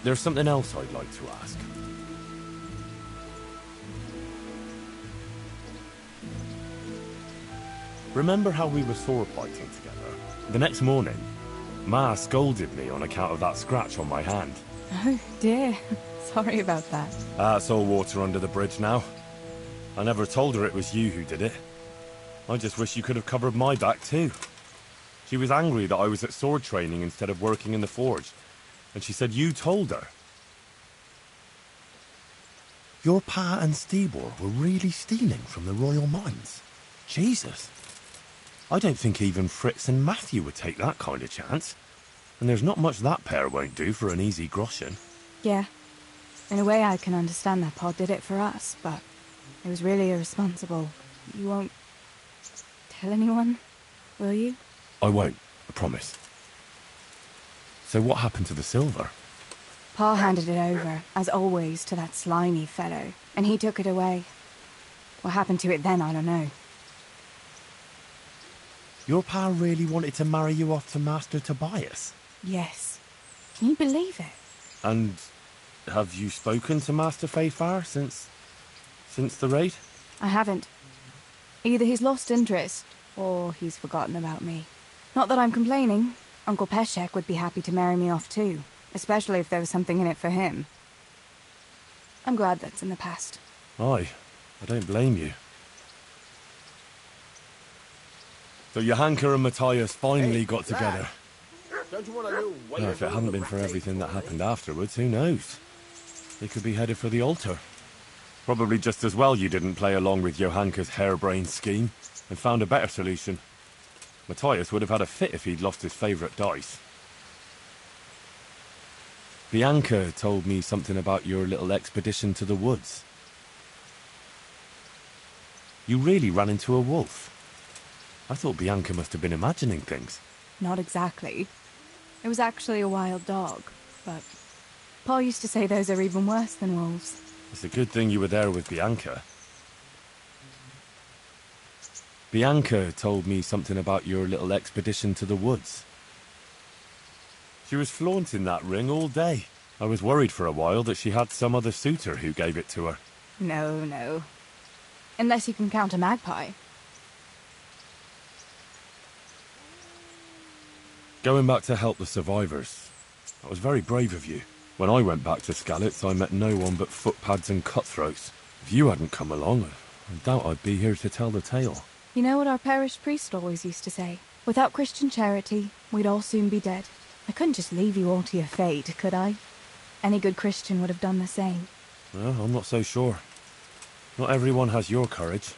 There's something else I'd like to ask. Remember how we were sword fighting together? The next morning, Ma scolded me on account of that scratch on my hand. Oh dear, sorry about that. It's all water under the bridge now. I never told her it was you who did it. I just wish you could have covered my back too. She was angry that I was at sword training instead of working in the forge. And she said you told her. Your pa and Stibor were really stealing from the royal mines? Jesus. I don't think even Fritz and Matthew would take that kind of chance. And there's not much that pair won't do for an easy groschen. Yeah. In a way I can understand that Pa did it for us, but it was really irresponsible. You won't tell anyone, will you? I won't, I promise. So what happened to the silver? Pa handed it over, as always, to that slimy fellow, and he took it away. What happened to it then, I don't know. Your pa really wanted to marry you off to Master Tobias? Yes. Can you believe it? And have you spoken to Master Faithfar since the raid? I haven't. Either he's lost interest, or he's forgotten about me. Not that I'm complaining. Uncle Peshek would be happy to marry me off too, especially if there was something in it for him. I'm glad that's in the past. Aye, I don't blame you. So Johanka and Matthias finally got together. Don't you want to know why Now, if it hadn't been for everything that happened afterwards, who knows? They could be headed for the altar. Probably just as well you didn't play along with Johanka's harebrained scheme and found a better solution. Matthias would have had a fit if he'd lost his favourite dice. Bianca told me something about your little expedition to the woods. You really ran into a wolf. I thought Bianca must have been imagining things. Not exactly. It was actually a wild dog, but Pa used to say those are even worse than wolves. It's a good thing you were there with Bianca. Bianca told me something about your little expedition to the woods. She was flaunting that ring all day. I was worried for a while that she had some other suitor who gave it to her. No. Unless you can count a magpie. Going back to help the survivors. That was very brave of you. When I went back to Skalitz, I met no one but footpads and cutthroats. If you hadn't come along, I doubt I'd be here to tell the tale. You know what our parish priest always used to say? Without Christian charity, we'd all soon be dead. I couldn't just leave you all to your fate, could I? Any good Christian would have done the same. Well, I'm not so sure. Not everyone has your courage.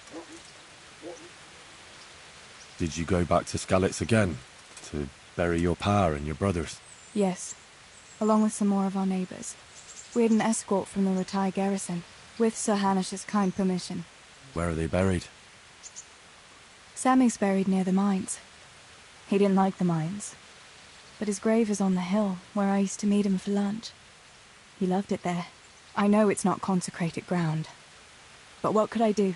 Did you go back to Skalitz again? To bury your pa and your brothers? Yes, along with some more of our neighbours. We had an escort from the retired garrison, with Sir Hanish's kind permission. Where are they buried? Sammy's buried near the mines. He didn't like the mines, but his grave is on the hill where I used to meet him for lunch. He loved it there. I know it's not consecrated ground, but what could I do?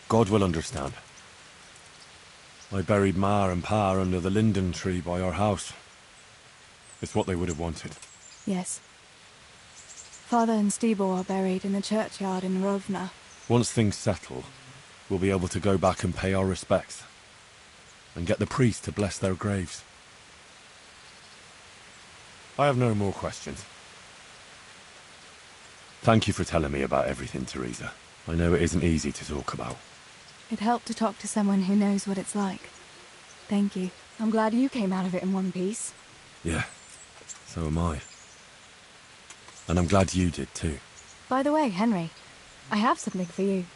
God will understand. I buried Ma and Pa under the linden tree by our house. It's what they would have wanted. Yes. Father and Stibor are buried in the churchyard in Rovna. Once things settle, we'll be able to go back and pay our respects. and get the priest to bless their graves. I have no more questions. Thank you for telling me about everything, Teresa. I know it isn't easy to talk about. It helped to talk to someone who knows what it's like. Thank you. I'm glad you came out of it in one piece. Yeah, so am I. And I'm glad you did too. By the way, Henry, I have something for you.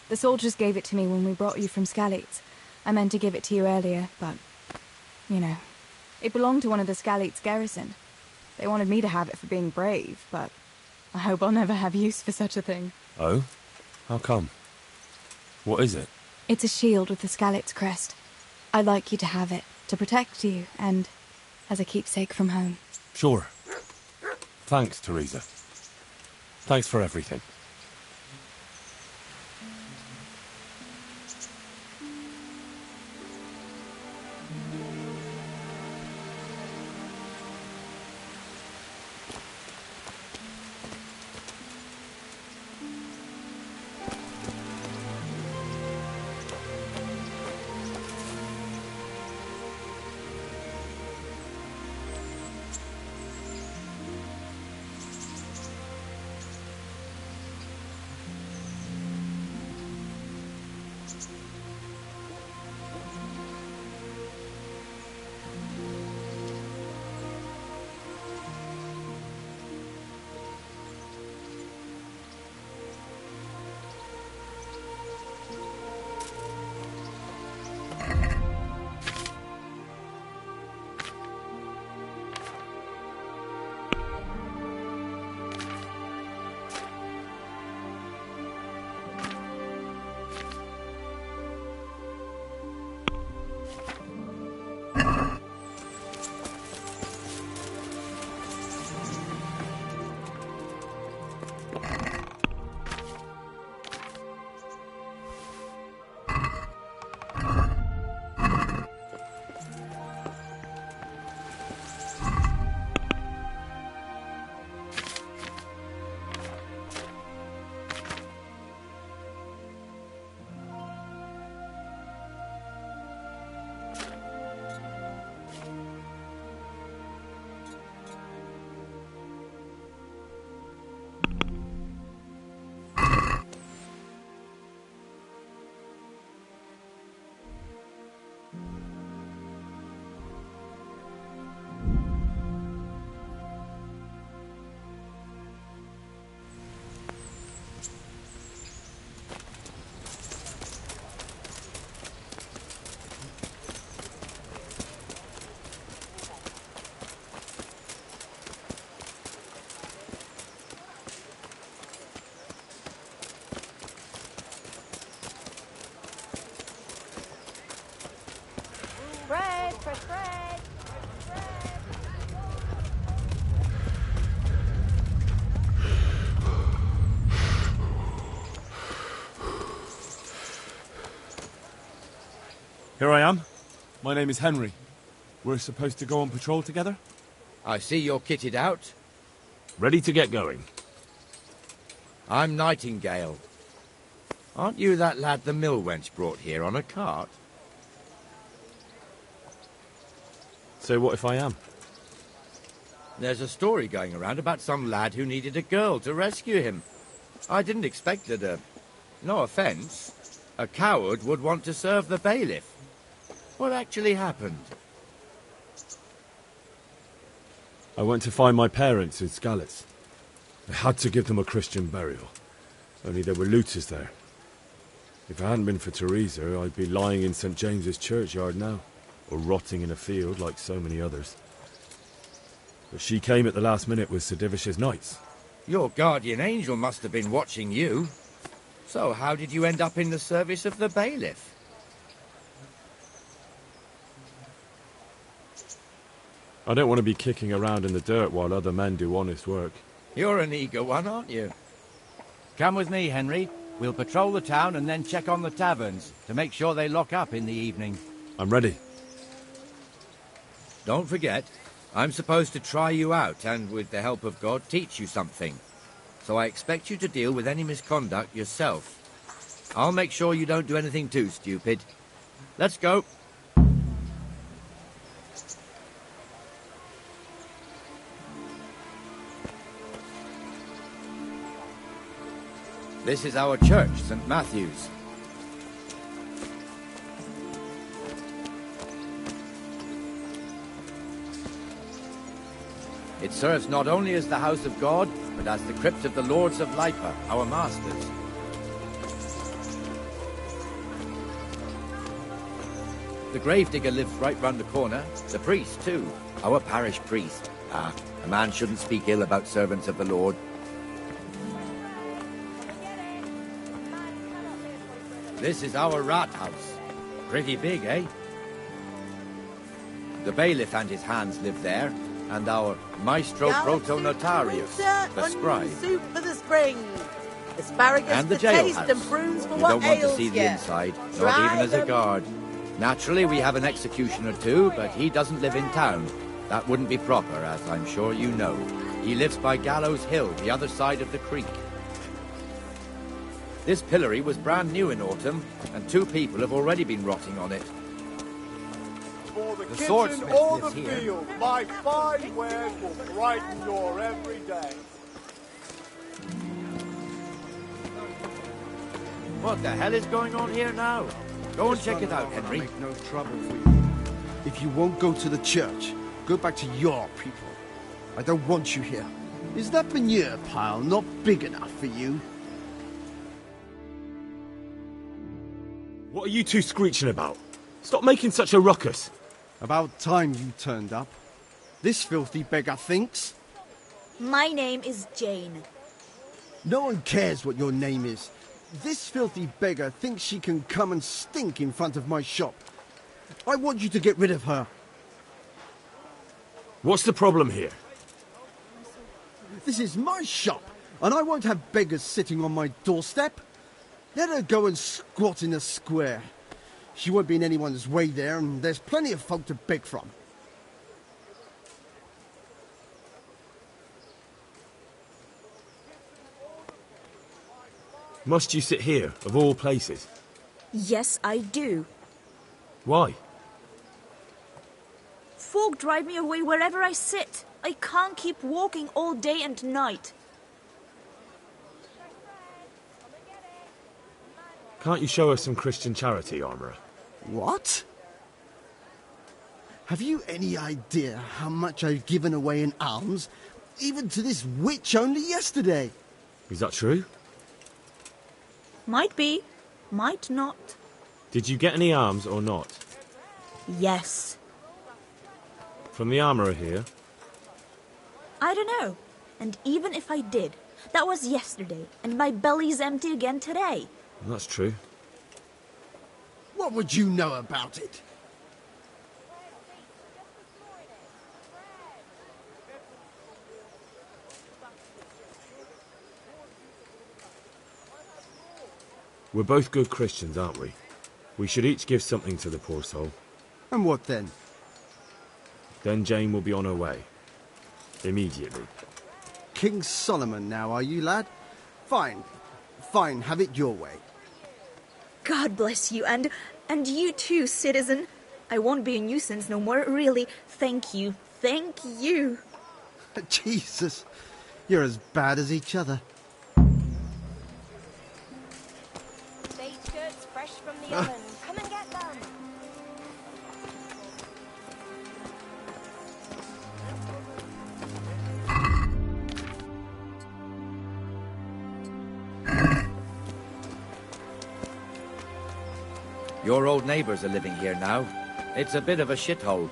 The soldiers gave it to me when we brought you from Skalitz. I meant to give it to you earlier, but... you know. It belonged to one of the Skalitz garrison. They wanted me to have it for being brave, but... I hope I'll never have use for such a thing. Oh? How come? What is it? It's a shield with the Skalitz crest. I'd like you to have it, to protect you, and as a keepsake from home. Sure. Thanks, Teresa. Thanks for everything. Bread, fresh bread! Here I am. My name is Henry. We're supposed to go on patrol together? I see you're kitted out. Ready to get going. I'm Nightingale. Aren't you that lad the mill wench brought here on a cart? So what if I am? There's a story going around about some lad who needed a girl to rescue him. I didn't expect that no offence, a coward would want to serve the bailiff. What actually happened? I went to find my parents in Skalitz. I had to give them a Christian burial. Only there were looters there. If it hadn't been for Teresa, I'd be lying in St. James's churchyard now, or rotting in a field like so many others. But she came at the last minute with Sir Divish's knights. Your guardian angel must have been watching you. So how did you end up in the service of the bailiff? I don't want to be kicking around in the dirt while other men do honest work. You're an eager one, aren't you? Come with me, Henry. We'll patrol the town and then check on the taverns to make sure they lock up in the evening. I'm ready. Don't forget, I'm supposed to try you out and, with the help of God, teach you something. So I expect you to deal with any misconduct yourself. I'll make sure you don't do anything too stupid. Let's go. This is our church, St. Matthew's. It serves not only as the house of God, but as the crypt of the Lords of Lipa, our masters. The gravedigger lives right round the corner. The priest, too. Our parish priest. Ah, a man shouldn't speak ill about servants of the Lord. This is our rat house. Pretty big, eh? The bailiff and his hands live there, and our maestro proto-notarius, the scribe. Soup for the spring. Asparagus And the for taste jailhouse. and prunes for You what don't want to ails see the ya. inside, not Try even as a them. guard. Naturally, we have an executioner too, but he doesn't live in town. That wouldn't be proper, as I'm sure you know. He lives by Gallows Hill, the other side of the creek. This pillory was brand new in autumn, and 2 people have already been rotting on it. For the The kitchen swordsmith or the lives here. field, my fine wares will brighten your every day. What the hell is going on here now? Go and check it out, Henry. Make no trouble for you. If you won't go to the church, go back to your people. I don't want you here. Is that manure pile not big enough for you? What are you two screeching about? Stop making such a ruckus. About time you turned up. This filthy beggar thinks. My name is Jane. No one cares what your name is. This filthy beggar thinks she can come and stink in front of my shop. I want you to get rid of her. What's the problem here? This is my shop, and I won't have beggars sitting on my doorstep. Let her go and squat in a square. She won't be in anyone's way there, and there's plenty of folk to beg from. Must you sit here, of all places? Yes, I do. Why? Folk drive me away wherever I sit. I can't keep walking all day and night. Can't you show us some Christian charity, Armourer? What? Have you any idea how much I've given away in alms, even to this witch only yesterday? Is that true? Might be, might not. Did you get any alms or not? Yes. From the Armourer here? I don't know. And even if I did, that was yesterday, and my belly's empty again today. That's true. What would you know about it? We're both good Christians, aren't we? We should each give something to the poor soul. And what then? Then Jane will be on her way. Immediately. King Solomon now, are you, lad? Fine. Fine, have it your way. God bless you, and you too, citizen. I won't be a nuisance no more, really. Thank you. Thank you. Jesus, you're as bad as each other. Baked goods fresh from the oven. Come and get them. Your old neighbours are living here now. It's a bit of a shithole.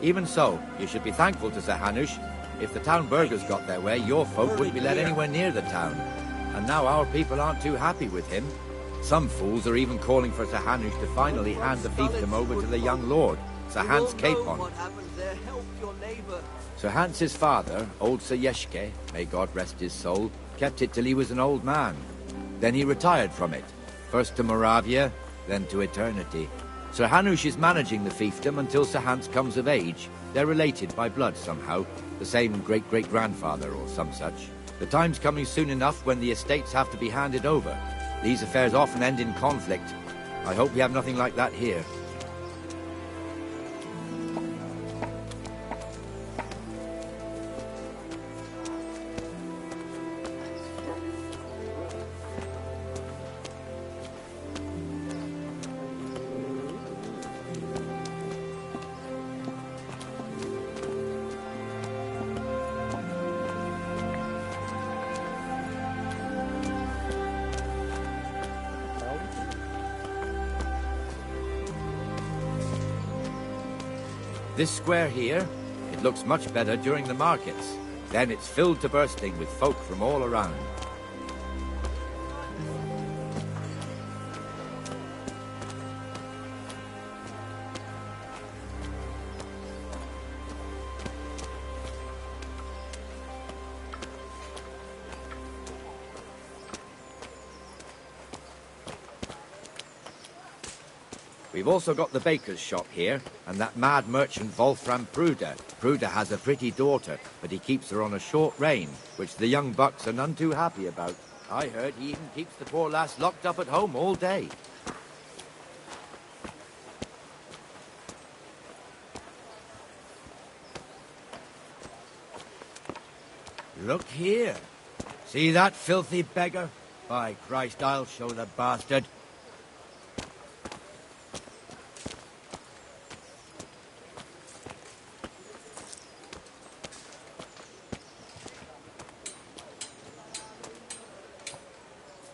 Even so, you should be thankful to Sir Hanush. If the town burghers got their way, your folk wouldn't be let anywhere near the town. And now our people aren't too happy with him. Some fools are even calling for Sir Hanush to finally hand the fiefdom over to the young lord, Sir Hans Capon. Sir Hans's father, old Sir Yeshke, may God rest his soul, kept it till he was an old man. Then he retired from it, first to Moravia, then to eternity. Sir Hanush is managing the fiefdom until Sir Hans comes of age. They're related by blood somehow, the same great-great-grandfather or some such. The time's coming soon enough when the estates have to be handed over. These affairs often end in conflict. I hope we have nothing like that here. This square here, it looks much better during the markets. Then it's filled to bursting with folk from all around. We've also got the baker's shop here, and that mad merchant Wolfram Pruder. Pruder has a pretty daughter, but he keeps her on a short rein, which the young bucks are none too happy about. I heard he even keeps the poor lass locked up at home all day. Look here. See that filthy beggar? By Christ, I'll show the bastard.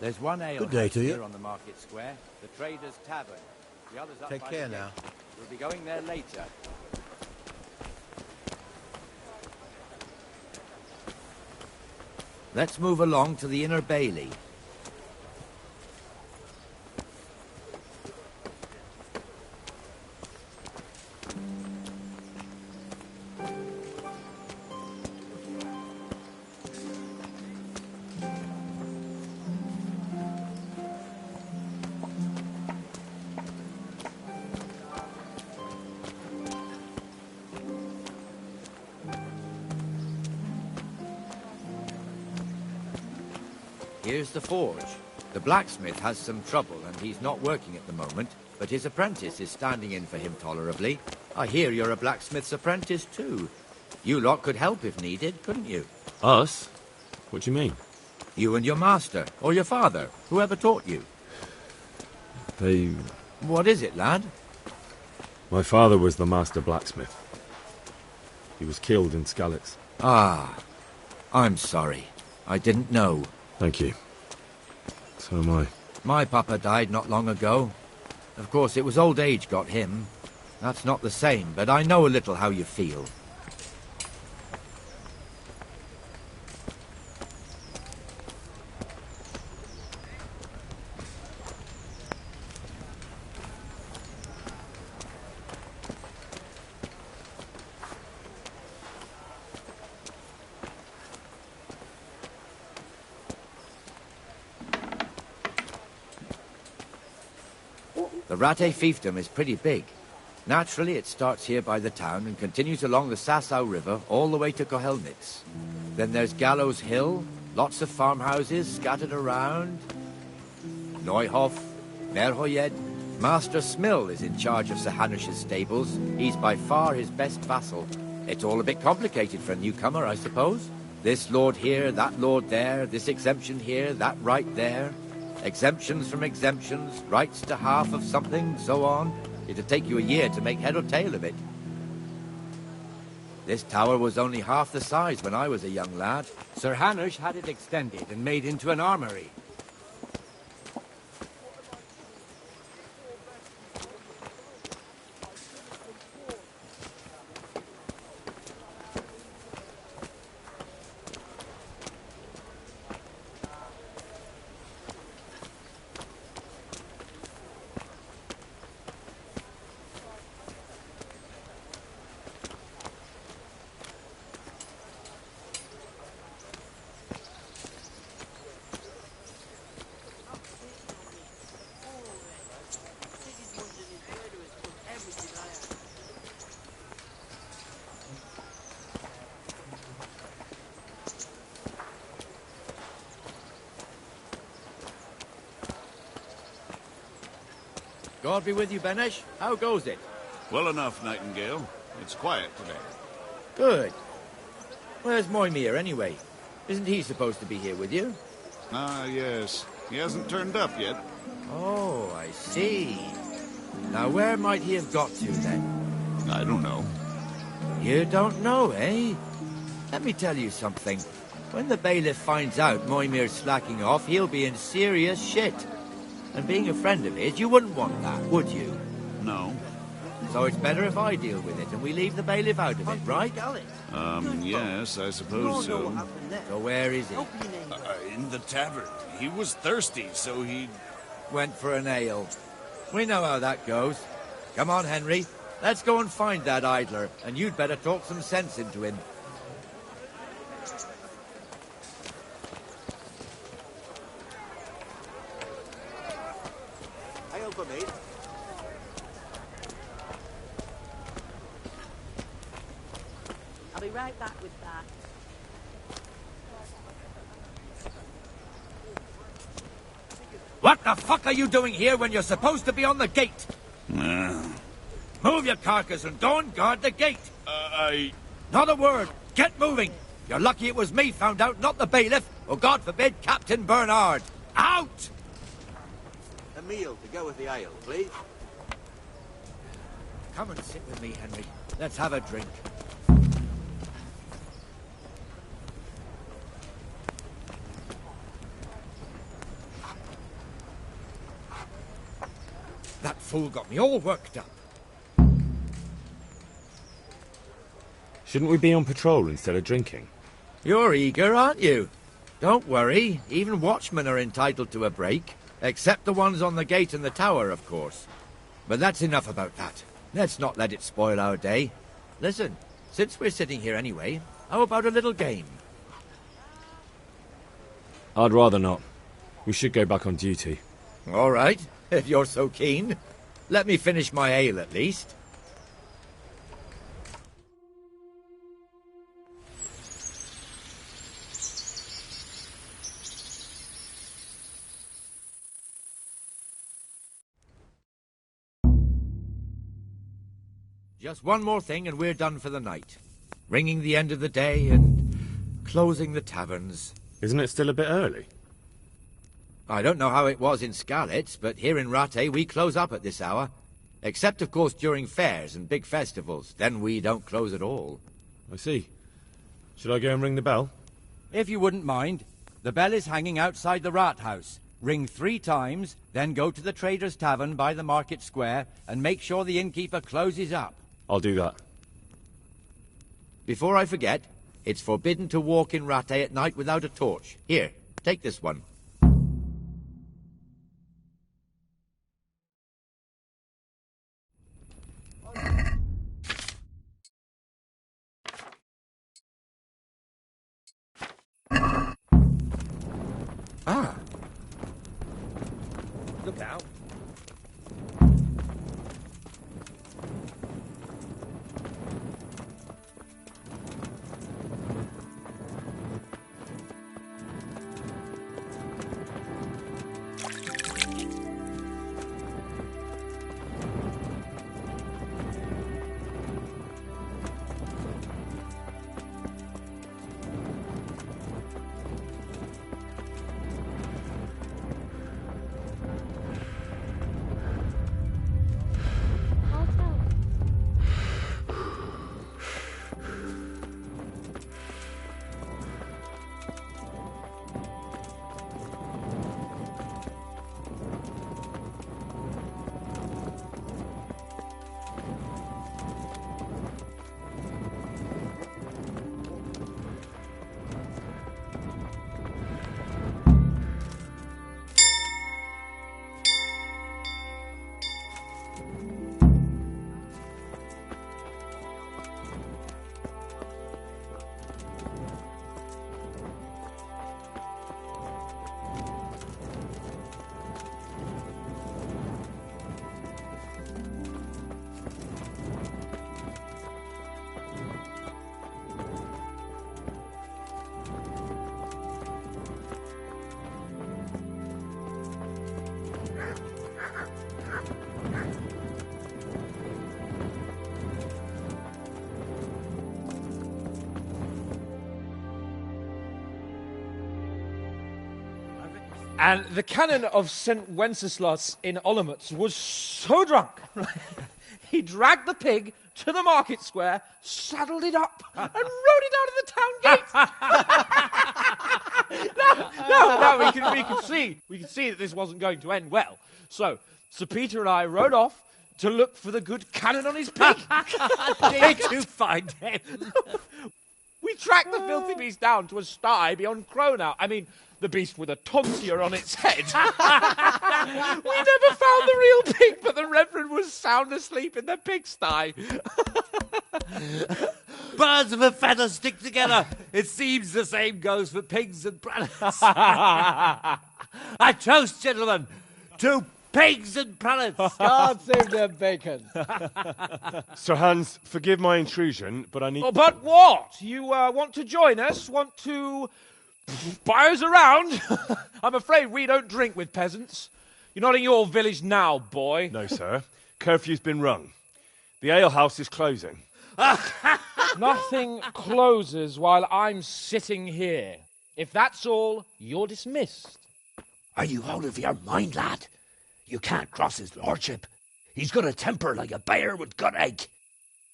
There's one ale Good day to you. here on the market square, the Trader's Tavern. The others up Take by care the now. gate. We'll be going there later. Let's move along to the Inner Bailey. Here's the forge. The blacksmith has some trouble and he's not working at the moment, but his apprentice is standing in for him tolerably. I hear you're a blacksmith's apprentice too. You lot could help if needed, couldn't you? Us? What do you mean? You and your master, or your father, whoever taught you. They... What is it, lad? My father was the master blacksmith. He was killed in Skalitz. Ah, I'm sorry. I didn't know. Thank you. So am I. My papa died not long ago. Of course, it was old age got him. That's not the same, but I know a little how you feel. The Rattay fiefdom is pretty big. Naturally, it starts here by the town and continues along the Sasau River all the way to Kohelnitz. Then there's Gallows Hill, lots of farmhouses scattered around. Neuhof, Merhoyed. Master Smill is in charge of Sir Hanush's stables. He's by far his best vassal. It's all a bit complicated for a newcomer, I suppose. This lord here, that lord there, this exemption here, that right there. Exemptions from exemptions, rights to half of something, so on. It'd take you a year to make head or tail of it. This tower was only half the size when I was a young lad. Sir Hanush had it extended and made into an armory. God be with you, Benesh. How goes it? Well enough, Nightingale. It's quiet today. Good. Where's Moimir, anyway? Isn't he supposed to be here with you? Ah, yes. He hasn't turned up yet. Oh, I see. Now, where might he have got to, then? I don't know. You don't know, eh? Let me tell you something. When the bailiff finds out Moimir's slacking off, he'll be in serious shit. And being a friend of his, you wouldn't want that, would you? No. So it's better if I deal with it and we leave the bailiff out of it, right? Yes, I suppose so. So where is he? In the tavern. He was thirsty, so he... Went for an ale. We know how that goes. Come on, Henry. Let's go and find that idler, and you'd better talk some sense into him. Ale for me. I'll be right back with that. What the fuck are you doing here when you're supposed to be on the gate? Move your carcass and go and guard the gate. Not a word. Get moving. You're lucky it was me found out, not the bailiff, or God forbid, Captain Bernard. Out! A meal to go with the ale, please. Come and sit with me, Henry. Let's have a drink. That fool got me all worked up. Shouldn't we be on patrol instead of drinking? You're eager, aren't you? Don't worry. Even watchmen are entitled to a break. Except the ones on the gate and the tower, of course. But that's enough about that. Let's not let it spoil our day. Listen, since we're sitting here anyway, how about a little game? I'd rather not. We should go back on duty. All right, if you're so keen. Let me finish my ale at least. Just one more thing and we're done for the night. Ringing the end of the day and closing the taverns. Isn't it still a bit early? I don't know how it was in Skalitz, but here in Rattay we close up at this hour. Except, of course, during fairs and big festivals. Then we don't close at all. I see. Should I go and ring the bell? If you wouldn't mind. The bell is hanging outside the rat house. Ring 3 times, then go to the Trader's Tavern by the market square and make sure the innkeeper closes up. I'll do that. Before I forget, it's forbidden to walk in Rattay at night without a torch. Here, take this one. Ah. Look out. And the canon of St. Wenceslas in Olomouc was so drunk, he dragged the pig to the market square, saddled it up, and rode it out of the town gate. now we can see that this wasn't going to end well. So Sir Peter and I rode off to look for the good cannon on his pig. Did you find him? We tracked the filthy beast down to a sty beyond Cronow. I mean, the beast with a tonsure on its head. We never found the real pig, but the Reverend was sound asleep in the pigsty. Birds of a feather stick together. It seems the same goes for pigs and prelates. I toast, gentlemen, to pigs and prelates. God save their bacon. Sir Hans, forgive my intrusion, but I need... Oh, but what? You want to join us? Want to buy us around? I'm afraid we don't drink with peasants. You're not in your village now, boy. No, sir. Curfew's been rung. The alehouse is closing. Nothing closes while I'm sitting here. If that's all, you're dismissed. Are you out of your mind, lad? You can't cross his lordship. He's got a temper like a bear with gut ache.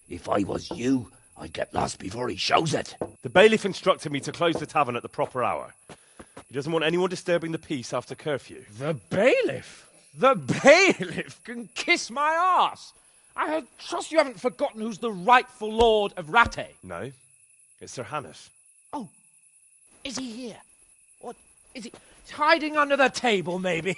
If I was you, I'd get lost before he shows it. The bailiff instructed me to close the tavern at the proper hour. He doesn't want anyone disturbing the peace after curfew. The bailiff? The bailiff can kiss my arse. I trust you haven't forgotten who's the rightful lord of Rattay. No, it's Sir Hannes. Oh, is he here? What, is he hiding under the table, maybe?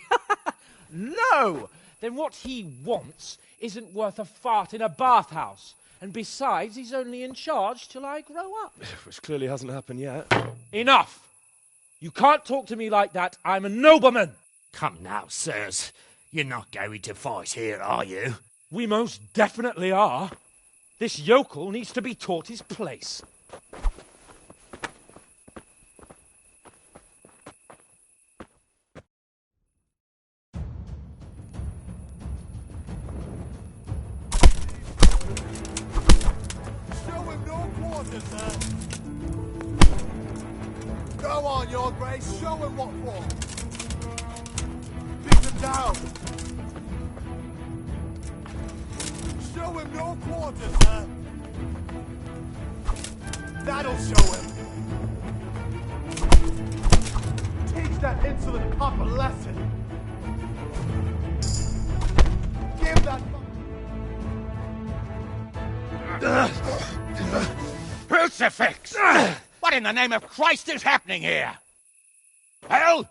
No! Then what he wants isn't worth a fart in a bathhouse. And besides, he's only in charge till I grow up. Which clearly hasn't happened yet. Enough! You can't talk to me like that. I'm a nobleman. Come now, sirs. You're not going to fight here, are you? We most definitely are. This yokel needs to be taught his place. Show him no quarter, sir. Go on, your grace. Show him what for. Beat him down. Show him no quarter, sir. That'll show him. Teach that insolent pup a lesson. Give that... Crucifix! What in the name of Christ is happening here? Well,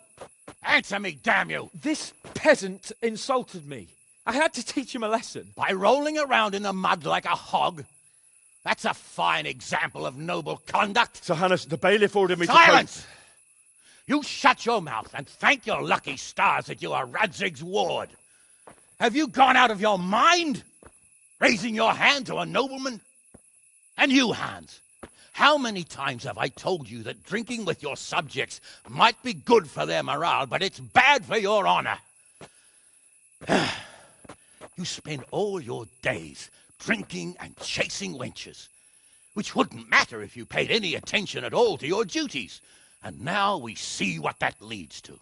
answer me, damn you! This peasant insulted me. I had to teach him a lesson. By rolling around in the mud like a hog? That's a fine example of noble conduct. Sir Hannes, the bailiff ordered me Silence! You shut your mouth and thank your lucky stars that you are Radzig's ward. Have you gone out of your mind? Raising your hand to a nobleman? And you, Hans, how many times have I told you that drinking with your subjects might be good for their morale, but it's bad for your honor? You spend all your days drinking and chasing wenches, which wouldn't matter if you paid any attention at all to your duties. And now we see what that leads to.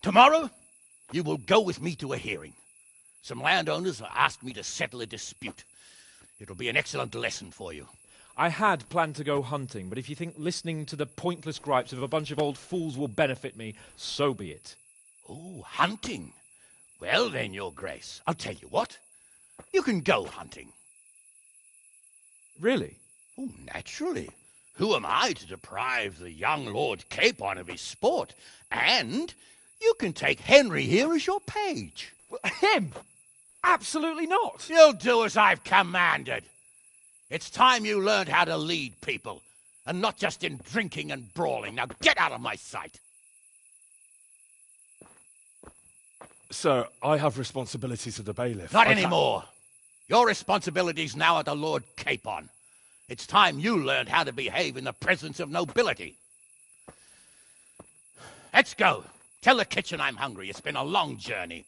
Tomorrow, you will go with me to a hearing. Some landowners have asked me to settle a dispute. It'll be an excellent lesson for you. I had planned to go hunting, but if you think listening to the pointless gripes of a bunch of old fools will benefit me, so be it. Oh, hunting. Well then, your grace, I'll tell you what. You can go hunting. Really? Oh, naturally. Who am I to deprive the young Lord Capon of his sport? And you can take Henry here as your page. Him? Absolutely not. You'll do as I've commanded. It's time you learned how to lead people, and not just in drinking and brawling. Now get out of my sight. Sir, I have responsibilities of the bailiff. Not anymore. Your responsibilities now are the Lord Capon. It's time you learned how to behave in the presence of nobility. Let's go. Tell the kitchen I'm hungry. It's been a long journey.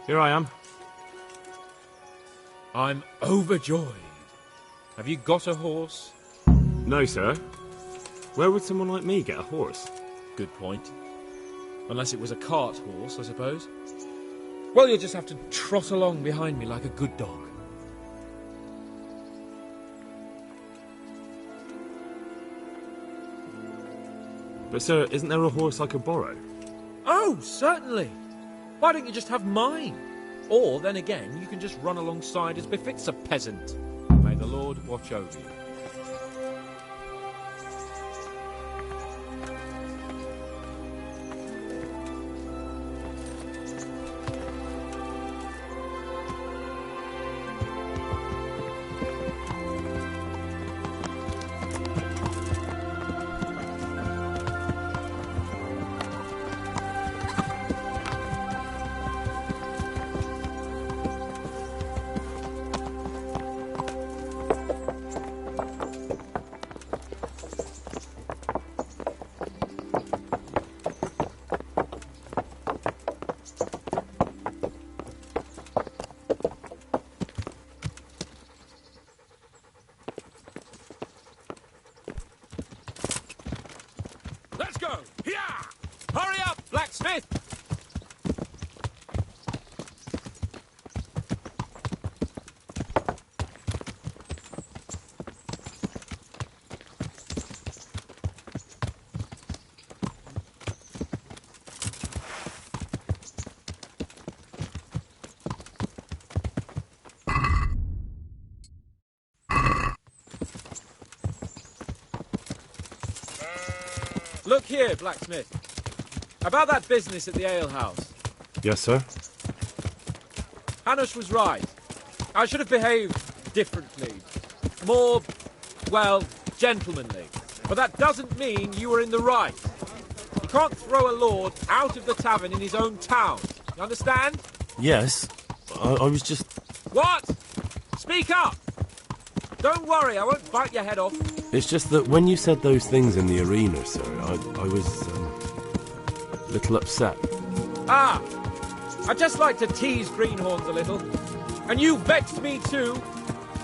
Here I am. I'm overjoyed. Have you got a horse? No, sir. Where would someone like me get a horse? Good point. Unless it was a cart horse, I suppose. Well, you'll just have to trot along behind me like a good dog. But, sir, isn't there a horse I could borrow? Oh, certainly. Why don't you just have mine? Or, then again, you can just run alongside as befits a peasant. May the Lord watch over you. Let's go! Here! Hurry up, blacksmith! Look here, blacksmith. About that business at the alehouse. Yes, sir. Hanush was right. I should have behaved differently. More, well, gentlemanly. But that doesn't mean you were in the right. You can't throw a lord out of the tavern in his own town. You understand? Yes. I was just... What? Speak up! Don't worry, I won't bite your head off. It's just that when you said those things in the arena, sir, I was a little upset. Ah! I just like to tease greenhorns a little. And you vexed me too.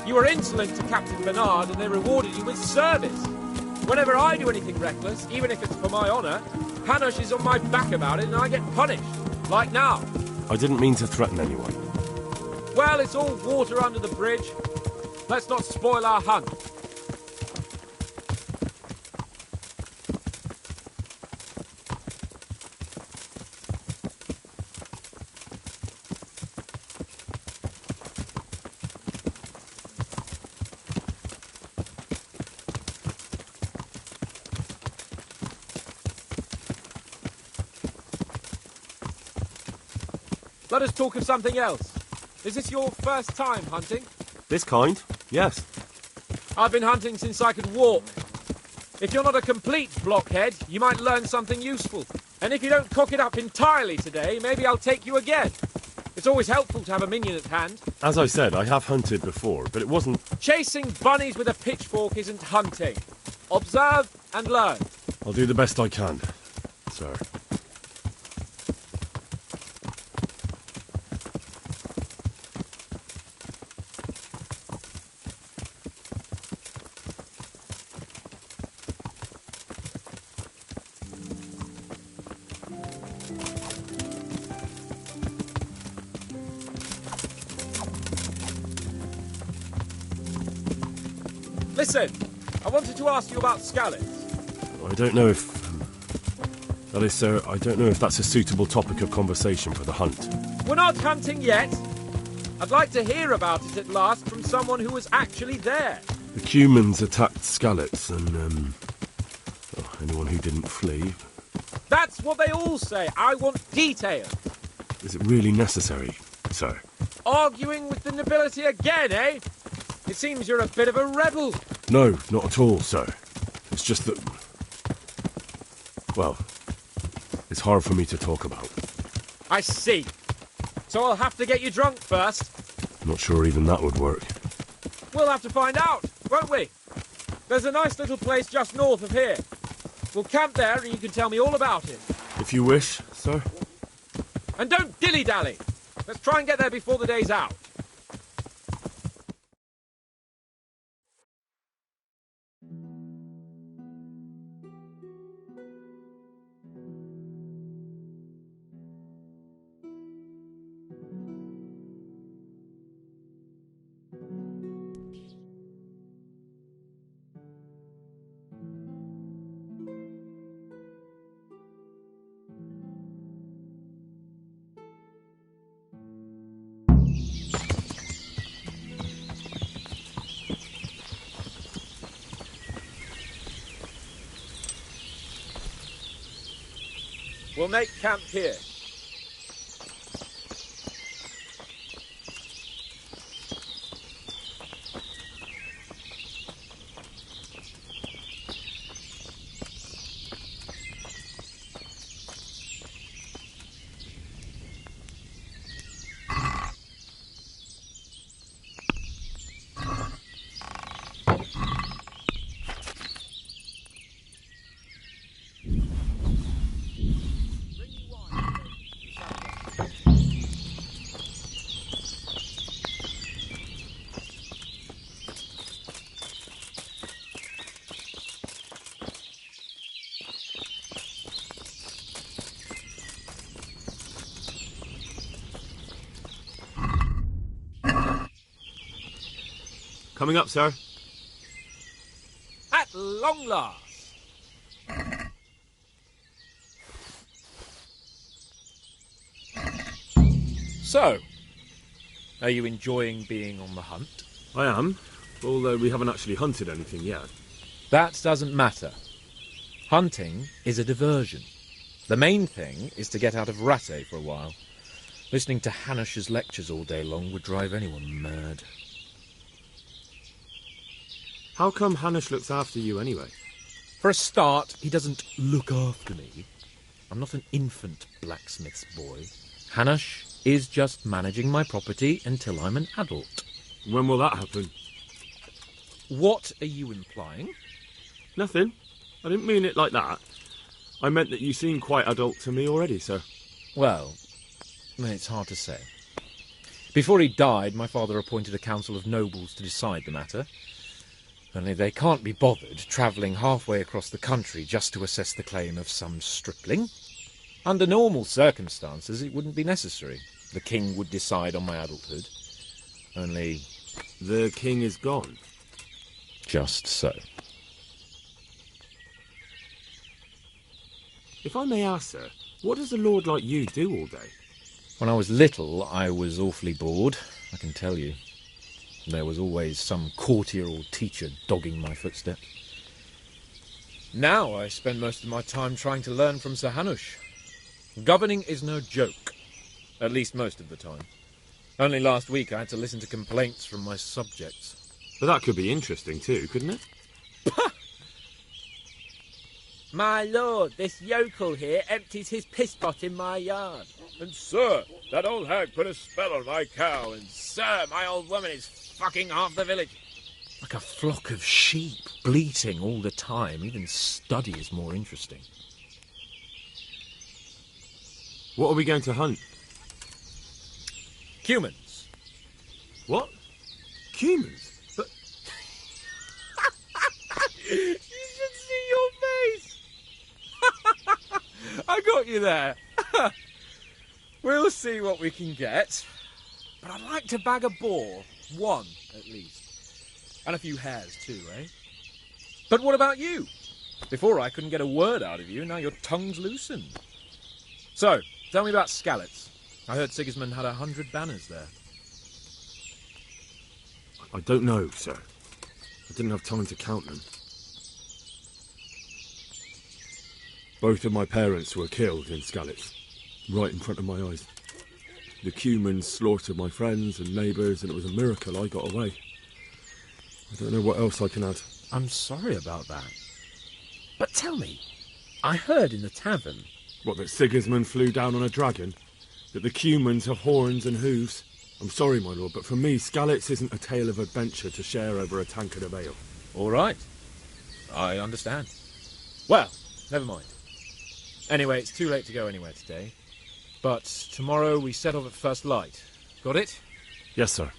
You were insolent to Captain Bernard and they rewarded you with service. Whenever I do anything reckless, even if it's for my honour, Hanush is on my back about it and I get punished. Like now. I didn't mean to threaten anyone. Well, it's all water under the bridge. Let's not spoil our hunt. Let us talk of something else. Is this your first time hunting? This kind? Yes. I've been hunting since I could walk. If you're not a complete blockhead, you might learn something useful. And if you don't cock it up entirely today, maybe I'll take you again. It's always helpful to have a minion at hand. As I said, I have hunted before, but it wasn't... Chasing bunnies with a pitchfork isn't hunting. Observe and learn. I'll do the best I can, sir. Listen, I wanted to ask you about scallops. I don't know if... that is, sir, I don't know if that's a suitable topic of conversation for the hunt. We're not hunting yet. I'd like to hear about it at last from someone who was actually there. The Cumans attacked Scallops and, anyone who didn't flee. That's what they all say. I want detail. Is it really necessary, sir? Arguing with the nobility again, eh? It seems you're a bit of a rebel. No, not at all, sir. It's just that... well, it's hard for me to talk about. I see. So I'll have to get you drunk first. Not sure even that would work. We'll have to find out, won't we? There's a nice little place just north of here. We'll camp there and you can tell me all about it. If you wish, sir. And don't dilly-dally. Let's try and get there before the day's out. We'll make camp here. Coming up, sir. At long last. So, are you enjoying being on the hunt? I am, although we haven't actually hunted anything yet. That doesn't matter. Hunting is a diversion. The main thing is to get out of Rattay for a while. Listening to Hanush's lectures all day long would drive anyone mad. How come Hanush looks after you anyway? For a start, he doesn't look after me. I'm not an infant blacksmith's boy. Hanush is just managing my property until I'm an adult. When will that happen? What are you implying? Nothing. I didn't mean it like that. I meant that you seem quite adult to me already, sir. Well, it's hard to say. Before he died, my father appointed a council of nobles to decide the matter. Only they can't be bothered travelling halfway across the country just to assess the claim of some stripling. Under normal circumstances, it wouldn't be necessary. The king would decide on my adulthood. Only... the king is gone. Just so. If I may ask, sir, what does a lord like you do all day? When I was little, I was awfully bored, I can tell you. There was always some courtier or teacher dogging my footsteps. Now I spend most of my time trying to learn from Sir Hanush. Governing is no joke, at least most of the time. Only last week I had to listen to complaints from my subjects. But that could be interesting too, couldn't it? My lord, this yokel here empties his piss pot in my yard. And sir, that old hag put a spell on my cow, and sir, my old woman is fucking half the village. Like a flock of sheep, bleating all the time. Even study is more interesting. What are we going to hunt? Humans. What? Humans? But... You should see your face! I got you there. We'll see what we can get. But I'd like to bag a boar. One, at least. And a few hares, too, eh? But what about you? Before I couldn't get a word out of you, now your tongue's loosened. So, tell me about Skalitz. I heard Sigismund had 100 banners there. I don't know, sir. I didn't have time to count them. Both of my parents were killed in Skalitz, right in front of my eyes. The Cumans slaughtered my friends and neighbours, and it was a miracle I got away. I don't know what else I can add. I'm sorry about that. But tell me, I heard in the tavern... What, that Sigismund flew down on a dragon? That the Cumans have horns and hooves? I'm sorry, my lord, but for me, Skalitz isn't a tale of adventure to share over a tankard of ale. All right. I understand. Well, never mind. Anyway, it's too late to go anywhere today. But tomorrow we set off at first light. Got it? Yes, sir.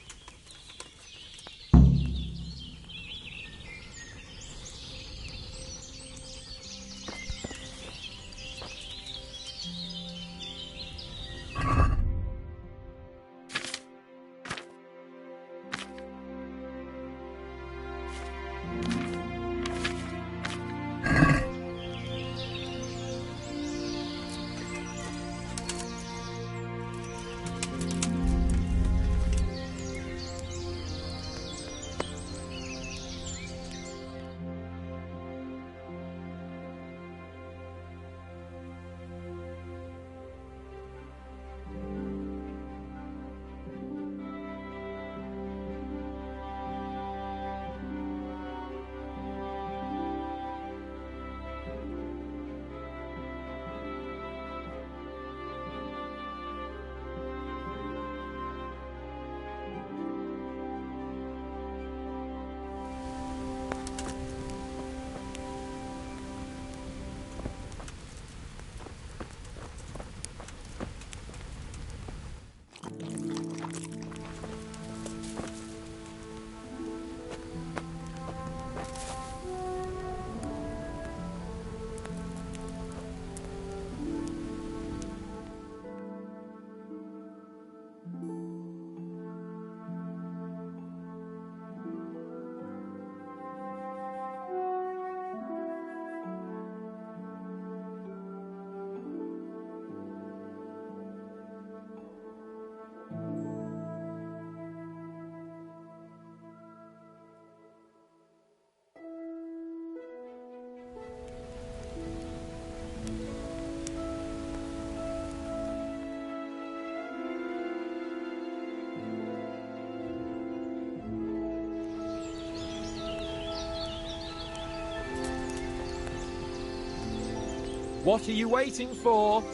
What are you waiting for?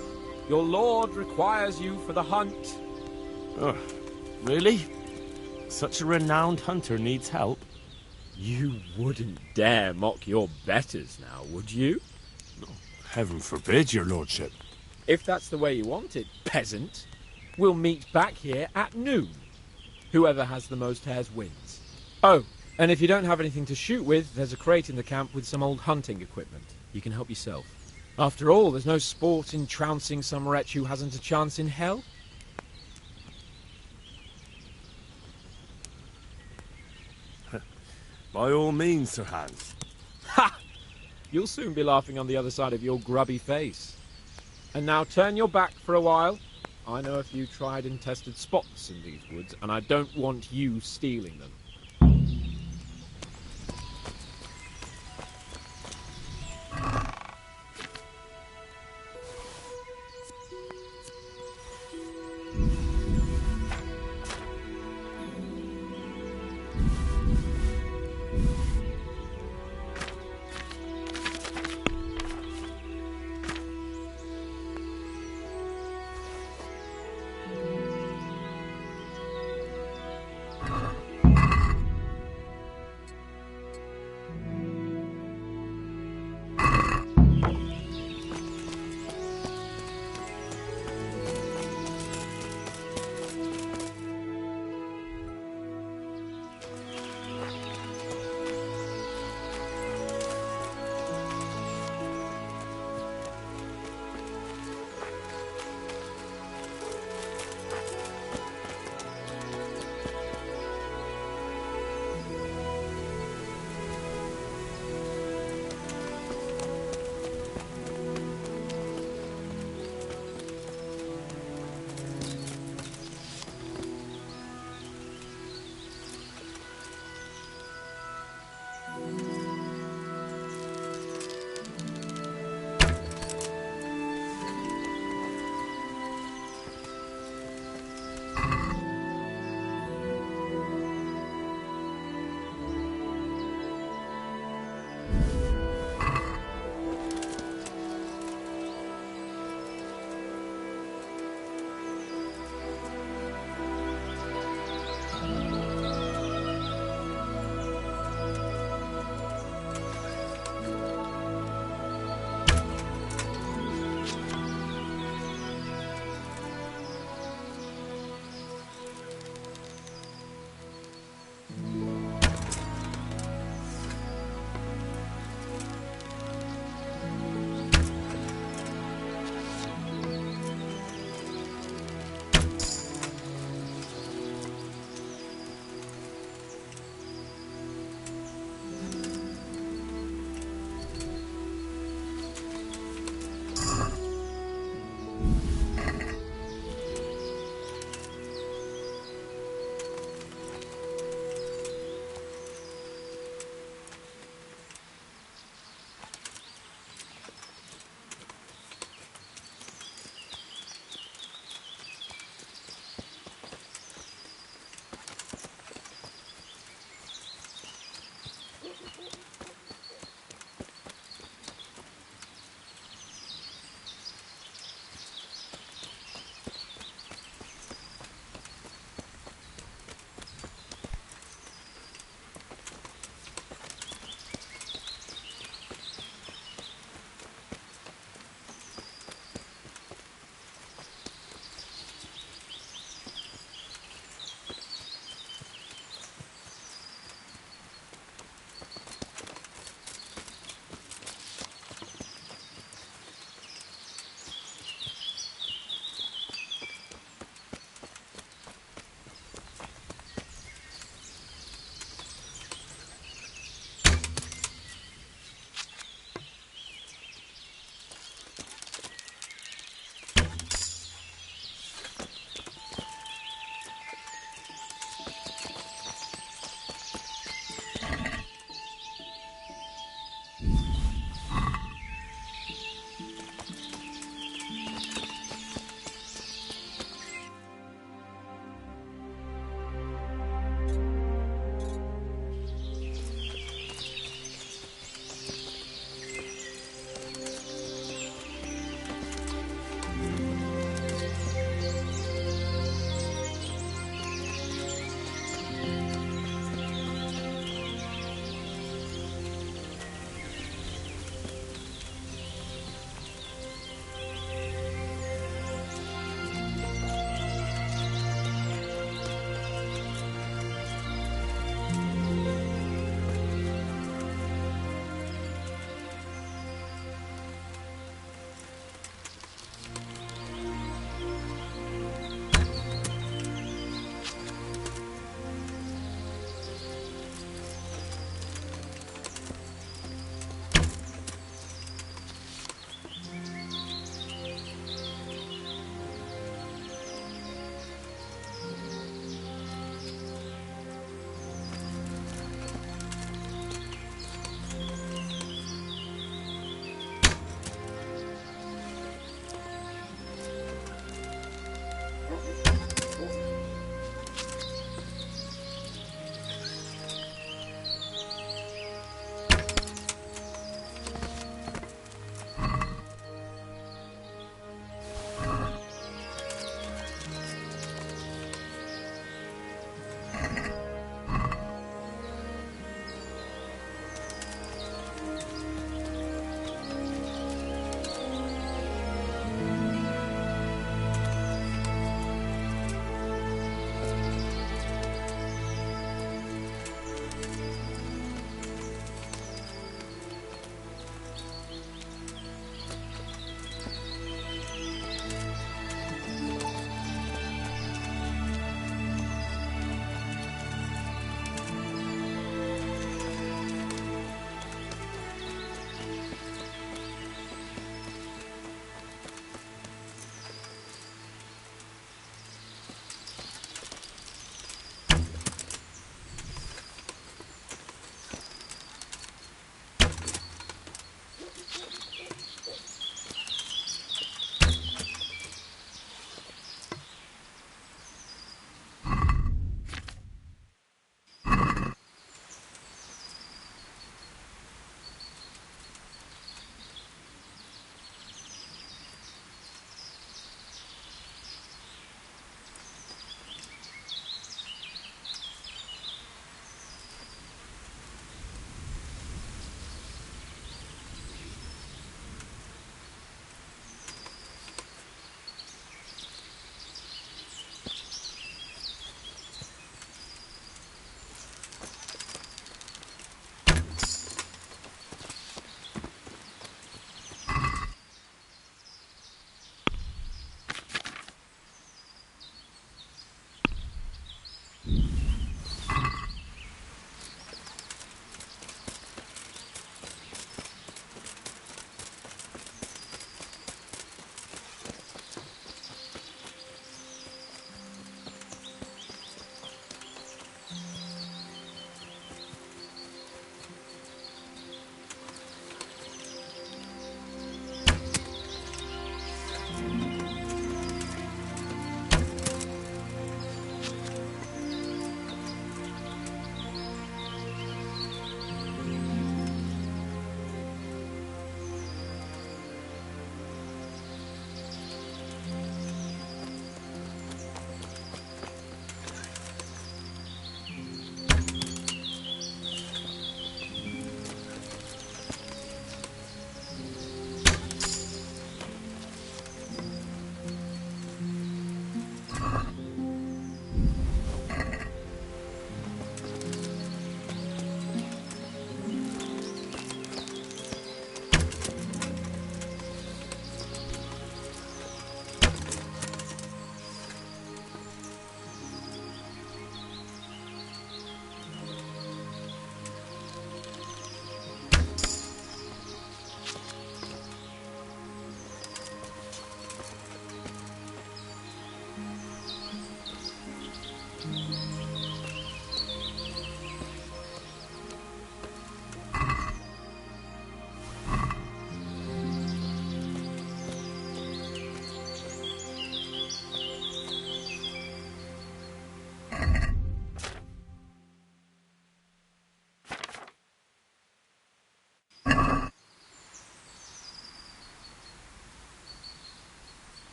Your lord requires you for the hunt. Oh, really? Such a renowned hunter needs help? You wouldn't dare mock your betters now, would you? Oh, heaven forbid, your lordship. If that's the way you want it, peasant, we'll meet back here at noon. Whoever has the most hares wins. Oh, and if you don't have anything to shoot with, there's a crate in the camp with some old hunting equipment. You can help yourself. After all, there's no sport in trouncing some wretch who hasn't a chance in hell. By all means, Sir Hans. Ha! You'll soon be laughing on the other side of your grubby face. And now turn your back for a while. I know a few tried and tested spots in these woods, and I don't want you stealing them.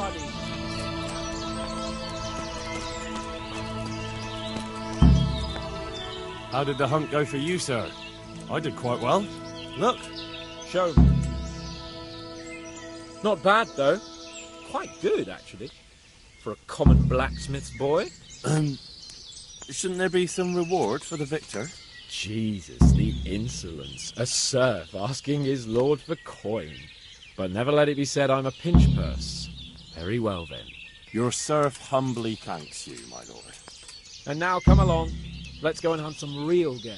everybody. How did the hunt go for you, sir? I did quite well. Look. Show me. Not bad, though. Quite good, actually. For a common blacksmith's boy. Shouldn't there be some reward for the victor? Jesus, the insolence. A serf asking his lord for coin. But never let it be said I'm a pinch purse. Very well, then. Your serf humbly thanks you, my lord. And now come along. Let's go and hunt some real game.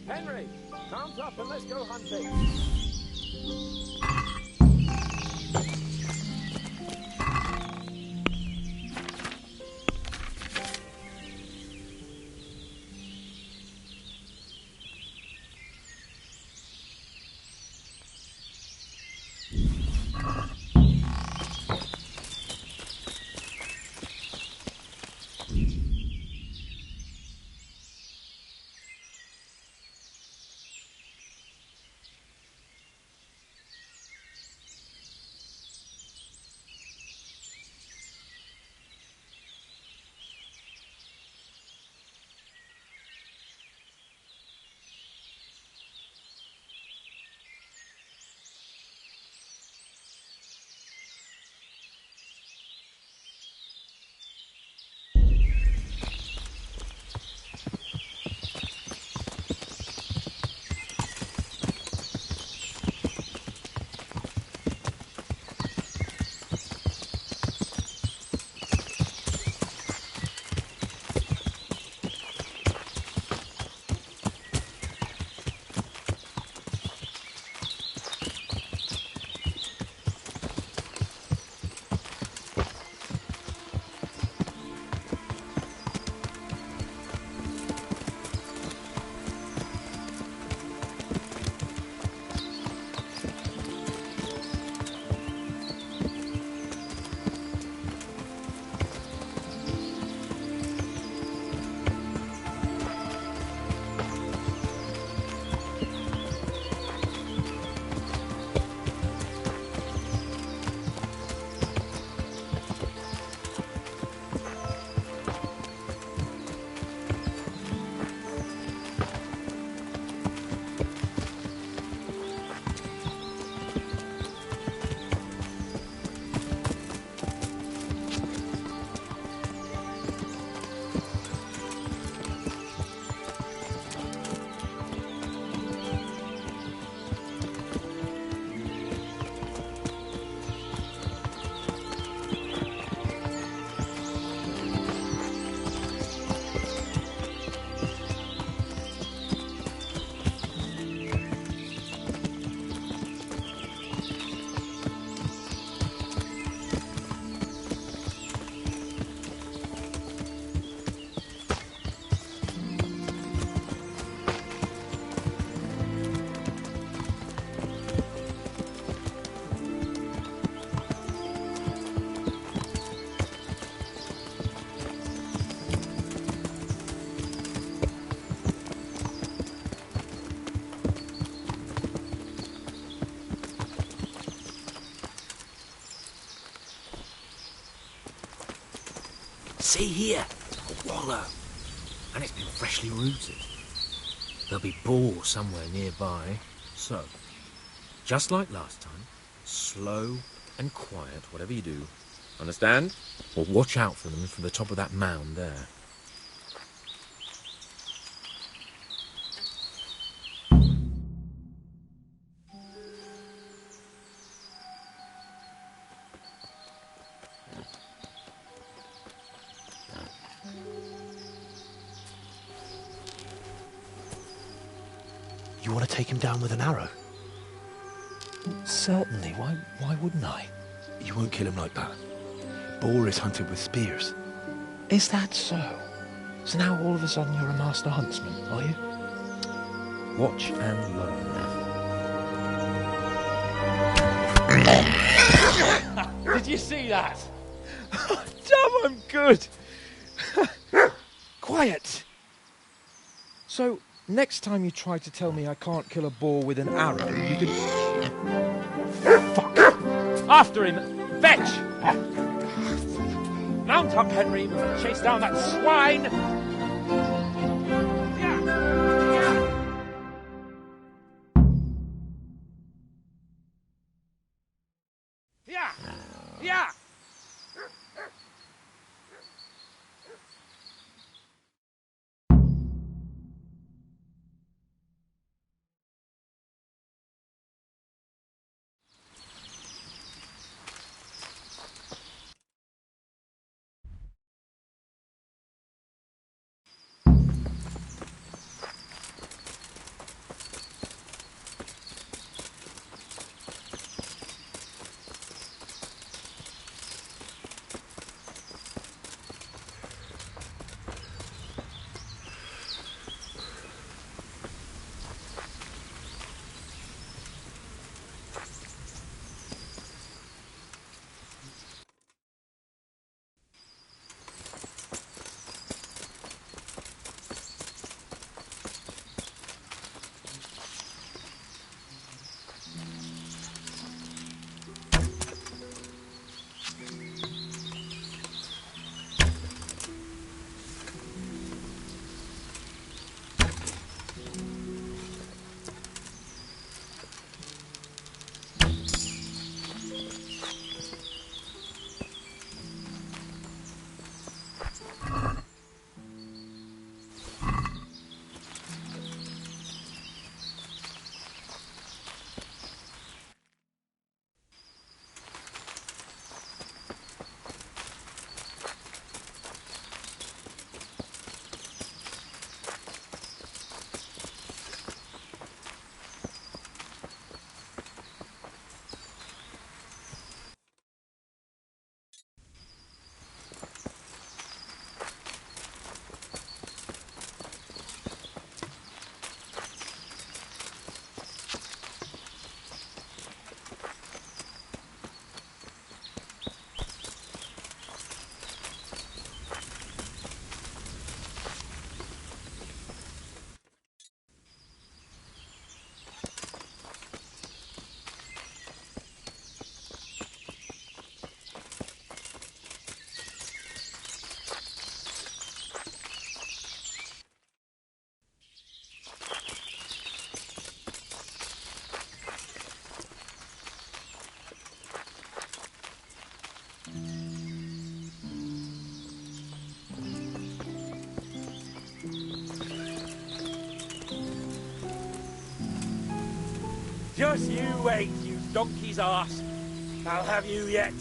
Henry, mount up and let's go hunting. See here, a wallow, and it's been freshly rooted. There'll be boar somewhere nearby, so, just like last time, slow and quiet, whatever you do. Understand? Or watch out for them from the top of that mound there. You want to take him down with an arrow? Certainly. Why wouldn't I? You won't kill him like that. Boar is hunted with spears. Is that so? So now all of a sudden you're a master huntsman, are you? Watch and learn. Did you see that? Damn, I'm good. Quiet. So, next time you try to tell me I can't kill a boar with an arrow, you can... Fuck! After him! Fetch! Mount up, Henry. We'll chase down that swine! Yeah! Yeah! Just you wait, you donkey's arse. I'll have you yet.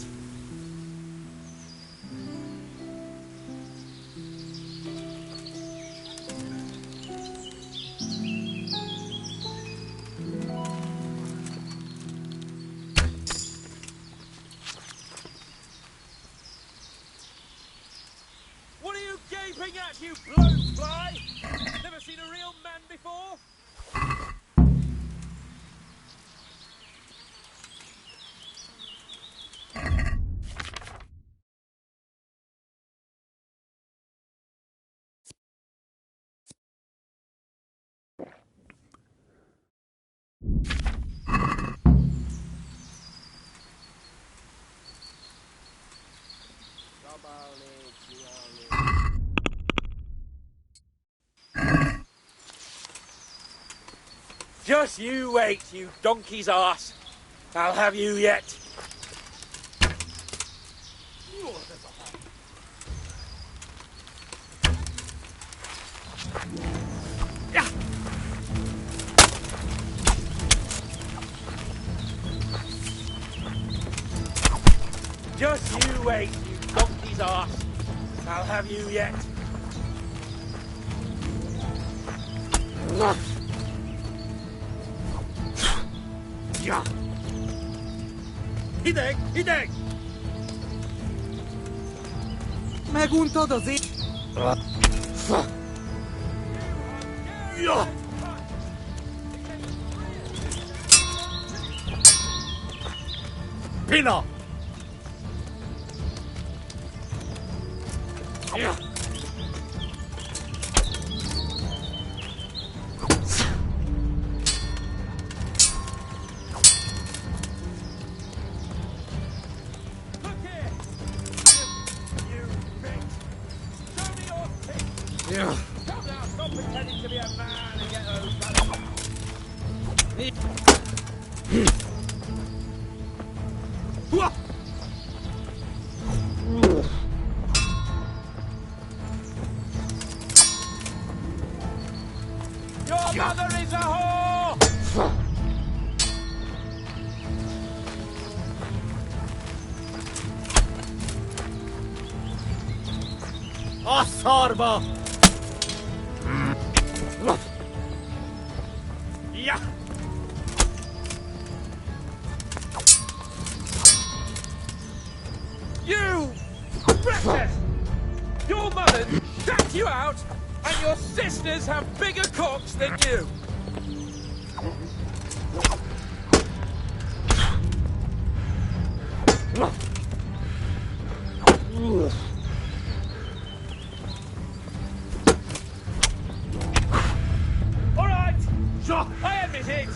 What are you gaping at, you blowfly? Never seen a real man before? Just you wait, you donkey's arse. I'll have you yet. Just you wait, you donkey's arse. I'll have you yet. Ja. Hideg! Hideg! Meguntad az Ja! Pina! Yeah. Come now, stop pretending to be a man and get those back. Your mother is a whore! Asarba! Yeah! You breakfast! Your mother shut you out, and your sisters have bigger cocks than you! All right, I admit it.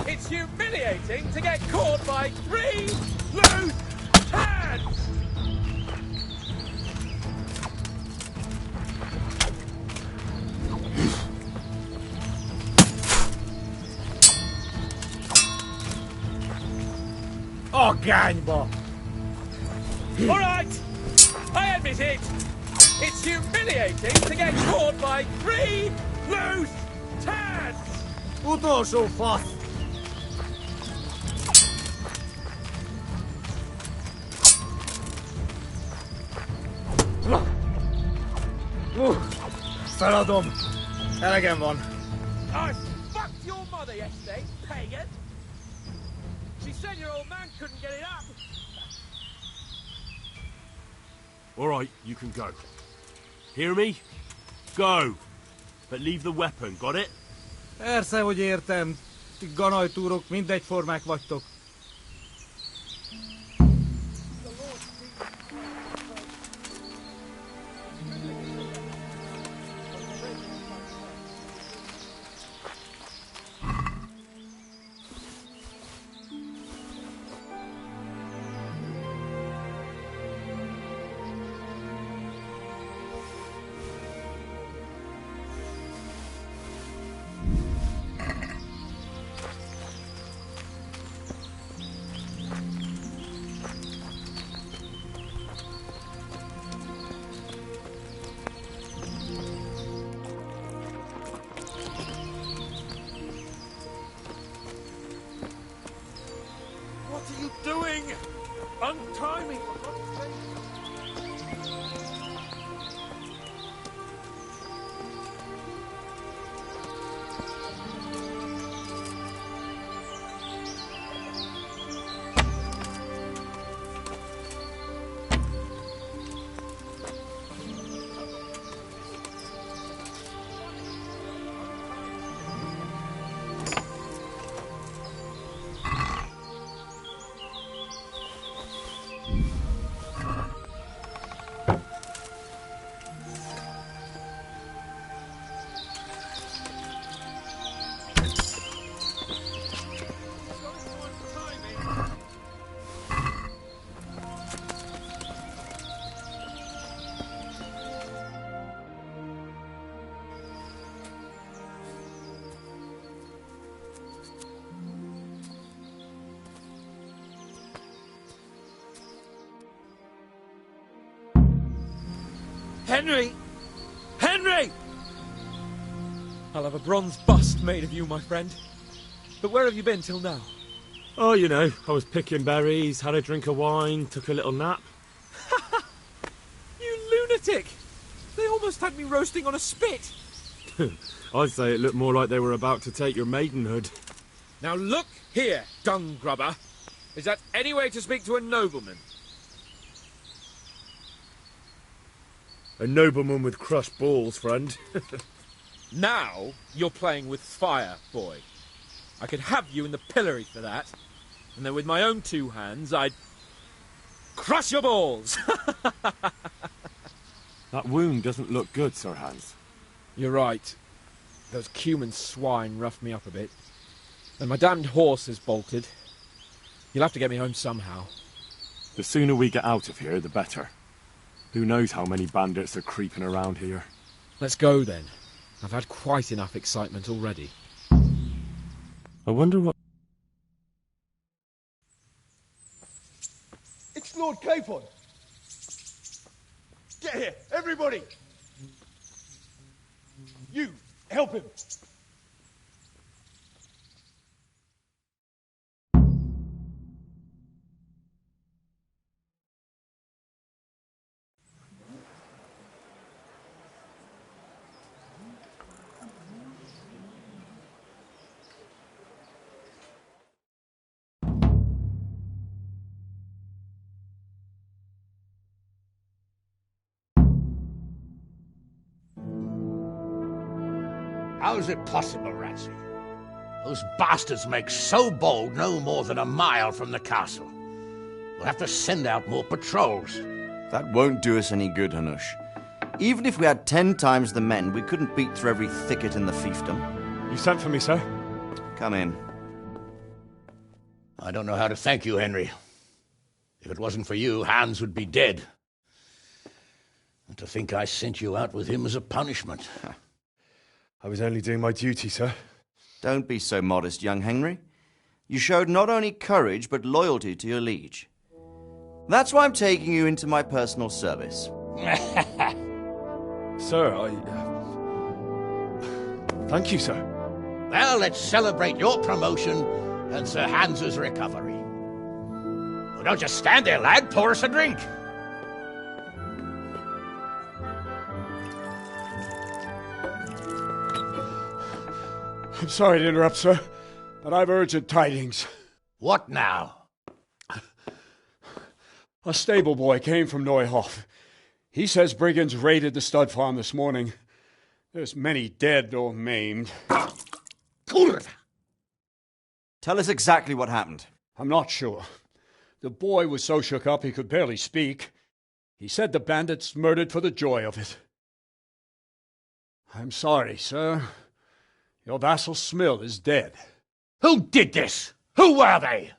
It's humiliating to get caught by 3 loose hands. Oh, Ganbo! All right, I admit it. It's humiliating to get caught by 3 loose hands. Uto so fast! Szaladom! Elegem van. I fucked your mother yesterday, pagan. She said your old man couldn't get it up. All right, you can go. Hear me? Go! But leave the weapon, got it? Persze, hogy értem. Ti ganajtúrok mindegyformák vagytok. What are you doing? Untie me, for God's sake. Henry! Henry! I'll have a bronze bust made of you, my friend. But where have you been till now? Oh, you know, I was picking berries, had a drink of wine, took a little nap. You lunatic! They almost had me roasting on a spit. I'd say it looked more like they were about to take your maidenhood. Now look here, dung grubber. Is that any way to speak to a nobleman? A nobleman with crushed balls, friend. Now you're playing with fire, boy. I could have you in the pillory for that. And then with my own 2 hands, I'd crush your balls. That wound doesn't look good, Sir Hans. You're right. Those cumin swine roughed me up a bit. And my damned horse is bolted. You'll have to get me home somehow. The sooner we get out of here, the better. Who knows how many bandits are creeping around here. Let's go, then. I've had quite enough excitement already. I wonder what... It's Lord Capon. Get here, everybody. You, help him. How is it possible, Ratsey? Those bastards make so bold no more than a mile from the castle. We'll have to send out more patrols. That won't do us any good, Hanush. Even if we had 10 times the men, we couldn't beat through every thicket in the fiefdom. You sent for me, sir? Come in. I don't know how to thank you, Henry. If it wasn't for you, Hans would be dead. And to think I sent you out with him as a punishment. I was only doing my duty, sir. Don't be so modest, young Henry. You showed not only courage, but loyalty to your liege. That's why I'm taking you into my personal service. Sir, Thank you, sir. Well, let's celebrate your promotion and Sir Hans's recovery. Well, don't just stand there, lad. Pour us a drink. I'm sorry to interrupt, sir, but I've urgent tidings. What now? A stable boy came from Neuhof. He says brigands raided the stud farm this morning. There's many dead or maimed. Tell us exactly what happened. I'm not sure. The boy was so shook up he could barely speak. He said the bandits murdered for the joy of it. I'm sorry, sir. Your vassal Smill is dead. Who did this? Who were they?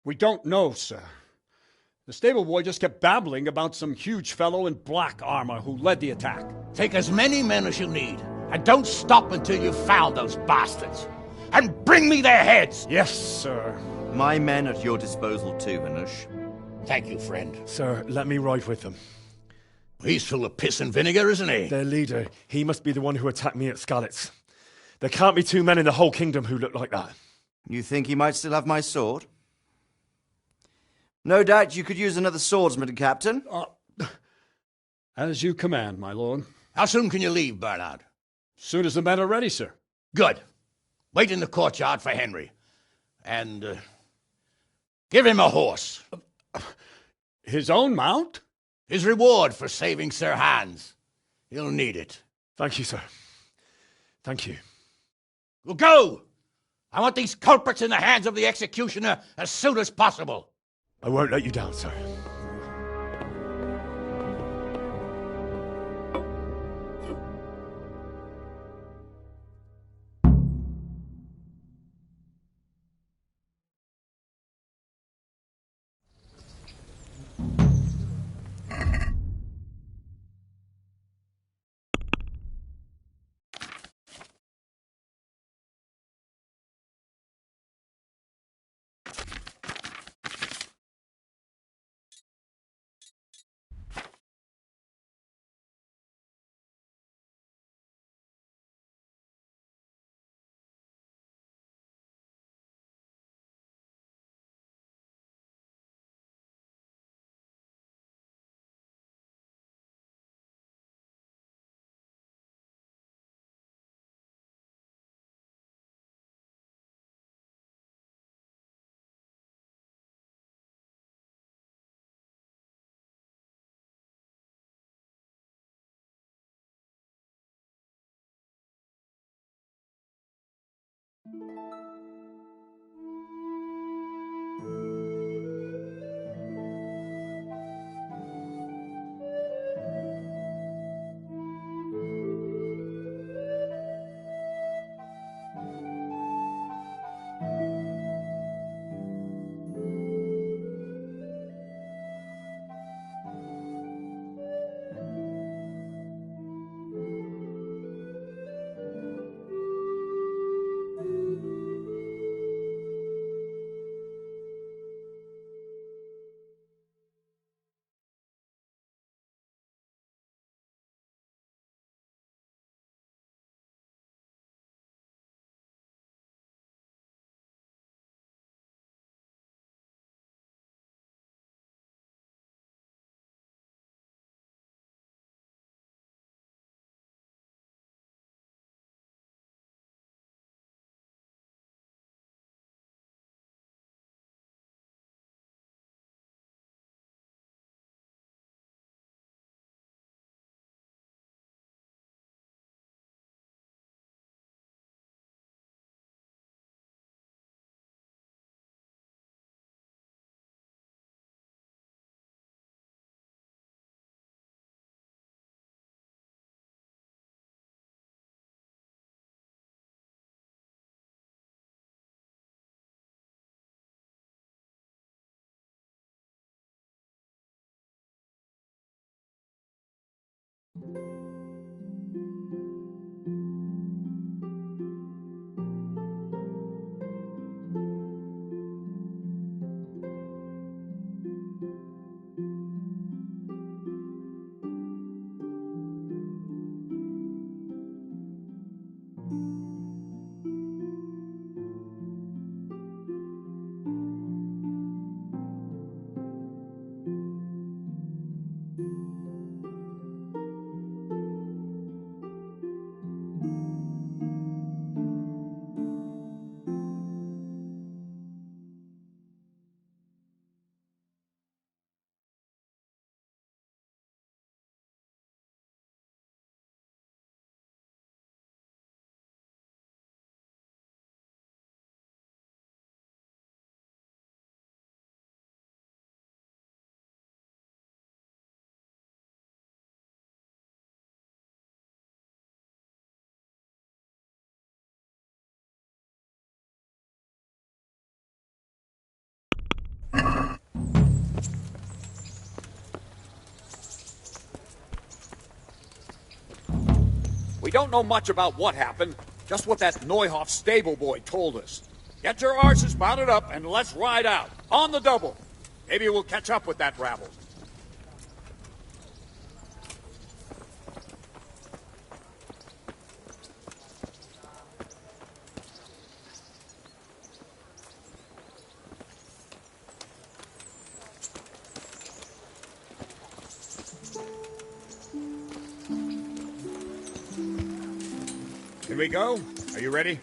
We don't know, sir. The stable boy just kept babbling about some huge fellow in black armor who led the attack. Take as many men as you need, and don't stop until you've found those bastards. And bring me their heads! Yes, sir. My men at your disposal too, Hanush. Thank you, friend. Sir, let me ride with them. He's full of piss and vinegar, isn't he? Their leader, he must be the one who attacked me at Skalitz. There can't be 2 men in the whole kingdom who look like that. You think he might still have my sword? No doubt you could use another swordsman, Captain. As you command, my lord. How soon can you leave, Bernard? Soon as the men are ready, sir. Good. Wait in the courtyard for Henry. And, give him a horse. His own mount? His reward for saving Sir Hans. He'll need it. Thank you, sir. Thank you. Well, go! I want these culprits in the hands of the executioner as soon as possible. I won't let you down, sir. We don't know much about what happened, just what that Neuhoff stable boy told us. Get your horses mounted up and let's ride out. On the double. Maybe we'll catch up with that rabble. Here we go. Are you ready?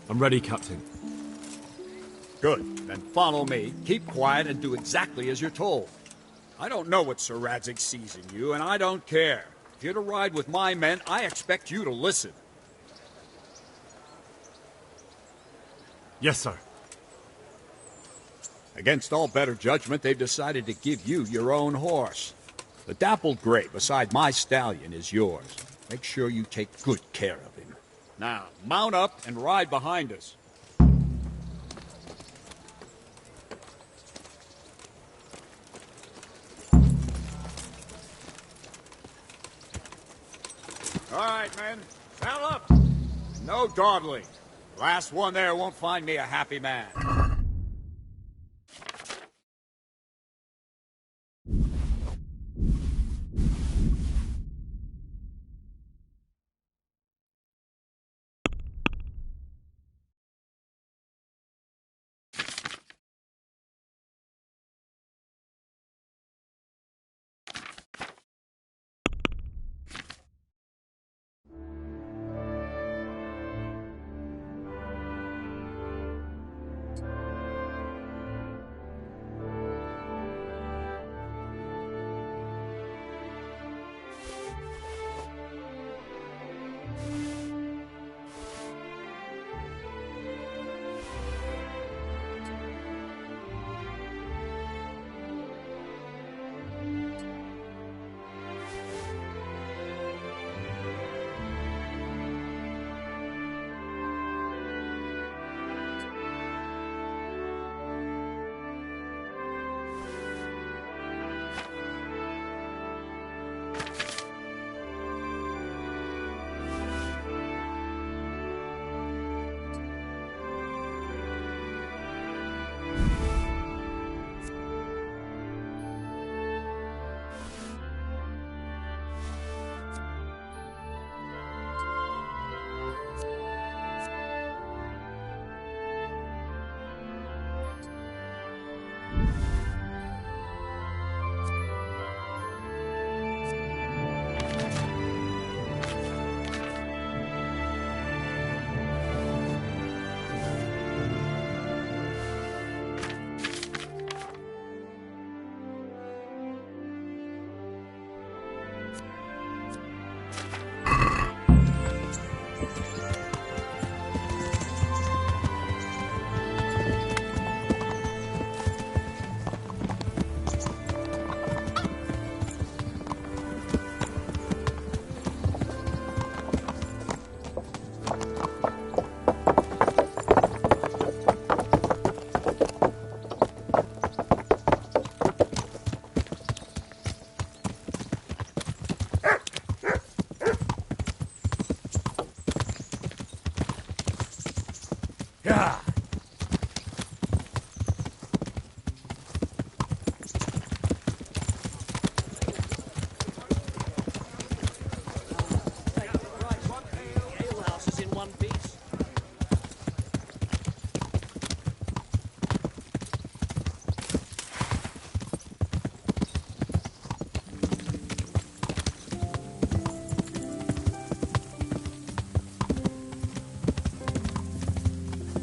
I'm ready, Captain. Good. Then follow me. Keep quiet and do exactly as you're told. I don't know what Sir Radzig sees in you, and I don't care. If you're to ride with my men, I expect you to listen. Yes, sir. Against all better judgment, they've decided to give you your own horse. The dappled gray beside my stallion is yours. Make sure you take good care of him. Now, mount up and ride behind us. All right, men. Saddle up. No dawdling. Last one there won't find me a happy man.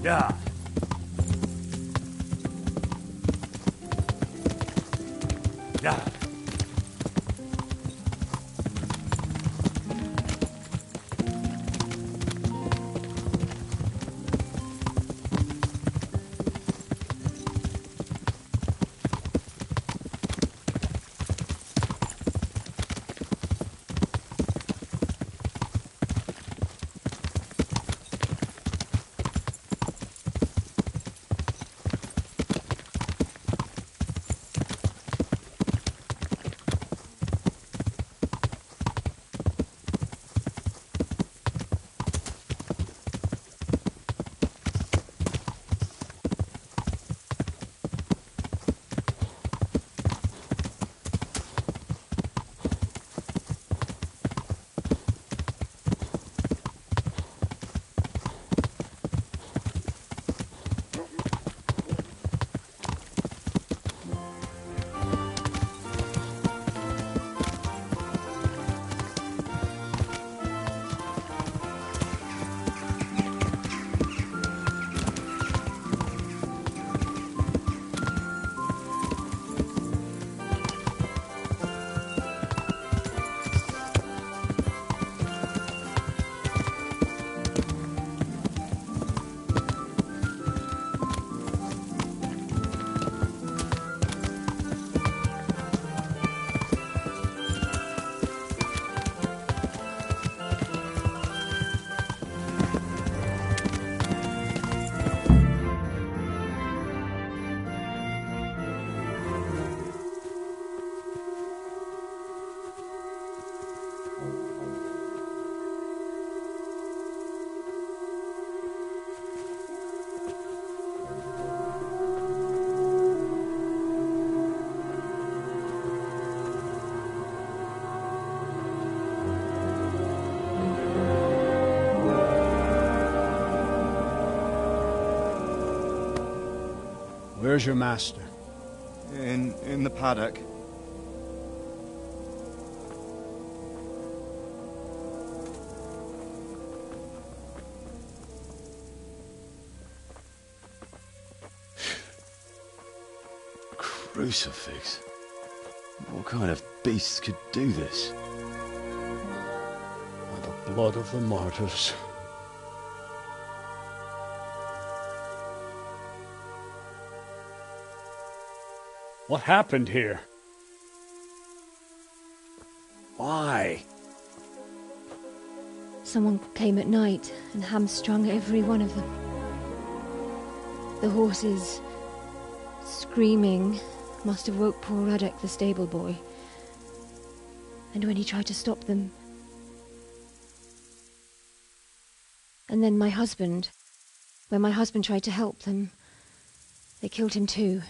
Yeah. Yeah. Where's your master? In the paddock. Crucifix? What kind of beast could do this? By the blood of the martyrs. What happened here? Why? Someone came at night and hamstrung every one of them. The horses, screaming, must have woke poor Ruddock, the stable boy. And when he tried to stop them... And then my husband, when my husband tried to help them, they killed him too.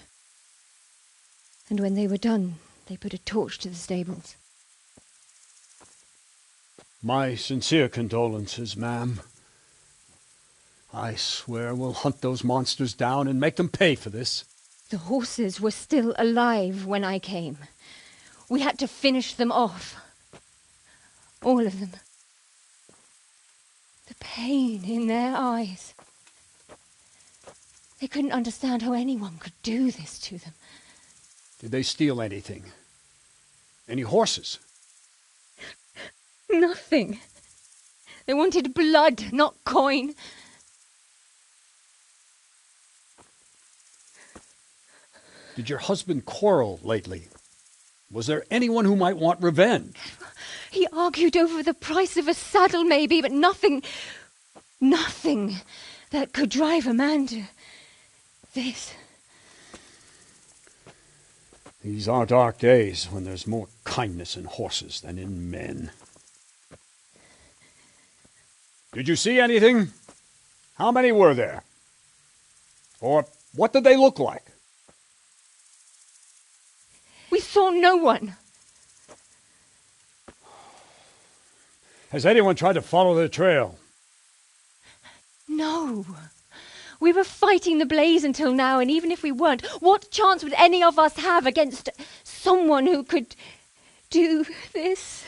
And when they were done, they put a torch to the stables. My sincere condolences, ma'am. I swear we'll hunt those monsters down and make them pay for this. The horses were still alive when I came. We had to finish them off. All of them. The pain in their eyes. They couldn't understand how anyone could do this to them. Did they steal anything? Any horses? Nothing. They wanted blood, not coin. Did your husband quarrel lately? Was there anyone who might want revenge? He argued over the price of a saddle, maybe, but nothing that could drive a man to this. These are dark days when there's more kindness in horses than in men. Did you see anything? How many were there? Or what did they look like? We saw no one. Has anyone tried to follow the trail? No. We were fighting the blaze until now, and even if we weren't, what chance would any of us have against someone who could do this?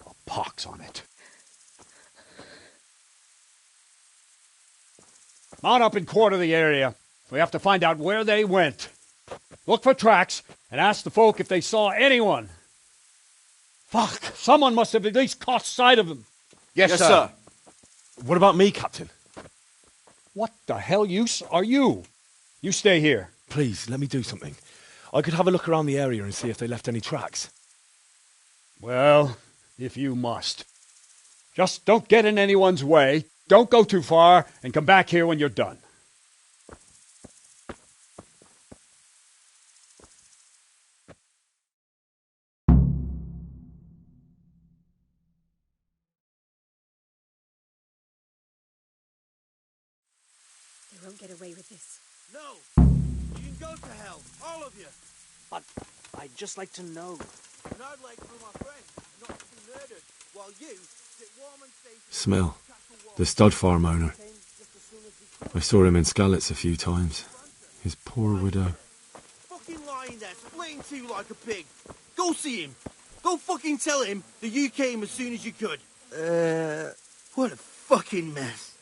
A pox on it. Mount up and quarter the area. We have to find out where they went. Look for tracks and ask the folk if they saw anyone. Fuck! Someone must have at least caught sight of them. Yes, sir. What about me, Captain? What the hell use are you? You stay here. Please, let me do something. I could have a look around the area and see if they left any tracks. Well, if you must. Just don't get in anyone's way, don't go too far, and come back here when you're done. They won't get away with this. No! You can go to hell, all of you! But I'd just like to know. And I'd like for my friend not to be murdered, while you sit warm and safe... Smell. The stud farm owner. I saw him in Skalitz a few times. His poor widow. Fucking lying there, splitting to you like a pig. Go see him. Go fucking tell him that you came as soon as you could. What a fucking mess.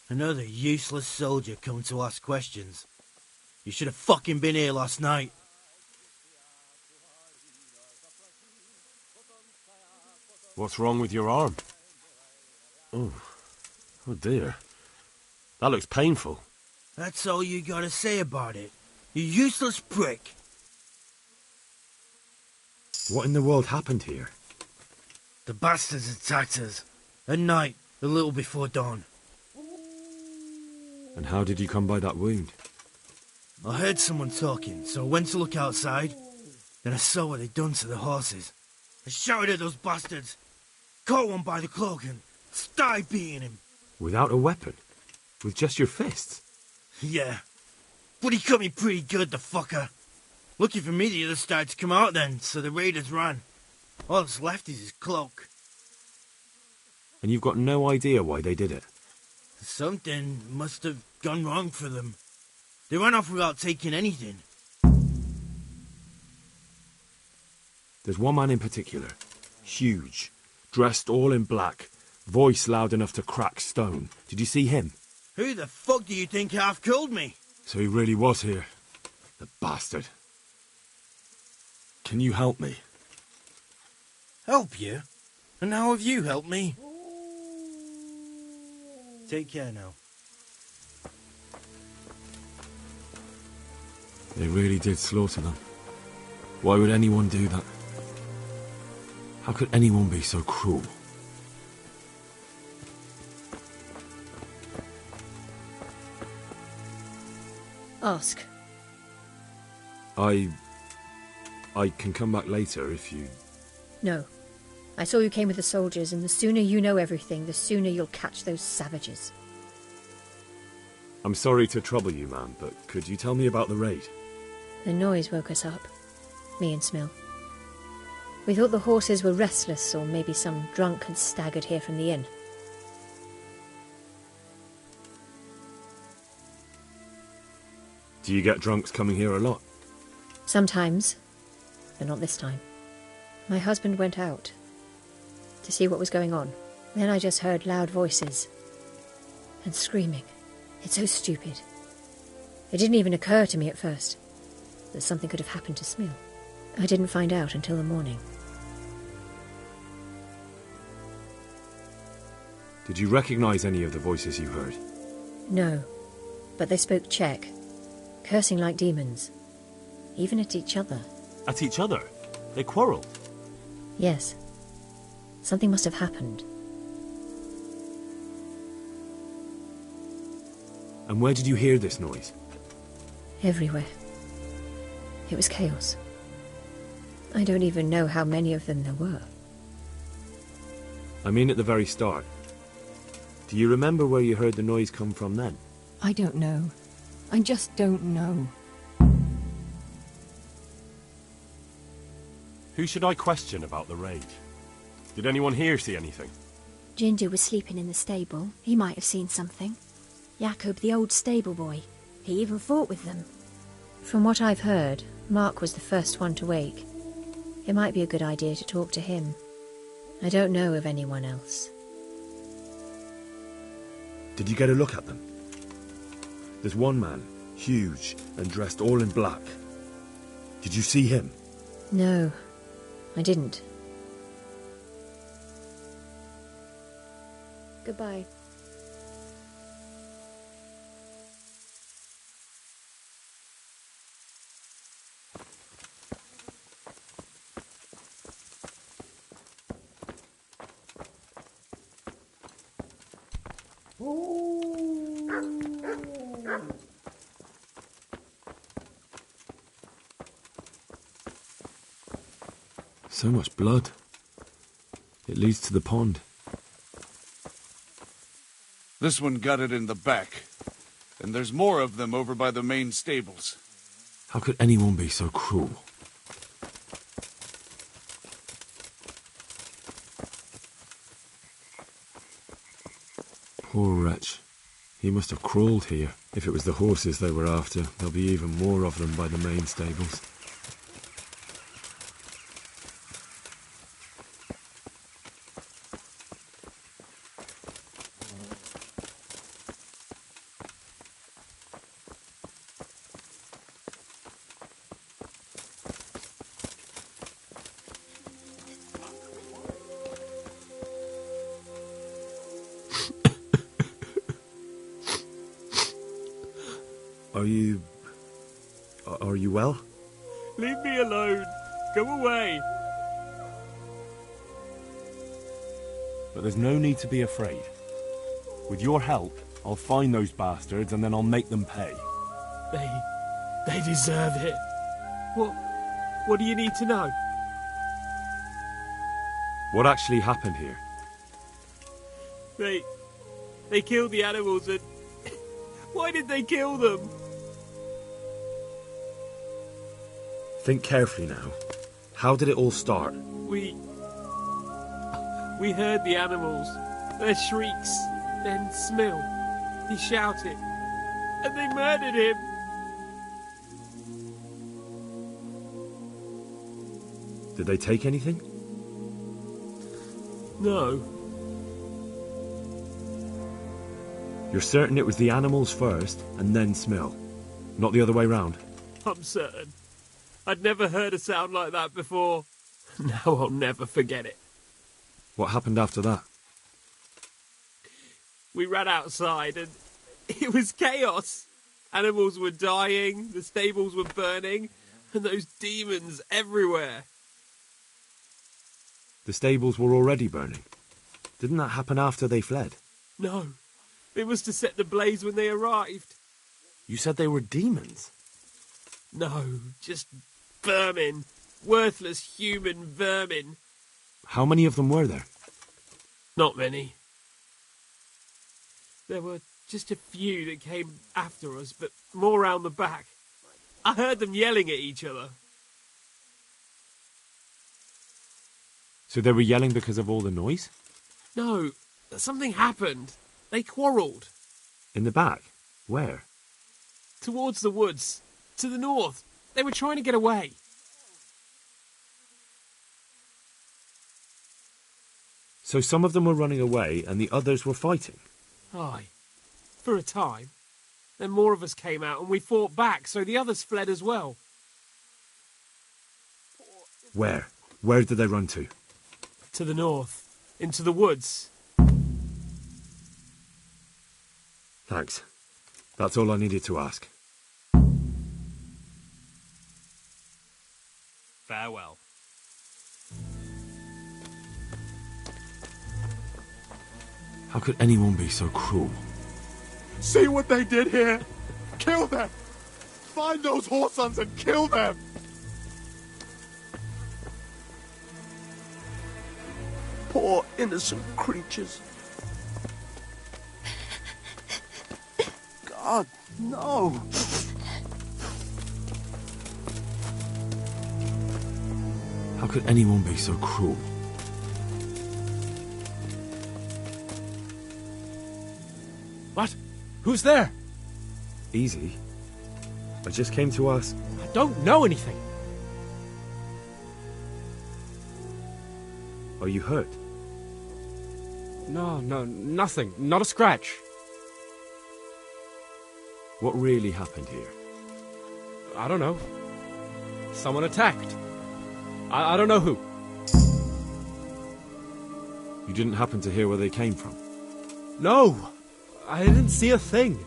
Another useless soldier come to ask questions. You should have fucking been here last night. What's wrong with your arm? Oh dear. That looks painful. That's all you gotta say about it. You useless prick. What in the world happened here? The bastards attacked us. At night, a little before dawn. And how did you come by that wound? I heard someone talking, so I went to look outside. Then I saw what they'd done to the horses. I shouted at those bastards. Caught one by the cloak and started beating him. Without a weapon? With just your fists? Yeah. But he cut me pretty good, the fucker. Lucky for me the others started to come out then, so the raiders ran. All that's left is his cloak. And you've got no idea why they did it? Something must have gone wrong for them. They ran off without taking anything. There's one man in particular. Huge. Dressed all in black. Voice loud enough to crack stone. Did you see him? Who the fuck do you think half killed me? So he really was here. The bastard. Can you help me? Help you? And how have you helped me? Take care now. They really did slaughter them. Why would anyone do that? How could anyone be so cruel? Ask. I can come back later if you... No. I saw you came with the soldiers, and the sooner you know everything, the sooner you'll catch those savages. I'm sorry to trouble you, ma'am, but could you tell me about the raid? The noise woke us up. Me and Smill. We thought the horses were restless, or maybe some drunk had staggered here from the inn. Do you get drunks coming here a lot? Sometimes, but not this time. My husband went out to see what was going on. Then I just heard loud voices and screaming. It's so stupid. It didn't even occur to me at first that something could have happened to Smill. I didn't find out until the morning. Did you recognize any of the voices you heard? No, but they spoke Czech, cursing like demons, even at each other. At each other? They quarrelled? Yes. Something must have happened. And where did you hear this noise? Everywhere. It was chaos. I don't even know how many of them there were. I mean at the very start. Do you remember where you heard the noise come from then? I don't know. I just don't know. Who should I question about the raid? Did anyone here see anything? Ginger was sleeping in the stable. He might have seen something. Jacob, the old stable boy. He even fought with them. From what I've heard, Mark was the first one to wake. It might be a good idea to talk to him. I don't know of anyone else. Did you get a look at them? There's one man, huge and dressed all in black. Did you see him? No, I didn't. Goodbye. So much blood. It leads to the pond. This one got it in the back. And there's more of them over by the main stables. How could anyone be so cruel? Poor wretch. He must have crawled here. If it was the horses they were after, there'll be even more of them by the main stables. Are you well? Leave me alone. Go away. But there's no need to be afraid. With your help, I'll find those bastards and then I'll make them pay. They deserve it. What do you need to know? What actually happened here? They killed the animals and... Why did they kill them? Think carefully now. How did it all start? We We heard the animals, their shrieks, then Smill. He shouted, and they murdered him. Did they take anything? No. You're certain it was the animals first, and then Smill? Not the other way round? I'm certain. I'd never heard a sound like that before. Now I'll never forget it. What happened after that? We ran outside and it was chaos. Animals were dying, the stables were burning, and those demons everywhere. The stables were already burning. Didn't that happen after they fled? No, it was to set the blaze when they arrived. You said they were demons? No, just vermin. Worthless human vermin. How many of them were there? Not many. There were just a few that came after us, but more round the back. I heard them yelling at each other. So they were yelling because of all the noise? No, something happened. They quarrelled. In the back? Where? Towards the woods. To the north. They were trying to get away. So some of them were running away and the others were fighting? Aye. For a time. Then more of us came out and we fought back, so the others fled as well. Where? Where did they run to? To the north. Into the woods. Thanks. That's all I needed to ask. Farewell. How could anyone be so cruel? See what they did here? Kill them! Find those whoresons and kill them! Poor innocent creatures. God, no! How could anyone be so cruel? What? Who's there? Easy. I just came to ask... I don't know anything. Are you hurt? No, nothing. Not a scratch. What really happened here? I don't know. Someone attacked. I don't know who. You didn't happen to hear where they came from? No! I didn't see a thing.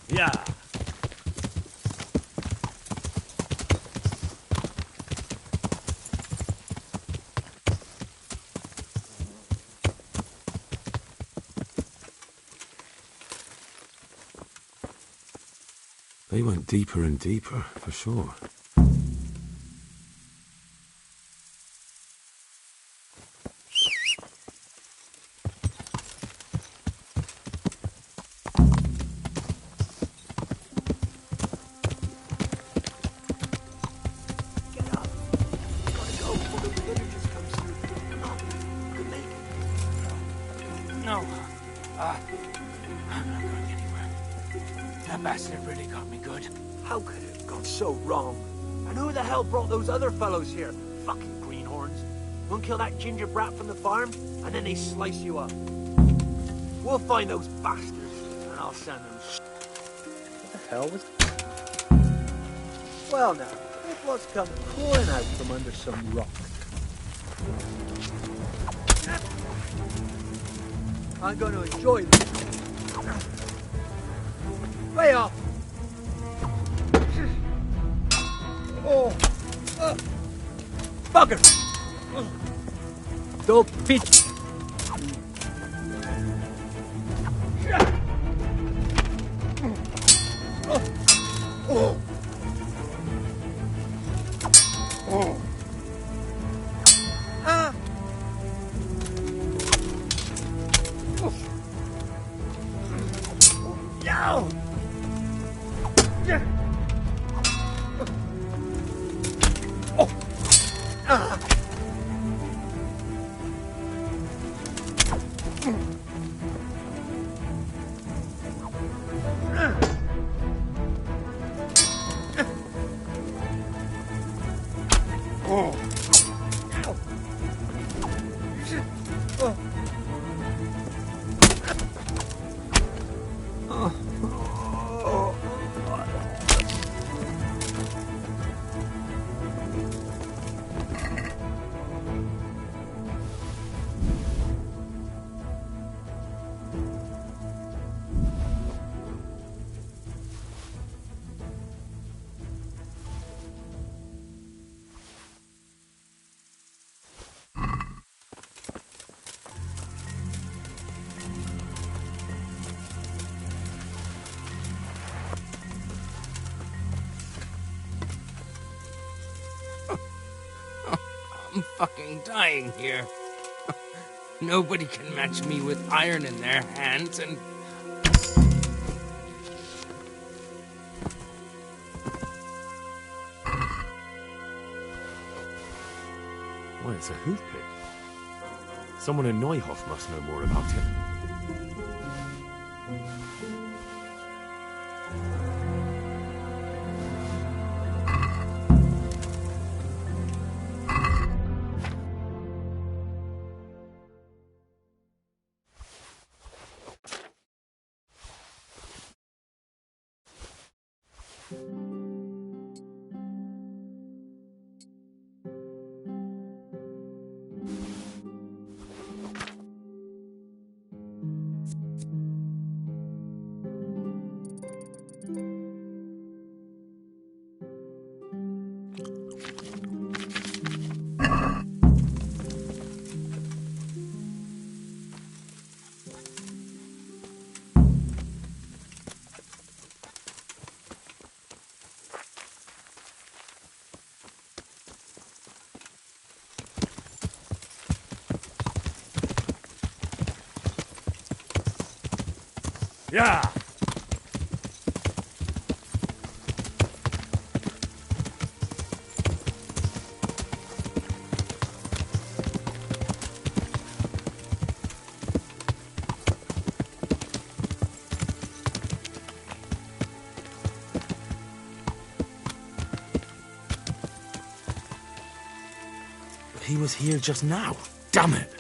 Yeah. They went deeper and deeper, for sure. No. I'm not going anywhere. That bastard really got me good. How could it have gone so wrong? And who the hell brought those other fellows here? Fucking greenhorns. One kill that ginger brat from the farm, and then they slice you up. We'll find those bastards, and I'll send them. What the hell was... Well now, look what's come pouring out from under some rock. I'm going to enjoy this. Way off! Oh! Bugger! Don't pitch! Oh! Oh! Ah! No! Oh! Ah! Oh! I'm fucking dying here. Nobody can match me with iron in their hands, and... Why, it's a hoof pick. Someone in Neuhof must know more about it. Yeah! He was here just now. Damn it!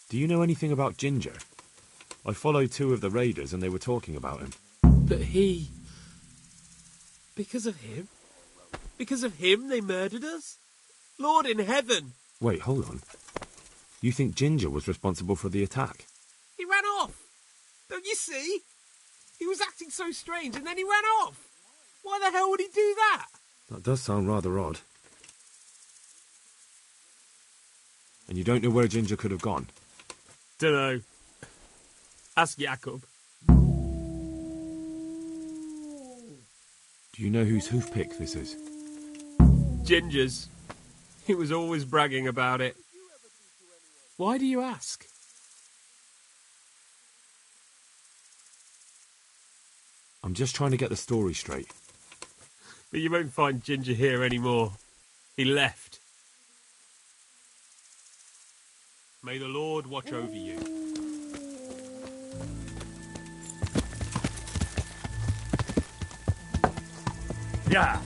Do you know anything about Ginger? I followed 2 of the raiders and they were talking about him. But he... Because of him? Because of him they murdered us? Lord in heaven! Wait, hold on. You think Ginger was responsible for the attack? He ran off! Don't you see? He was acting so strange and then he ran off! Why the hell would he do that? That does sound rather odd. And you don't know where Ginger could have gone? Dunno. Ask Jacob. Do you know whose hoofpick this is? Ginger's. He was always bragging about it. Why do you ask? I'm just trying to get the story straight. But you won't find Ginger here anymore. He left. May the Lord watch over you. Yeah.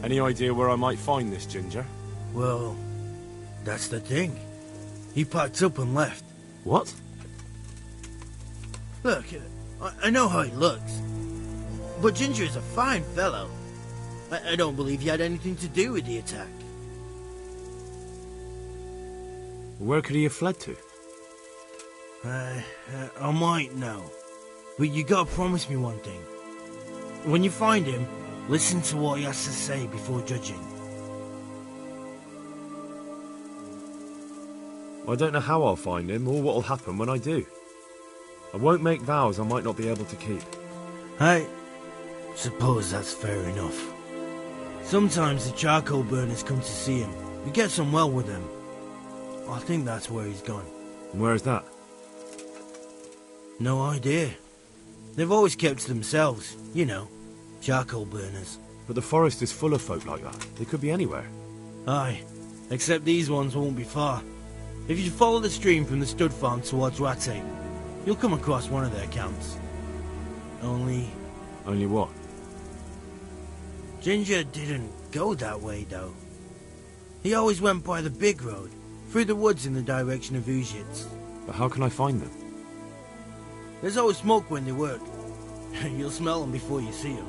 Any idea where I might find this Ginger? Well, that's the thing. He packed up and left. What? Look, I know how he looks. But Ginger is a fine fellow. I don't believe he had anything to do with the attack. Where could he have fled to? I might know. But you gotta promise me one thing. When you find him, listen to what he has to say before judging. I don't know how I'll find him or what'll happen when I do. I won't make vows I might not be able to keep. I suppose that's fair enough. Sometimes the charcoal burners come to see him. He gets on well with them. I think that's where he's gone. And where is that? No idea. They've always kept to themselves, you know, charcoal burners. But the forest is full of folk like that. They could be anywhere. Aye, except these ones won't be far. If you follow the stream from the stud farm towards Ratte, you'll come across one of their camps. Only what? Ginger didn't go that way, though. He always went by the big road, through the woods in the direction of Uzhitz. But how can I find them? There's always smoke when they work. You'll smell them before you see them.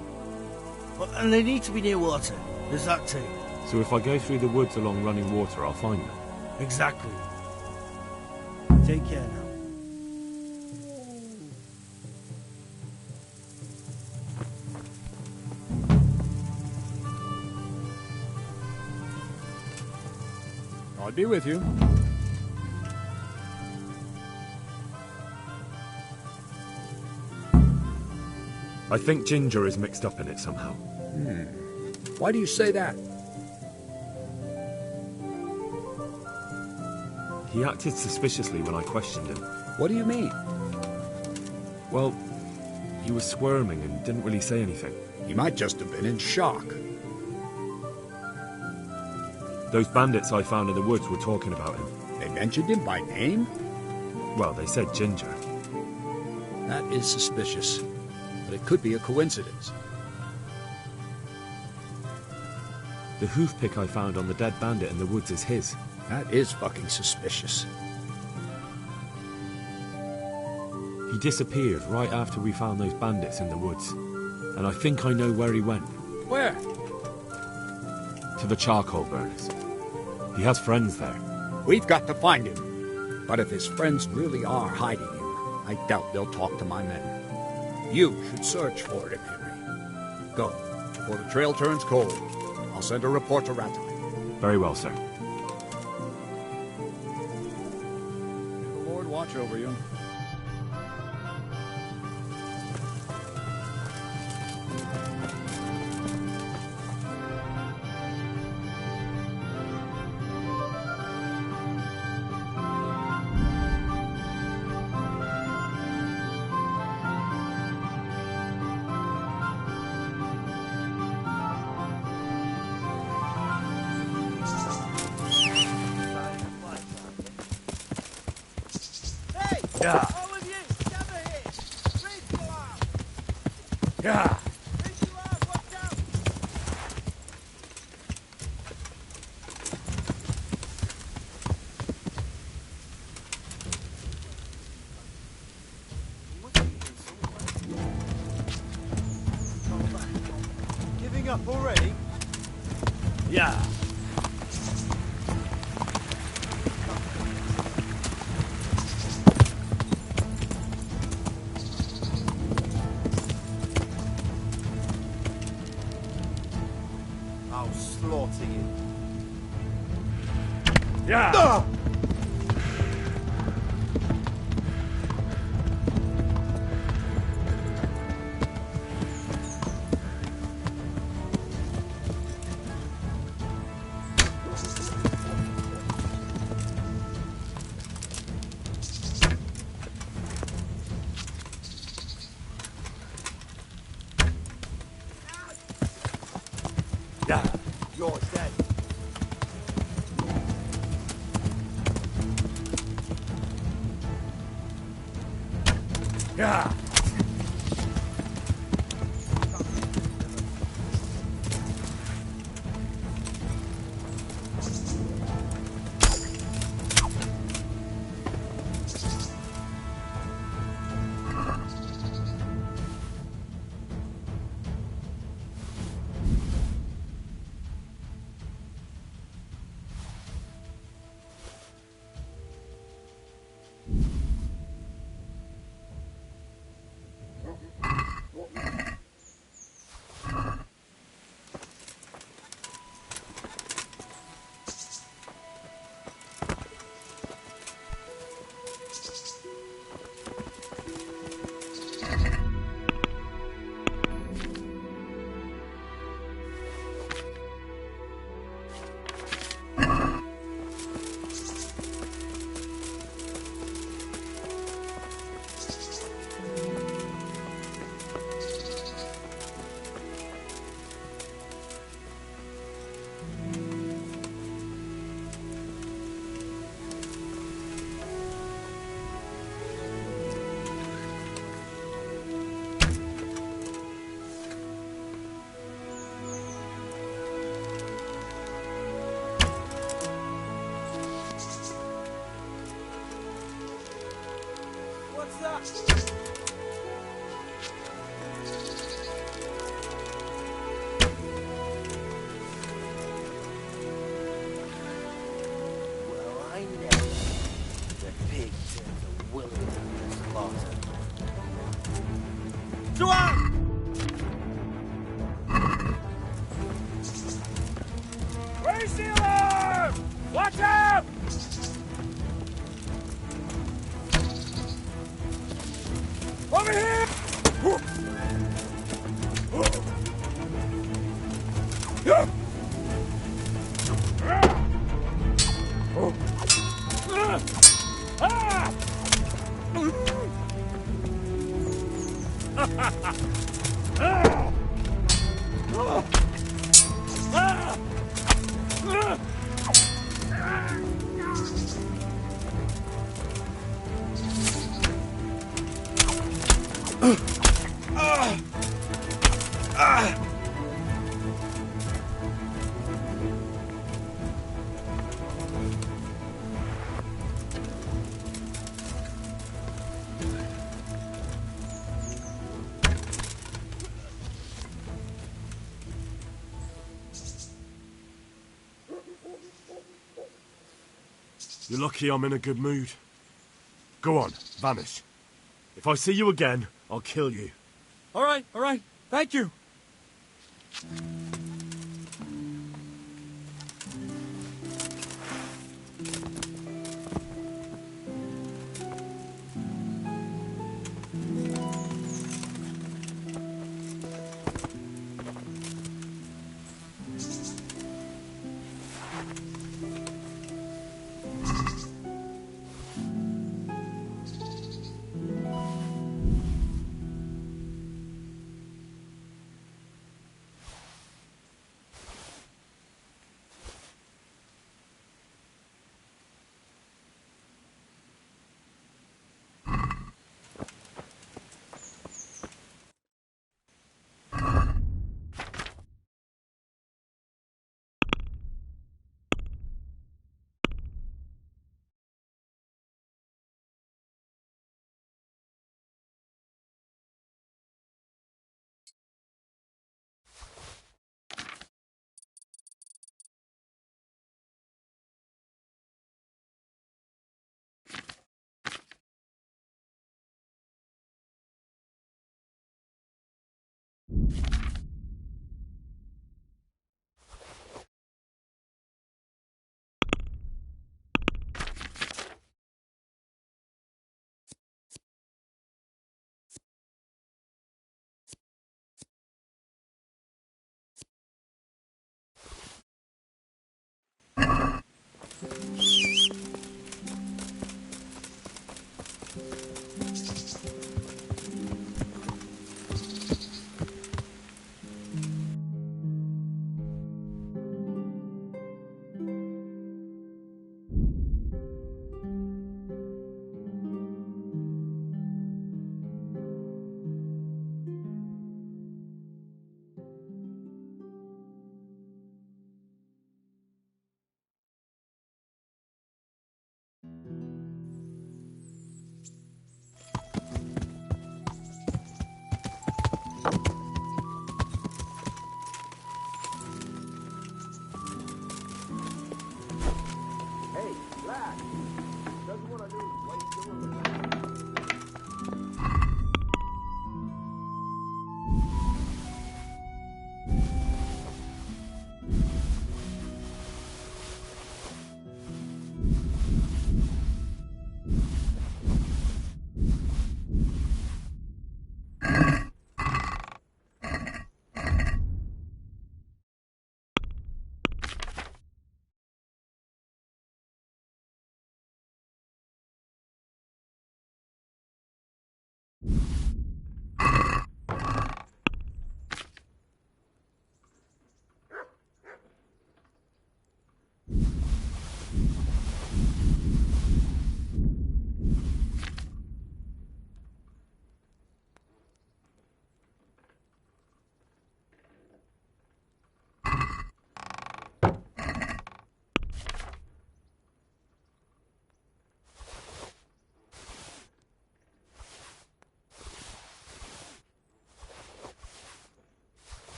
And they need to be near water. There's that too. So if I go through the woods along running water, I'll find them? Exactly. Take care now. I'll be with you. I think Ginger is mixed up in it somehow. Why do you say that? He acted suspiciously when I questioned him. What do you mean? Well, he was squirming and didn't really say anything. He might just have been in shock. Those bandits I found in the woods were talking about him. They mentioned him by name? Well, they said Ginger. That is suspicious. But it could be a coincidence. The hoofpick I found on the dead bandit in the woods is his. That is fucking suspicious. He disappeared right after we found those bandits in the woods. And I think I know where he went. Where? To the charcoal burners. He has friends there. We've got to find him. But if his friends really are hiding him, I doubt they'll talk to my men. You should search for him, Henry. Go. Before the trail turns cold, I'll send a report to Rattay. Very well, sir. May the Lord watch over you. warming up already? Yeah. I'll slaughter you. Yeah. Yeah. You're dead. Yeah. What's that? Well, I know the pig turns a willow to the slaughter. Raise the alarm! Watch out! Over here! You're lucky I'm in a good mood. Go on, vanish. If I see you again, I'll kill you. All right. Thank you.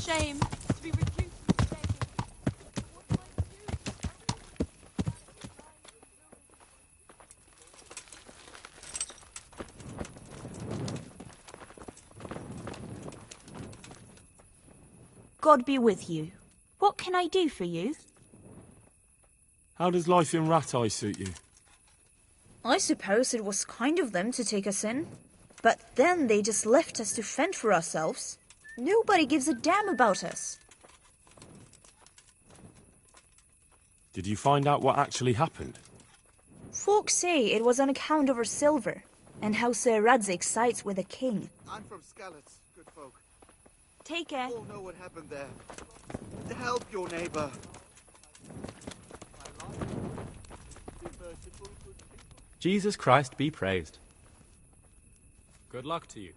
shame to be reduced to begging. What am I doing? God be with you. What can I do for you? How does life in Rat Eye suit you? I suppose it was kind of them to take us in. But then they just left us to fend for ourselves. Nobody gives a damn about us. Did you find out what actually happened? Folks say it was on account of our silver, and how Sir Radzig sides with the king. I'm from Skalitz, good folk. Take care. You all know what happened there. Help your neighbor. Jesus Christ be praised. Good luck to you.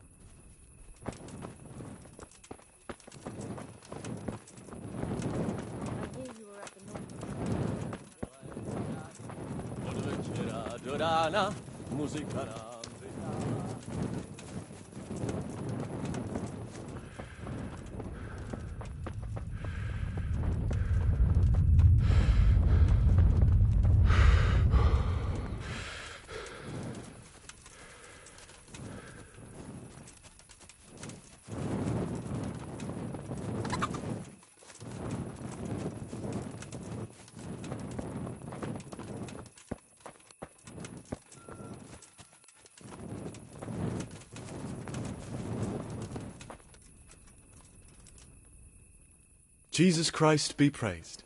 Jesus Christ be praised.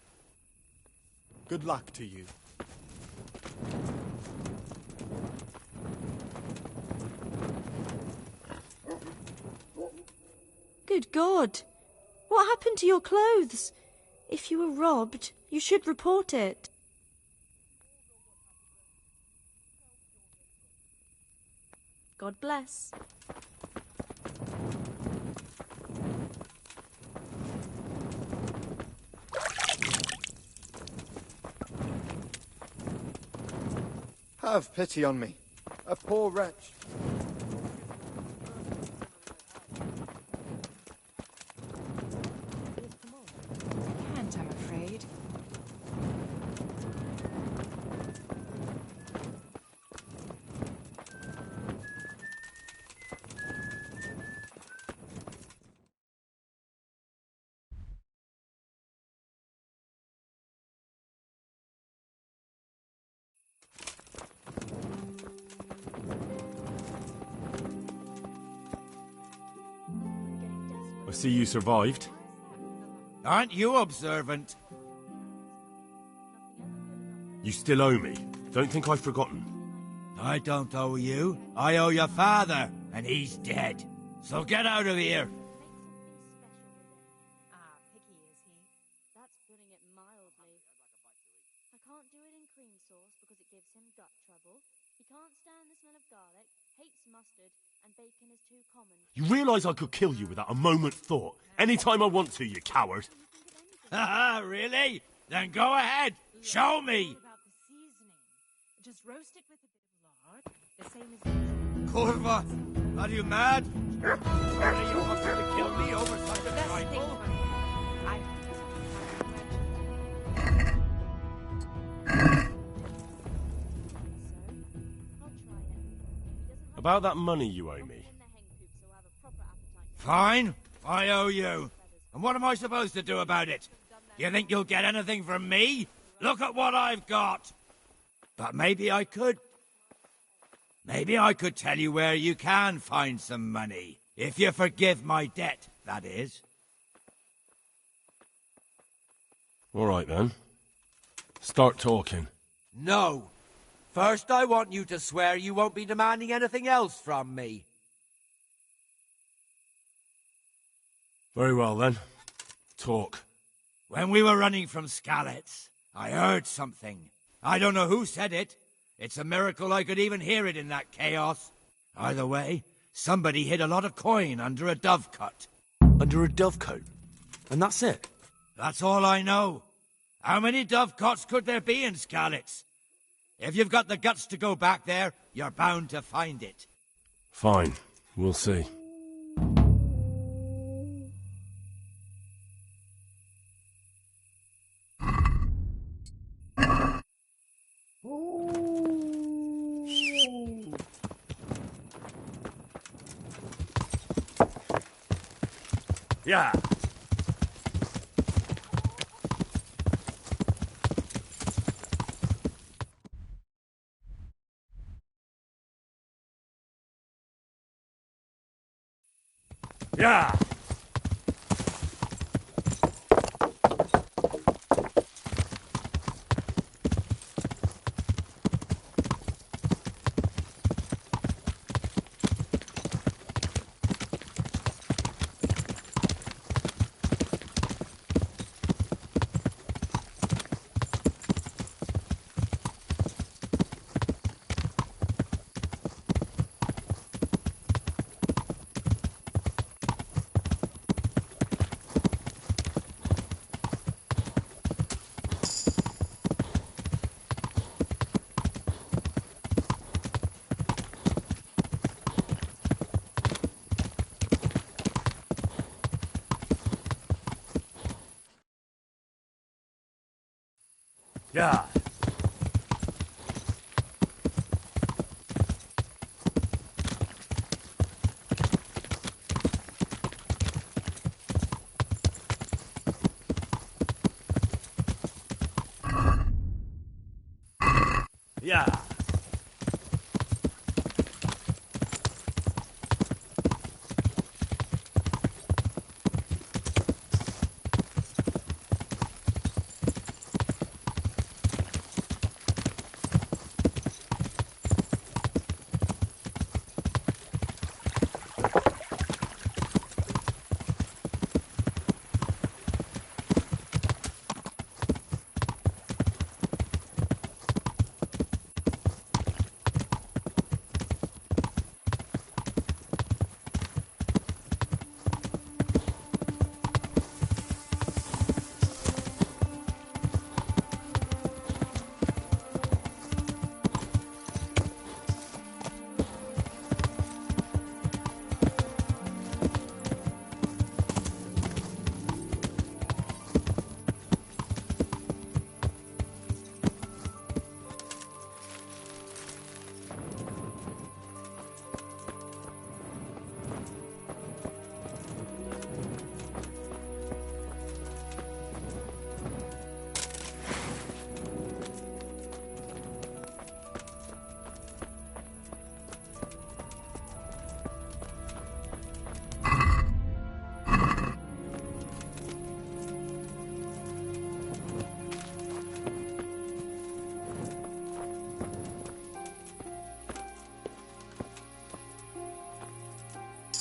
Good luck to you. Good God! What happened to your clothes? If you were robbed, you should report it. God bless. Have pity on me, a poor wretch. Can't, I'm afraid. I see you survived. Aren't you observant? You still owe me. Don't think I've forgotten. I don't owe you. I owe your father, and he's dead. So get out of here. Picky is he? That's putting it mildly. I can't do it in cream sauce because it gives him gut trouble. He can't stand the smell of garlic, hates mustard, and bacon is too common. You realise I could kill you without a moment's thought? Anytime I want to, you coward. Haha, really? Then go ahead. Show me. Just roast it with a bit of lard, the same as Kurva, are you mad? Surely you want to kill me over such a trifle? About that money you owe me. Fine, I owe you. And what am I supposed to do about it? You think you'll get anything from me? Look at what I've got. But maybe I could. Maybe I could tell you where you can find some money. If you forgive my debt, that is. All right, then. Start talking. No. First, I want you to swear you won't be demanding anything else from me. Very well, then. Talk. When we were running from Skalitz, I heard something. I don't know who said it. It's a miracle I could even hear it in that chaos. Either way, somebody hid a lot of coin under a dovecot. Under a dovecote? And that's it? That's all I know. How many dovecots could there be in Skalitz? If you've got the guts to go back there, you're bound to find it. Fine. We'll see. Yeah. Yeah. Yeah. Yeah.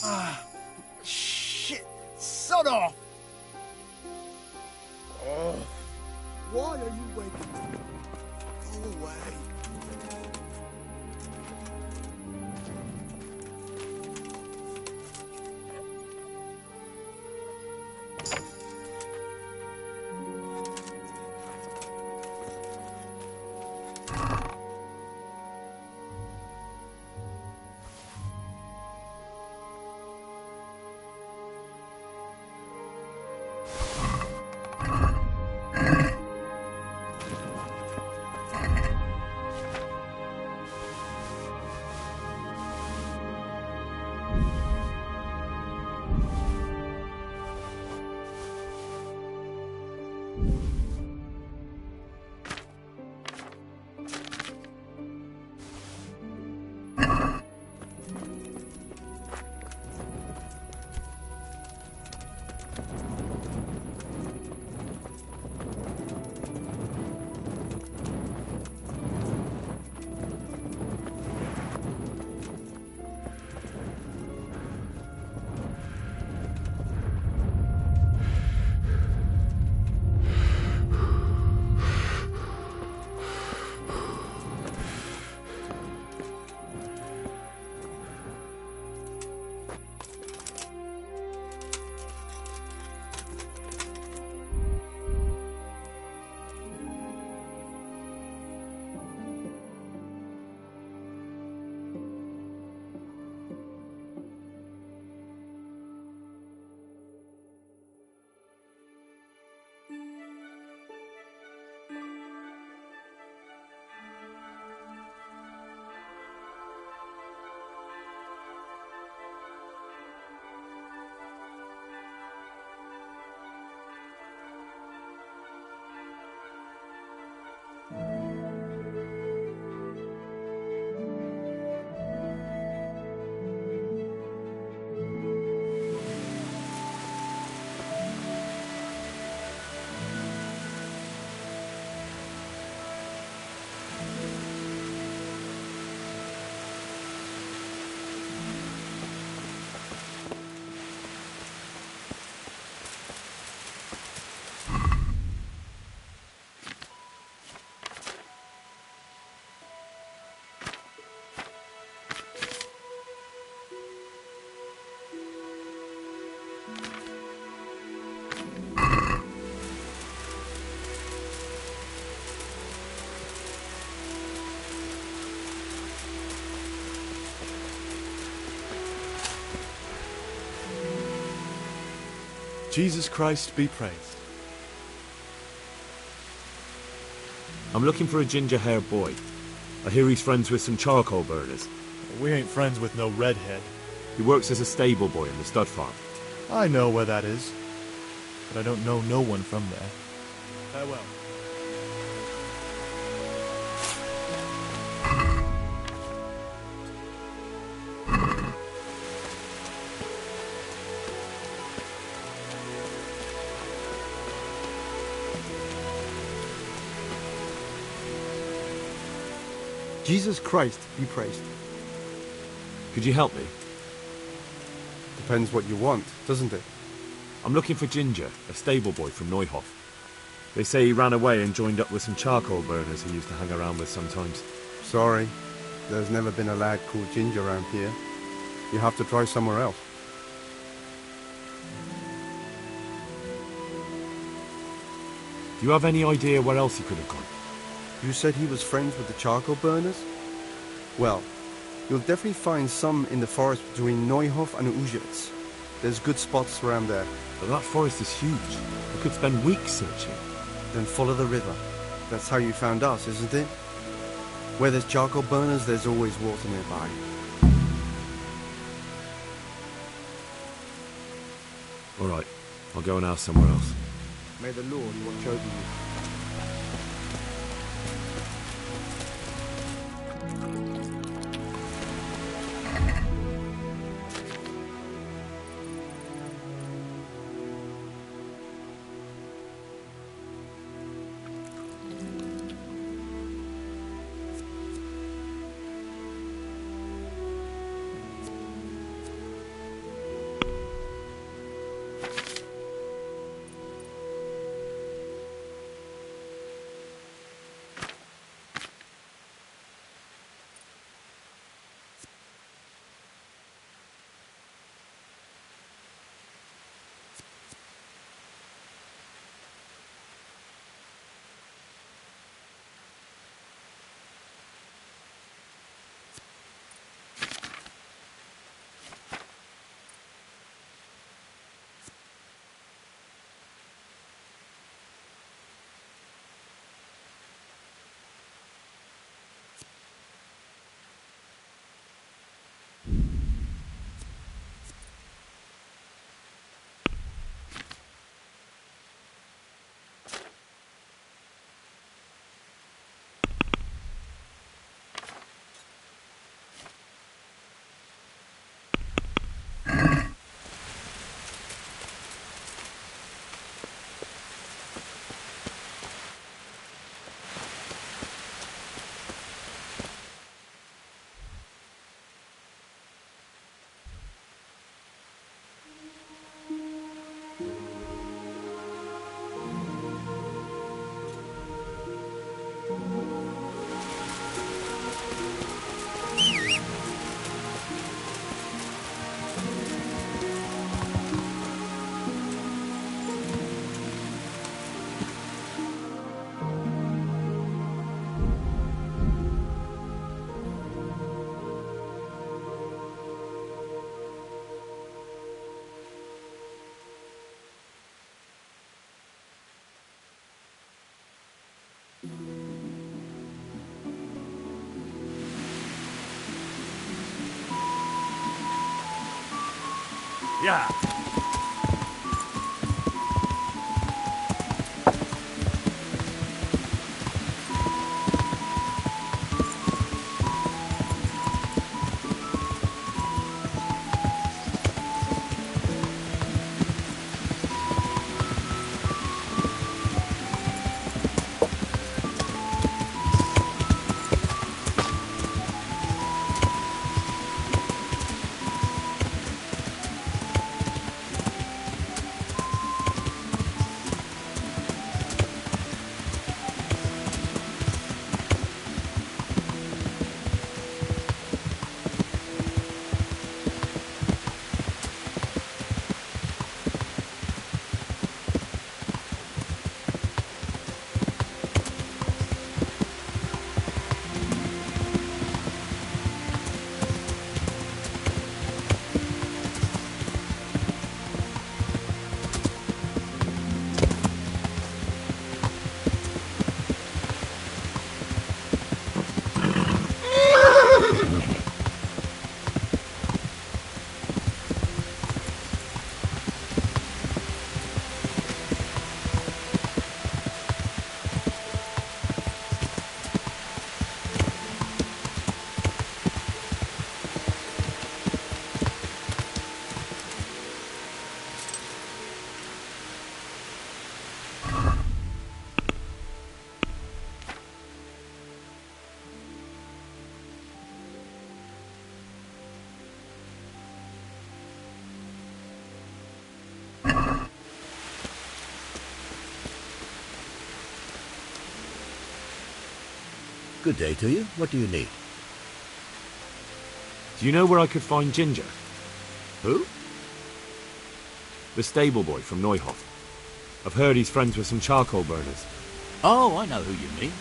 Ah, shit! Sod off! Oh. Why are you waking me? Go away. Jesus Christ be praised. I'm looking for a ginger-haired boy. I hear he's friends with some charcoal burners. We ain't friends with no redhead. He works as a stable boy in the stud farm. I know where that is, but I don't know no one from there. Farewell. Jesus Christ be praised. Could you help me? Depends what you want, doesn't it? I'm looking for Ginger, a stable boy from Neuhof. They say he ran away and joined up with some charcoal burners he used to hang around with sometimes. Sorry, there's never been a lad called Ginger around here. You have to try somewhere else. Do you have any idea where else he could have gone? You said he was friends with the charcoal burners? Well, you'll definitely find some in the forest between Neuhof and Ujitz. There's good spots around there. But that forest is huge. I could spend weeks searching. Then follow the river. That's how you found us, isn't it? Where there's charcoal burners, there's always water nearby. All right, I'll go and ask somewhere else. May the Lord watch over you. Yeah. Good day to you. What do you need? Do you know where I could find Ginger? Who? The stable boy from Neuhof. I've heard he's friends with some charcoal burners. Oh, I know who you mean.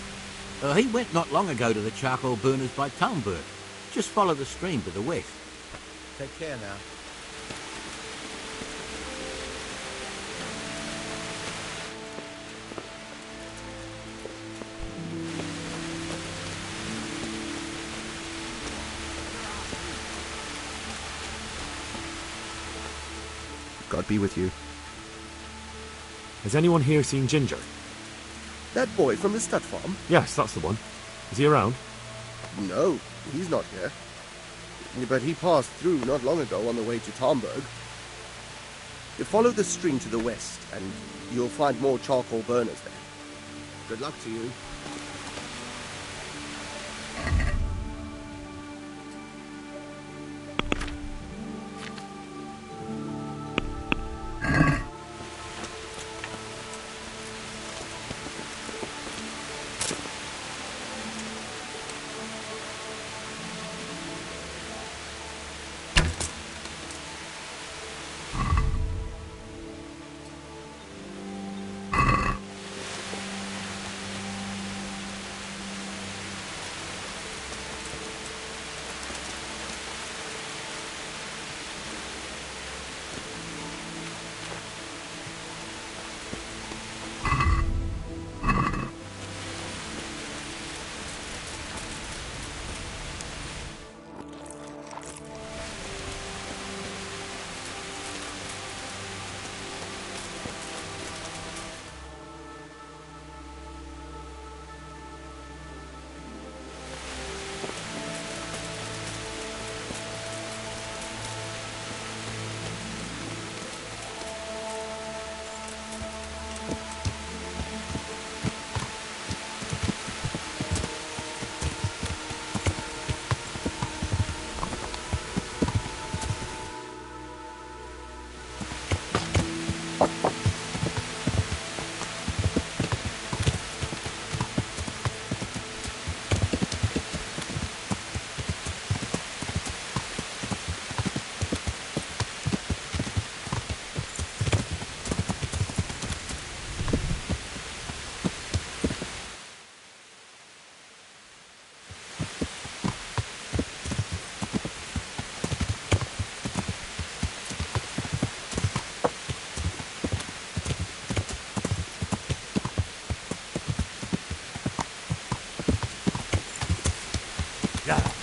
He went not long ago to the charcoal burners by Talmberg. Just follow the stream to the west. Take care now. God be with you. Has anyone here seen Ginger? That boy from the stud farm? Yes, that's the one. Is he around? No, he's not here. But he passed through not long ago on the way to Talmberg. You follow the stream to the west, and you'll find more charcoal burners there. Good luck to you. Yeah.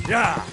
Yeah.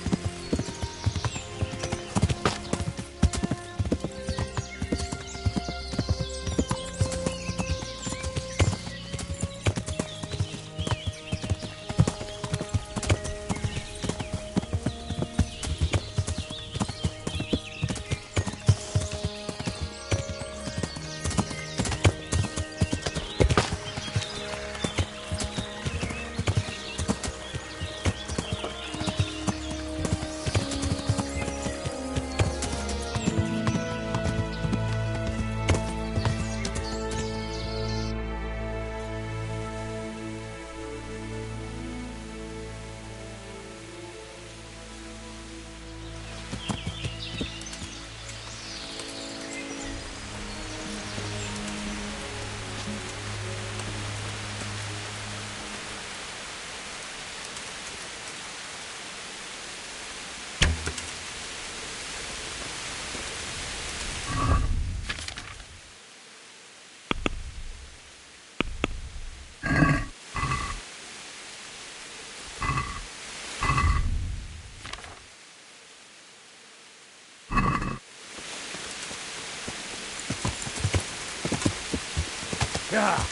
Yeah.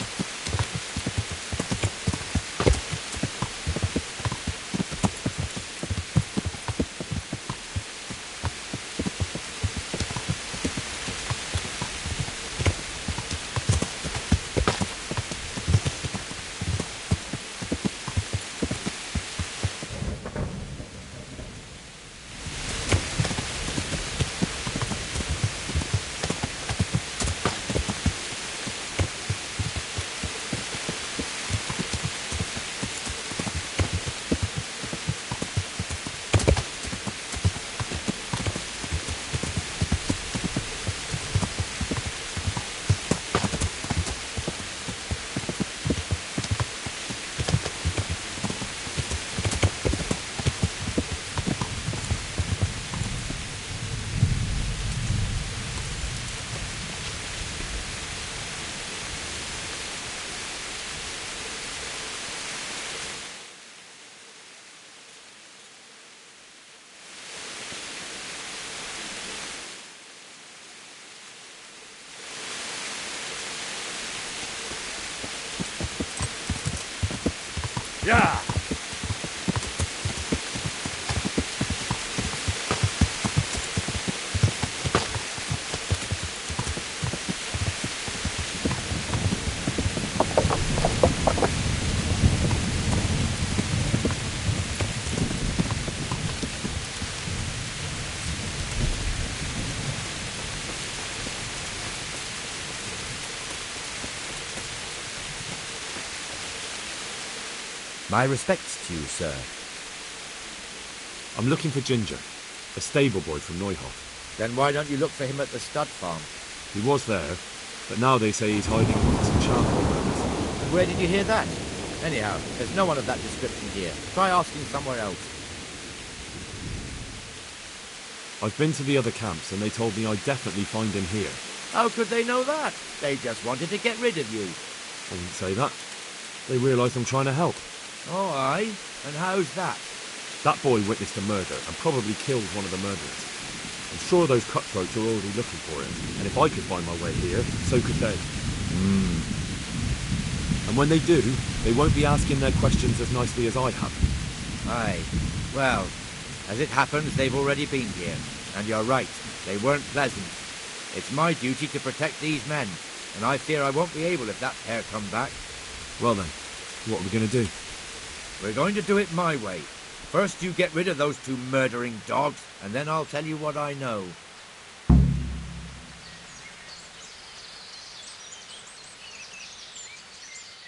Yeah. My respects to you, sir. I'm looking for Ginger, a stable boy from Neuhof. Then why don't you look for him at the stud farm? He was there, but now they say he's hiding among some charcoal burners. And where did you hear that? Anyhow, there's no one of that description here. Try asking somewhere else. I've been to the other camps and they told me I'd definitely find him here. How could they know that? They just wanted to get rid of you. I wouldn't say that. They realise I'm trying to help. Oh, aye? And how's that? That boy witnessed a murder and probably killed one of the murderers. I'm sure those cutthroats are already looking for him, and if I could find my way here, so could they. And when they do, they won't be asking their questions as nicely as I have. Aye. Well, as it happens, they've already been here. And you're right, they weren't pleasant. It's my duty to protect these men, and I fear I won't be able if that pair come back. Well then, what are we going to do? We're going to do it my way. First you get rid of those two murdering dogs, and then I'll tell you what I know.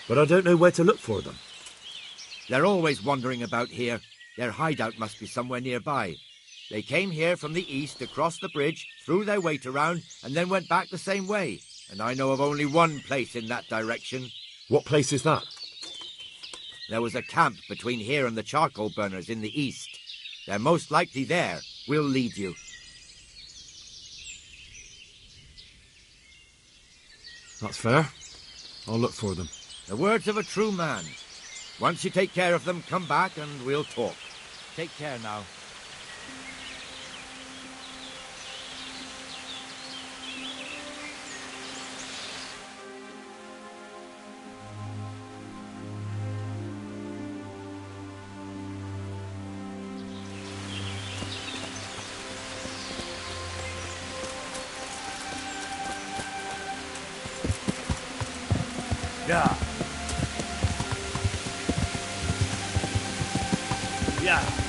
But I don't know where to look for them. They're always wandering about here. Their hideout must be somewhere nearby. They came here from the east, across the bridge, threw their weight around, and then went back the same way. And I know of only one place in that direction. What place is that? There was a camp between here and the charcoal burners in the east. They're most likely there. We'll lead you. That's fair. I'll look for them. The words of a true man. Once you take care of them, come back and we'll talk. Take care now. Yeah. Yeah.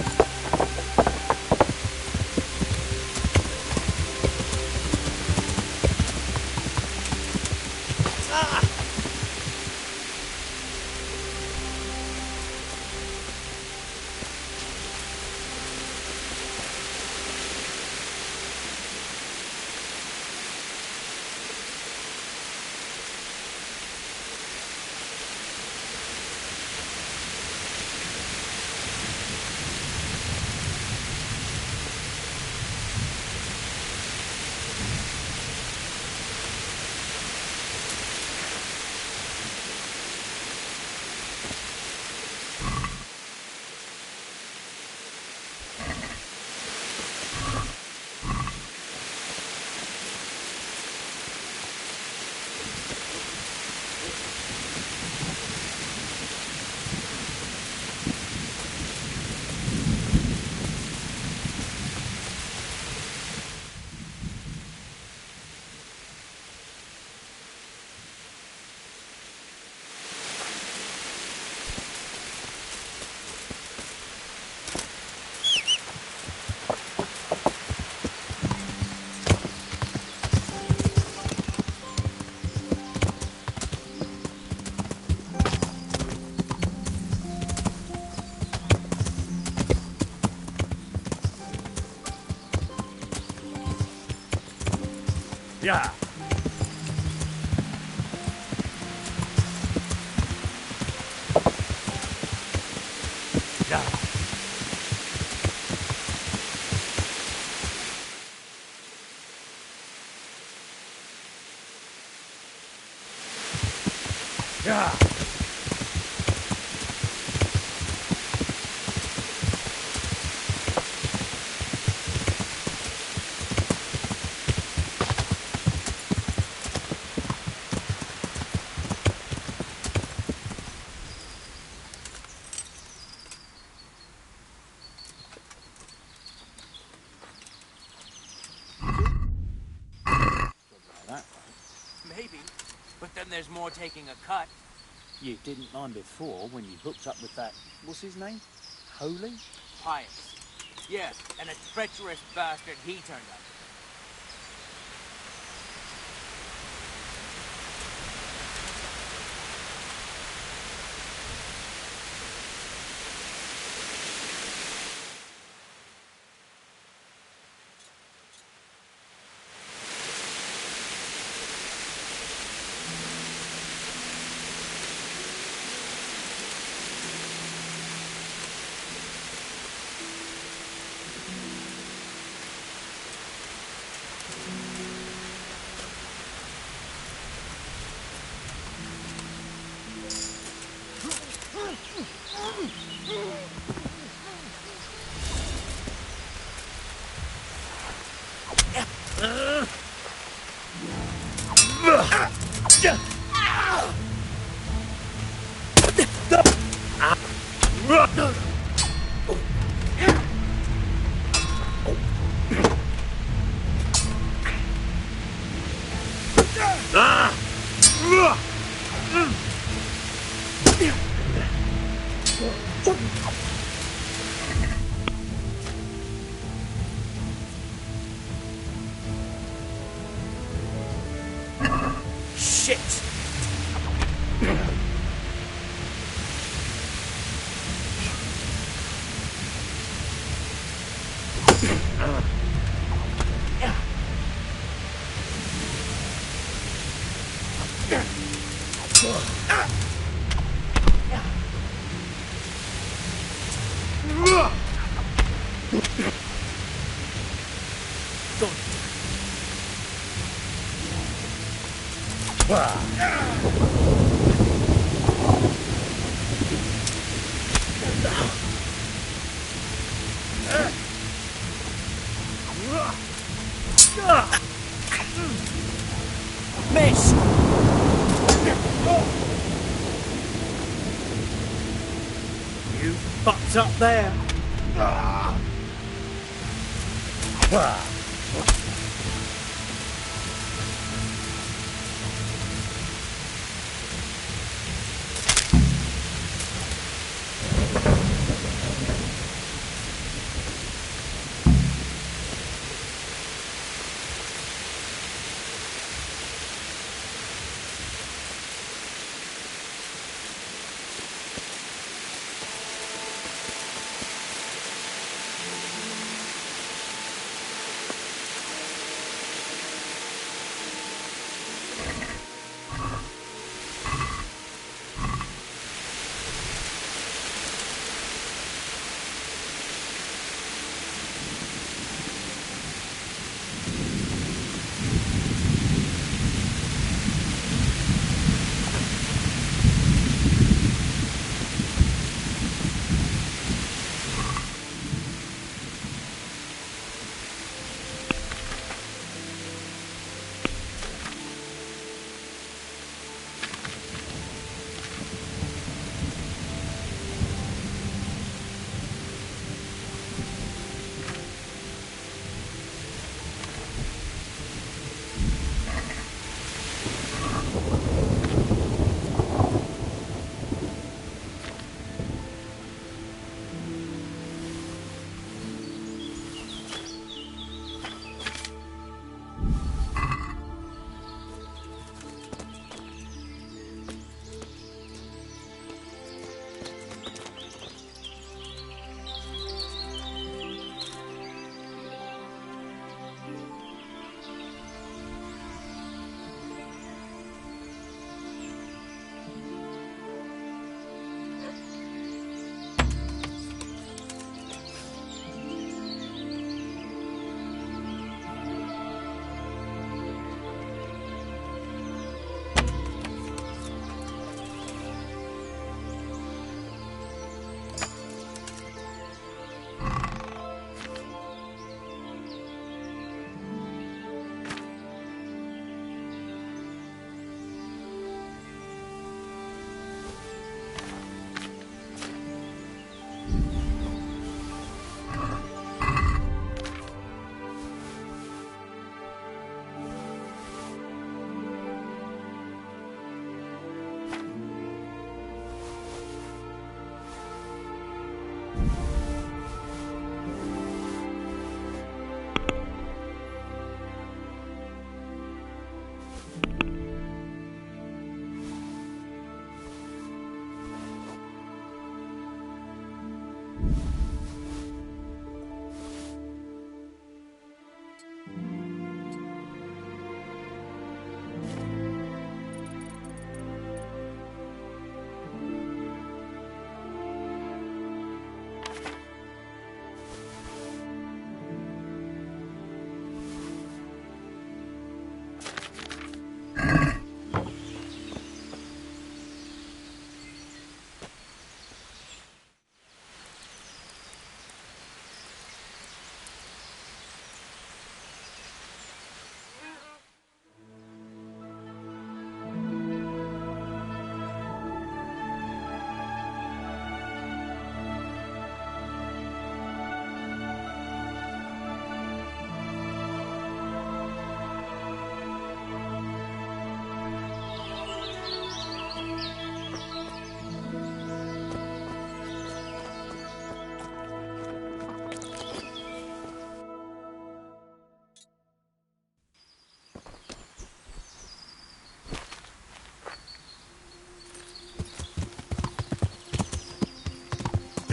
Yeah. Yeah. Yeah. Maybe, but then there's more taking a cut. You didn't mind before when you hooked up with that... What's his name? Holy? Pious. Yeah, and a treacherous bastard he turned up. Shit! Miss! You fucked up there.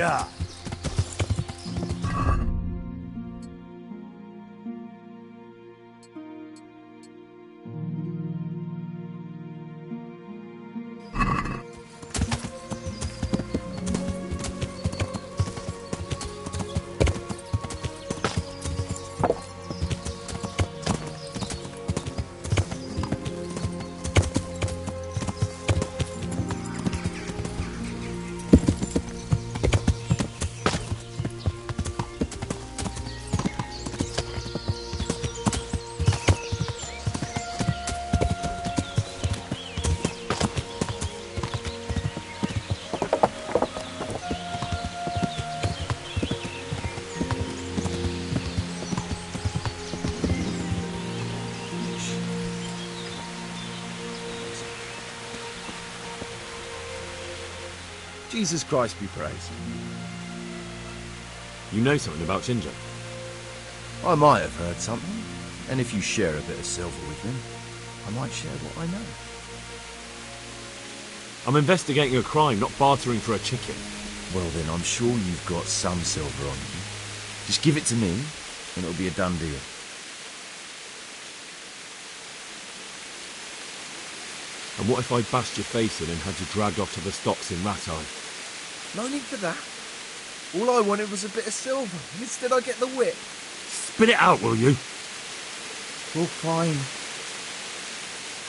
Yeah. Jesus Christ be praised. You know something about Ginger? I might have heard something, and if you share a bit of silver with him, I might share what I know. I'm investigating a crime, not bartering for a chicken. Well then, I'm sure you've got some silver on you. Just give it to me, and it'll be a done deal. And what if I bashed your face in and had you dragged off to the stocks in Ratai? No need for that. All I wanted was a bit of silver, and instead I get the whip. Spit it out, will you? Well, fine.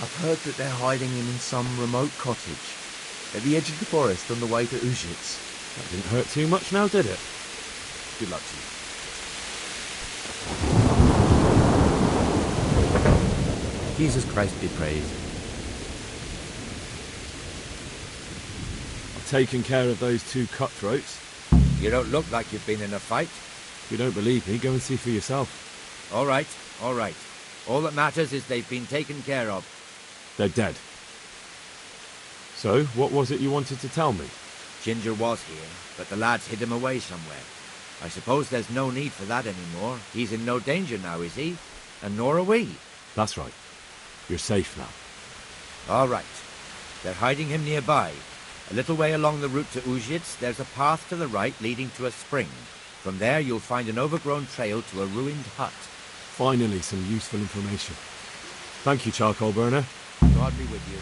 I've heard that they're hiding him in some remote cottage at the edge of the forest on the way to Uzhitz. That didn't hurt too much now, did it? Good luck to you. Jesus Christ be praised. I've taken care of those two cutthroats. You don't look like you've been in a fight. If you don't believe me, go and see for yourself. All right, all right. All that matters is they've been taken care of. They're dead. So, what was it you wanted to tell me? Ginger was here, but the lads hid him away somewhere. I suppose there's no need for that anymore. He's in no danger now, is he? And nor are we. That's right. You're safe now. All right. They're hiding him nearby. A little way along the route to Uzhitz, there's a path to the right leading to a spring. From there, you'll find an overgrown trail to a ruined hut. Finally, some useful information. Thank you, Charcoal Burner. God be with you.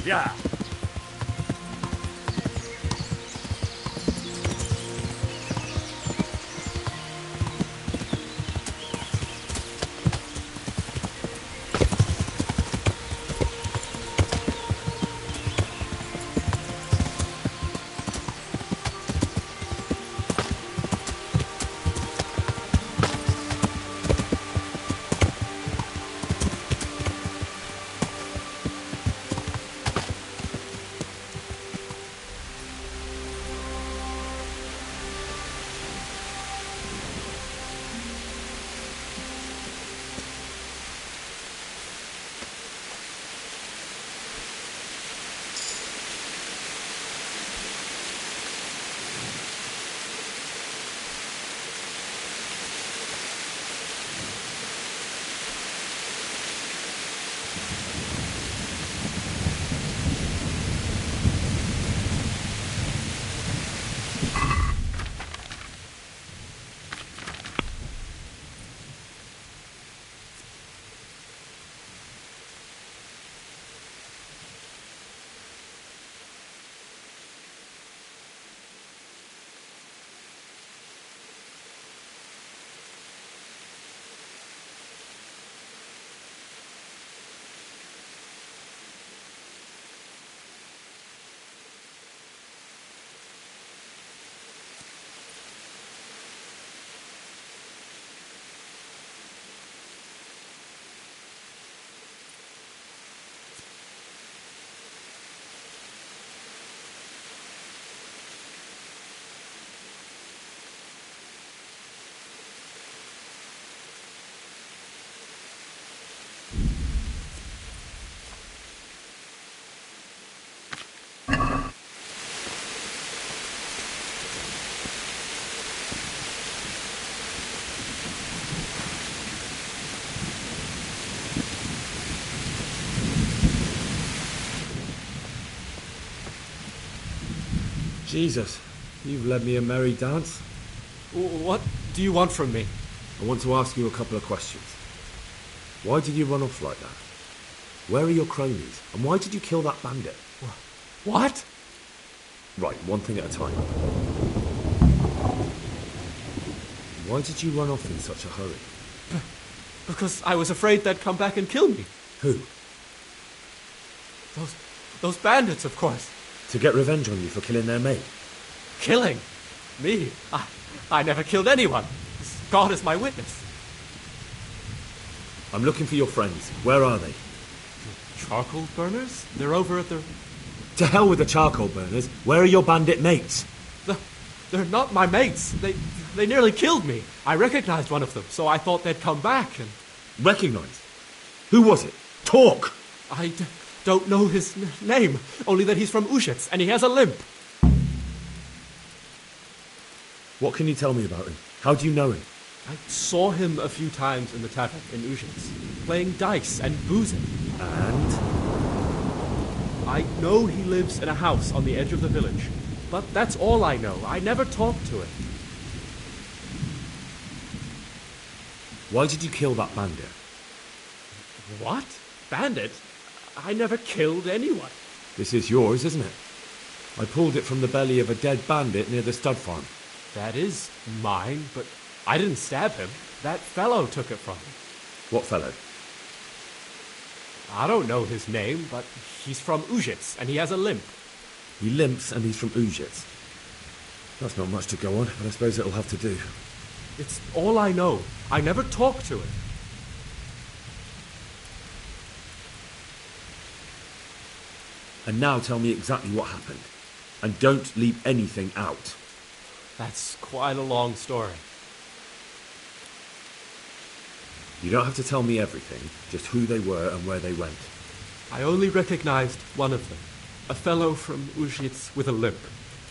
Yeah. Jesus, you've led me a merry dance. What do you want from me? I want to ask you a couple of questions. Why did you run off like that? Where are your cronies? And why did you kill that bandit? What? Right, one thing at a time. Why did you run off in such a hurry? Because I was afraid they'd come back and kill me. Who? Those bandits, of course. To get revenge on you for killing their mate? Killing? Me? I never killed anyone. God is my witness. I'm looking for your friends. Where are they? Charcoal burners? They're over at the... To hell with the charcoal burners. Where are your bandit mates? They're not my mates. They nearly killed me. I recognized one of them, so I thought they'd come back and... Recognized? Who was it? Talk! I don't know his name, only that he's from Ushitz, and he has a limp. What can you tell me about him? How do you know him? I saw him a few times in the tavern in Ushitz, playing dice and boozing. And? I know he lives in a house on the edge of the village, but that's all I know. I never talked to him. Why did you kill that bandit? What? Bandit? I never killed anyone. This is yours, isn't it? I pulled it from the belly of a dead bandit near the stud farm. That is mine, but I didn't stab him. That fellow took it from me. What fellow? I don't know his name, but he's from Ushitz, and he has a limp. He limps and he's from Ushitz. That's not much to go on, but I suppose it'll have to do. It's all I know. I never talked to him. And now tell me exactly what happened. And don't leave anything out. That's quite a long story. You don't have to tell me everything, just who they were and where they went. I only recognized one of them. A fellow from Ushitz with a limp.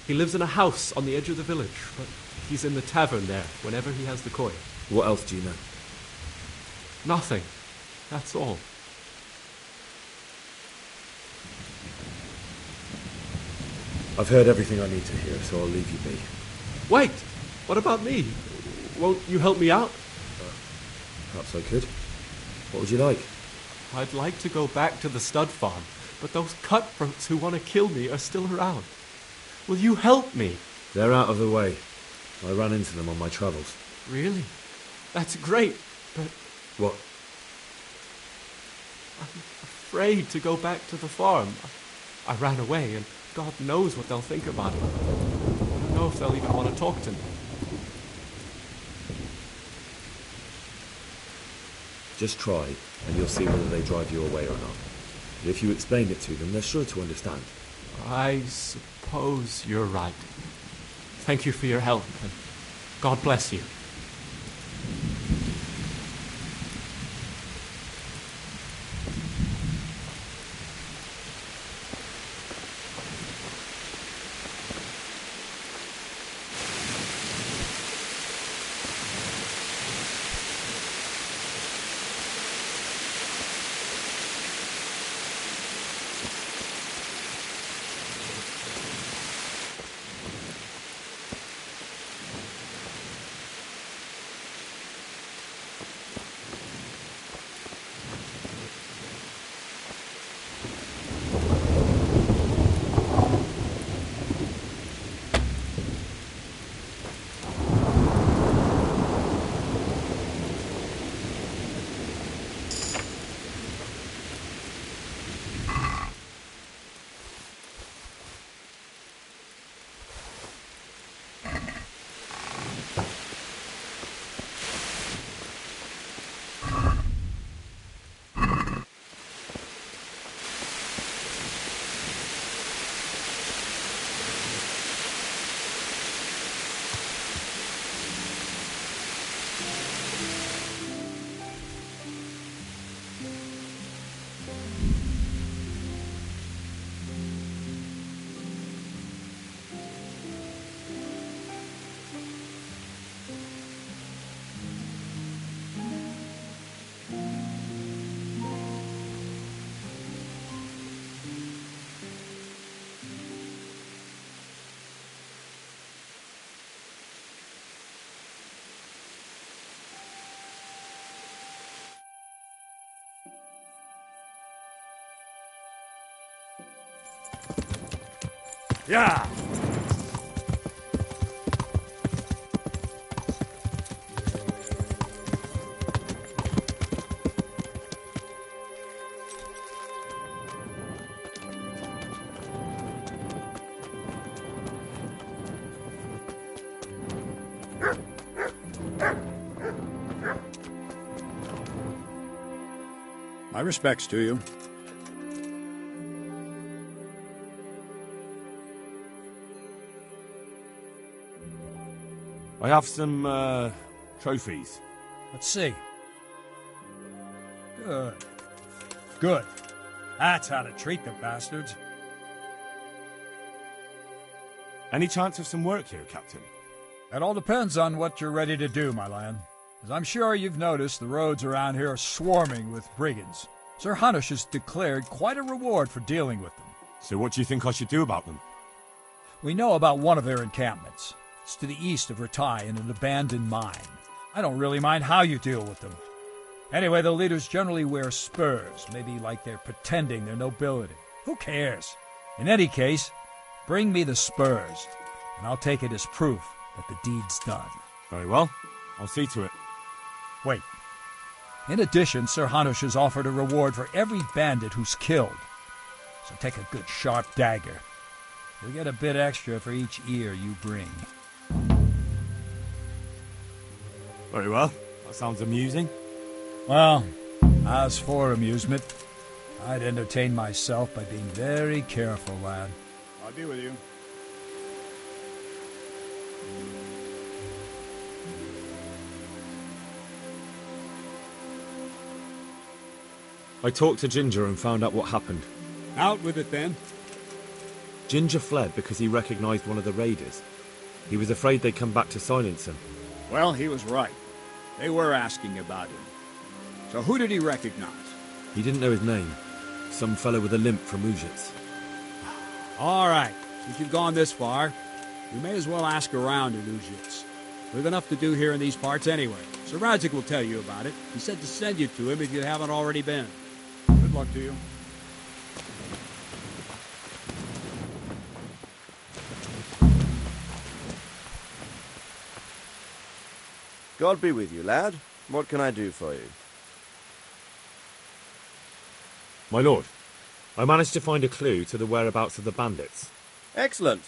He lives in a house on the edge of the village, but he's in the tavern there whenever he has the coin. What else do you know? Nothing. That's all. I've heard everything I need to hear, so I'll leave you be. Wait! What about me? Won't you help me out? Perhaps I could. What would you like? I'd like to go back to the stud farm, but those cutthroats who want to kill me are still around. Will you help me? They're out of the way. I ran into them on my travels. Really? That's great, but... What? I'm afraid to go back to the farm. I ran away, and God knows what they'll think about it. I don't know if they'll even want to talk to me. Just try, and you'll see whether they drive you away or not. If you explain it to them, they're sure to understand. I suppose you're right. Thank you for your help, and God bless you. Yeah! My respects to you. I have some, trophies. Let's see. Good. Good. That's how to treat the bastards. Any chance of some work here, Captain? That all depends on what you're ready to do, my lad. As I'm sure you've noticed, the roads around here are swarming with brigands. Sir Hanush has declared quite a reward for dealing with them. So what do you think I should do about them? We know about one of their encampments. It's to the east of Ratai in an abandoned mine. I don't really mind how you deal with them. Anyway, the leaders generally wear spurs, maybe like they're pretending they're nobility. Who cares? In any case, bring me the spurs, and I'll take it as proof that the deed's done. Very well. I'll see to it. Wait. In addition, Sir Hanush has offered a reward for every bandit who's killed. So take a good sharp dagger. You'll get a bit extra for each ear you bring. Very well. That sounds amusing. Well, as for amusement, I'd entertain myself by being very careful, lad. I'll be with you. I talked to Ginger and found out what happened. Out with it, then. Ginger fled because he recognized one of the raiders. He was afraid they'd come back to silence him. Well, he was right. They were asking about him. So who did he recognize? He didn't know his name. Some fellow with a limp from Ujits. All right. Since you've gone this far, you may as well ask around in Ujits. We've enough to do here in these parts anyway. Sir Radzik will tell you about it. He said to send you to him if you haven't already been. Good luck to you. God be with you, lad. What can I do for you? My lord, I managed to find a clue to the whereabouts of the bandits. Excellent.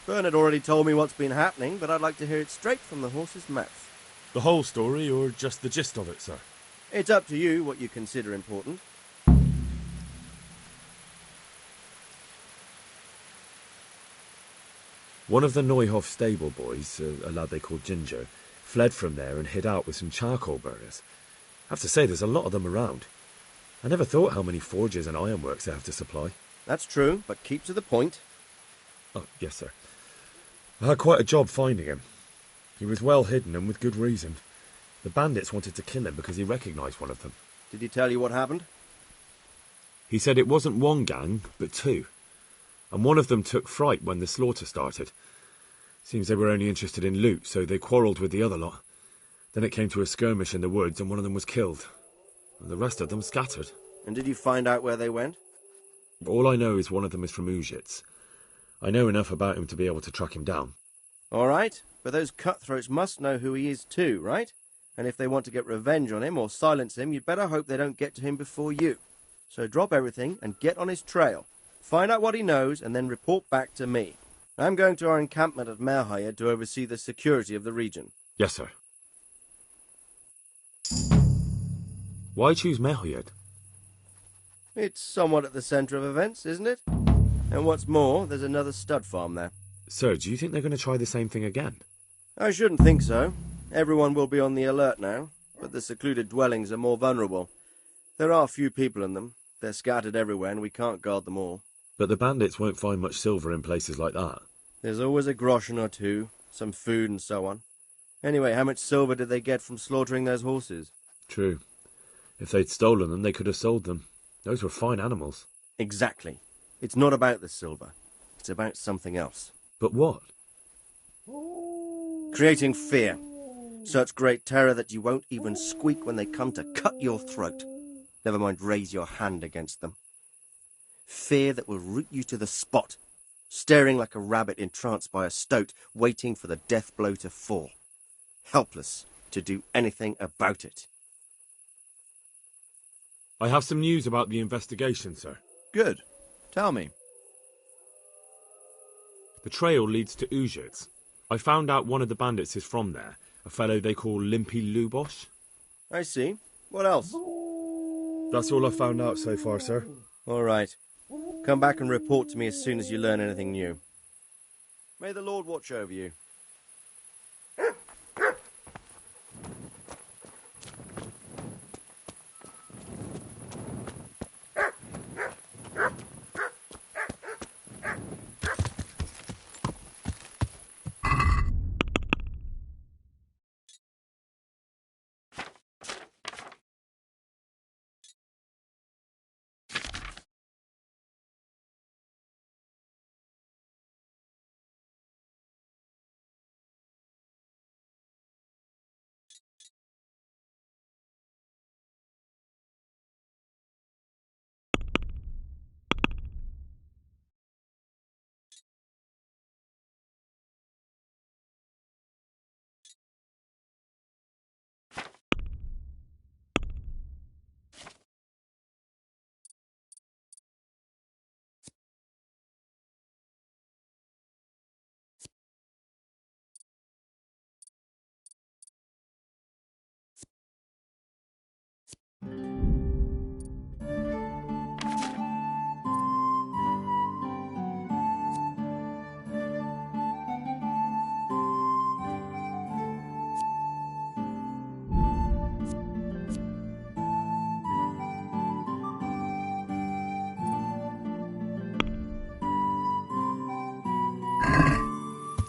Bernard already told me what's been happening, but I'd like to hear it straight from the horse's mouth. The whole story, or just the gist of it, sir? It's up to you what you consider important. One of the Neuhoff stable boys, a lad they called Ginger, fled from there and hid out with some charcoal burners. I have to say, there's a lot of them around. I never thought how many forges and ironworks they have to supply. That's true, but keep to the point. Oh, yes, sir. I had quite a job finding him. He was well hidden and with good reason. The bandits wanted to kill him because he recognised one of them. Did he tell you what happened? He said it wasn't one gang, but two. And one of them took fright when the slaughter started. Seems they were only interested in loot, so they quarrelled with the other lot. Then it came to a skirmish in the woods and one of them was killed. And the rest of them scattered. And did you find out where they went? All I know is one of them is from Ujits. I know enough about him to be able to track him down. All right, but those cutthroats must know who he is too, right? And if they want to get revenge on him or silence him, you'd better hope they don't get to him before you. So drop everything and get on his trail. Find out what he knows and then report back to me. I'm going to our encampment at Merhayed to oversee the security of the region. Yes, sir. Why choose Merhayed? It's somewhat at the centre of events, isn't it? And what's more, there's another stud farm there. Sir, do you think they're going to try the same thing again? I shouldn't think so. Everyone will be on the alert now, but the secluded dwellings are more vulnerable. There are few people in them. They're scattered everywhere and we can't guard them all. But the bandits won't find much silver in places like that. There's always a groschen or two, some food and so on. Anyway, how much silver did they get from slaughtering those horses? True. If they'd stolen them, they could have sold them. Those were fine animals. Exactly. It's not about the silver. It's about something else. But what? Creating fear. Such great terror that you won't even squeak when they come to cut your throat. Never mind raise your hand against them. Fear that will root you to the spot. staring like a rabbit entranced by a stoat, waiting for the death blow to fall, helpless to do anything about it. I have some news about the investigation, sir. Good. Tell me. The trail leads to Ujits. I found out one of the bandits is from there, a fellow they call Limpy Lubosh. I see. What else? That's all I found out so far, sir. All right. Come back and report to me as soon as you learn anything new. May the Lord watch over you.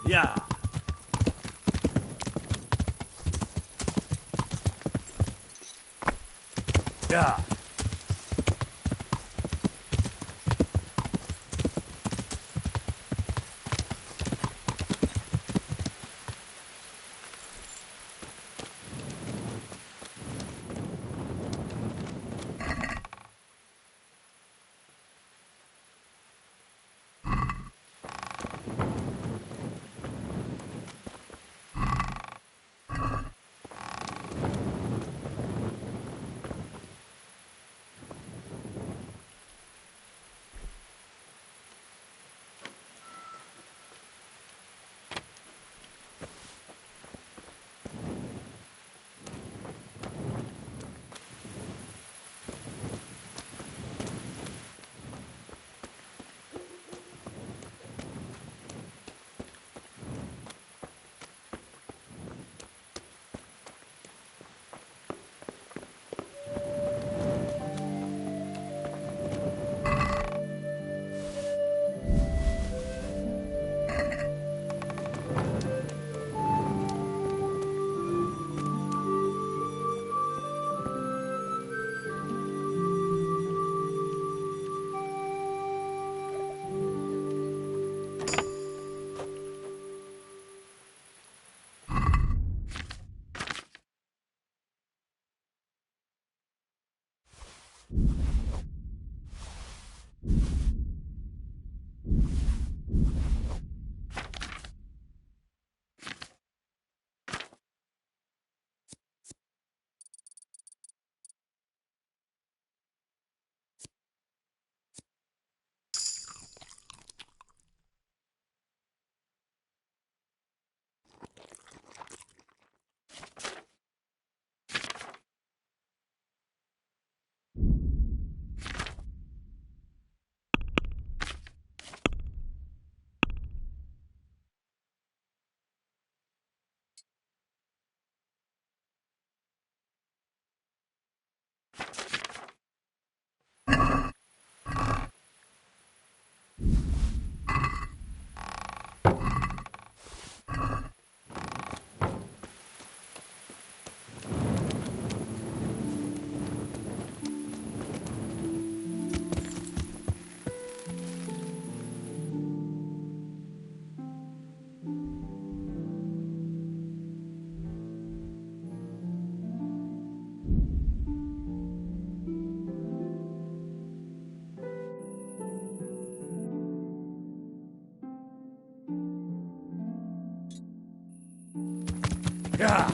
Yeah. Yeah. Yeah.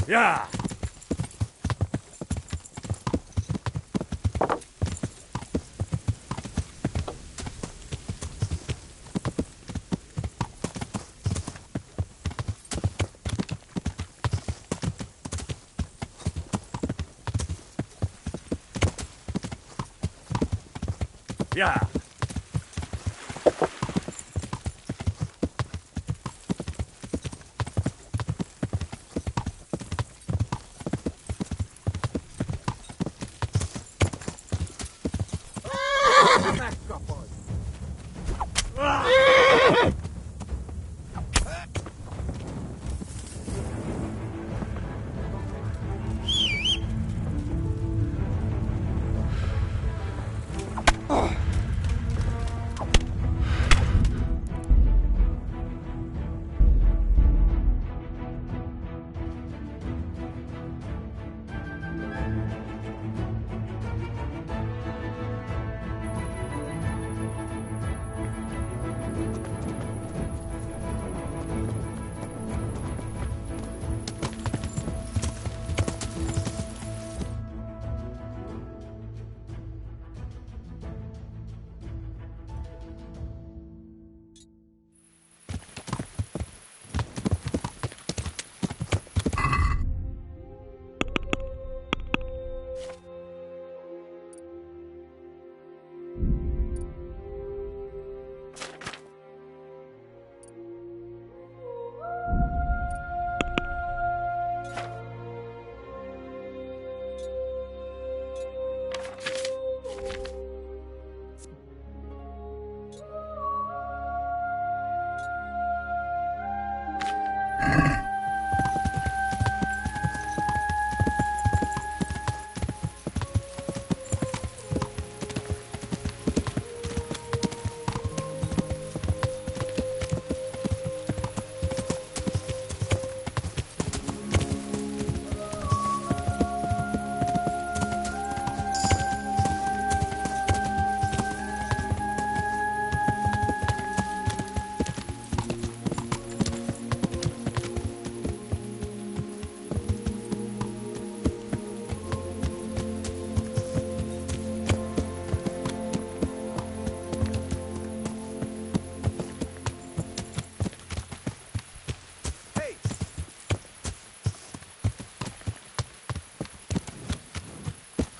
Yeah. Yeah.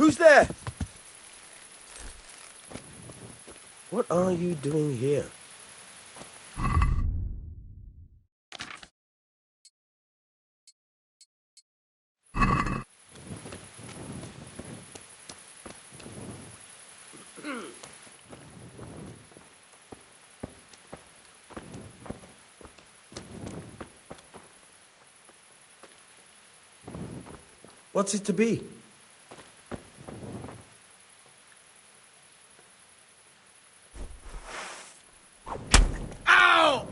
Who's there? What are you doing here? What's it to be? Ow!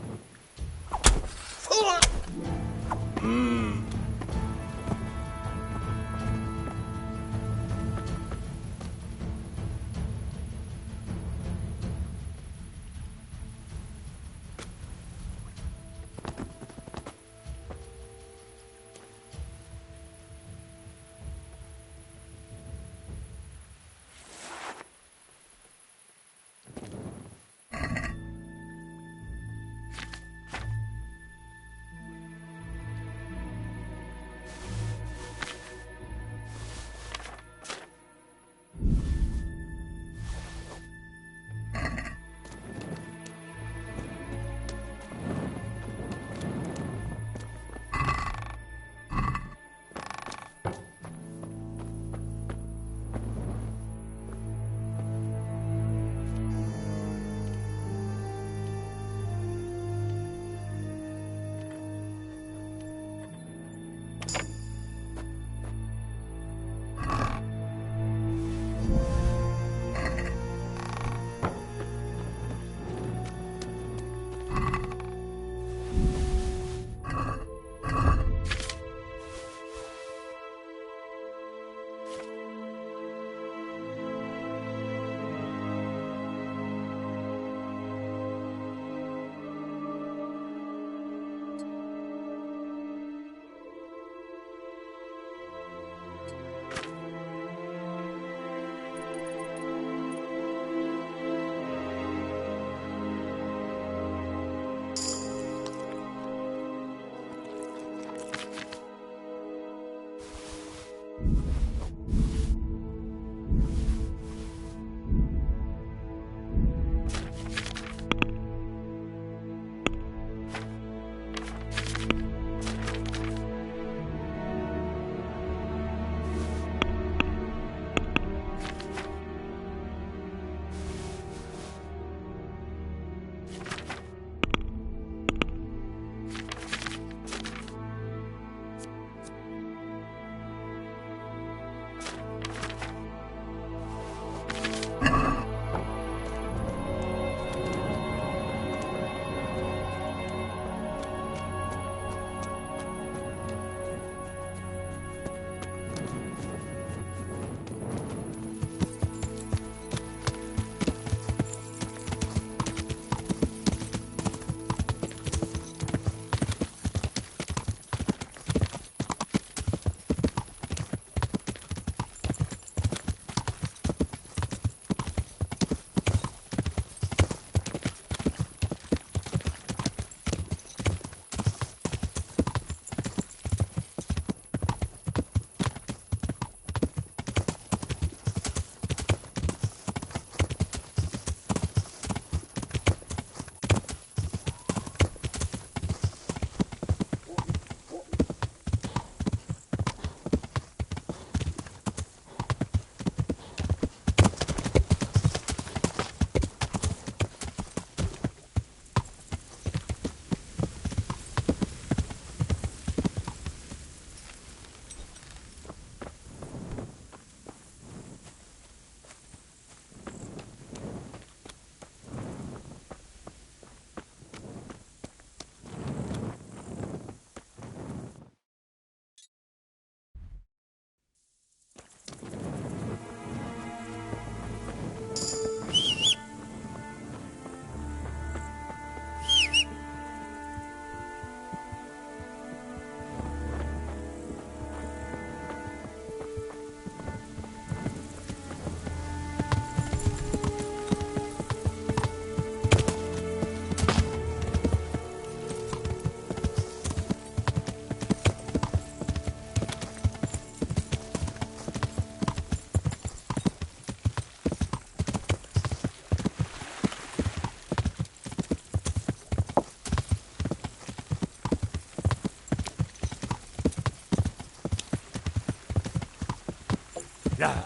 Yeah.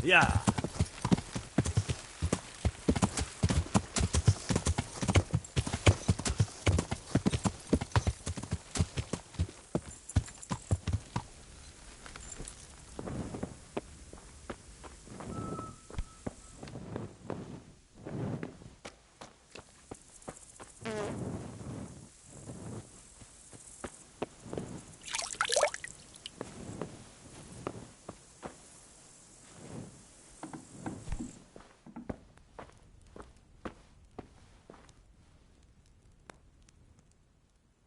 Yeah.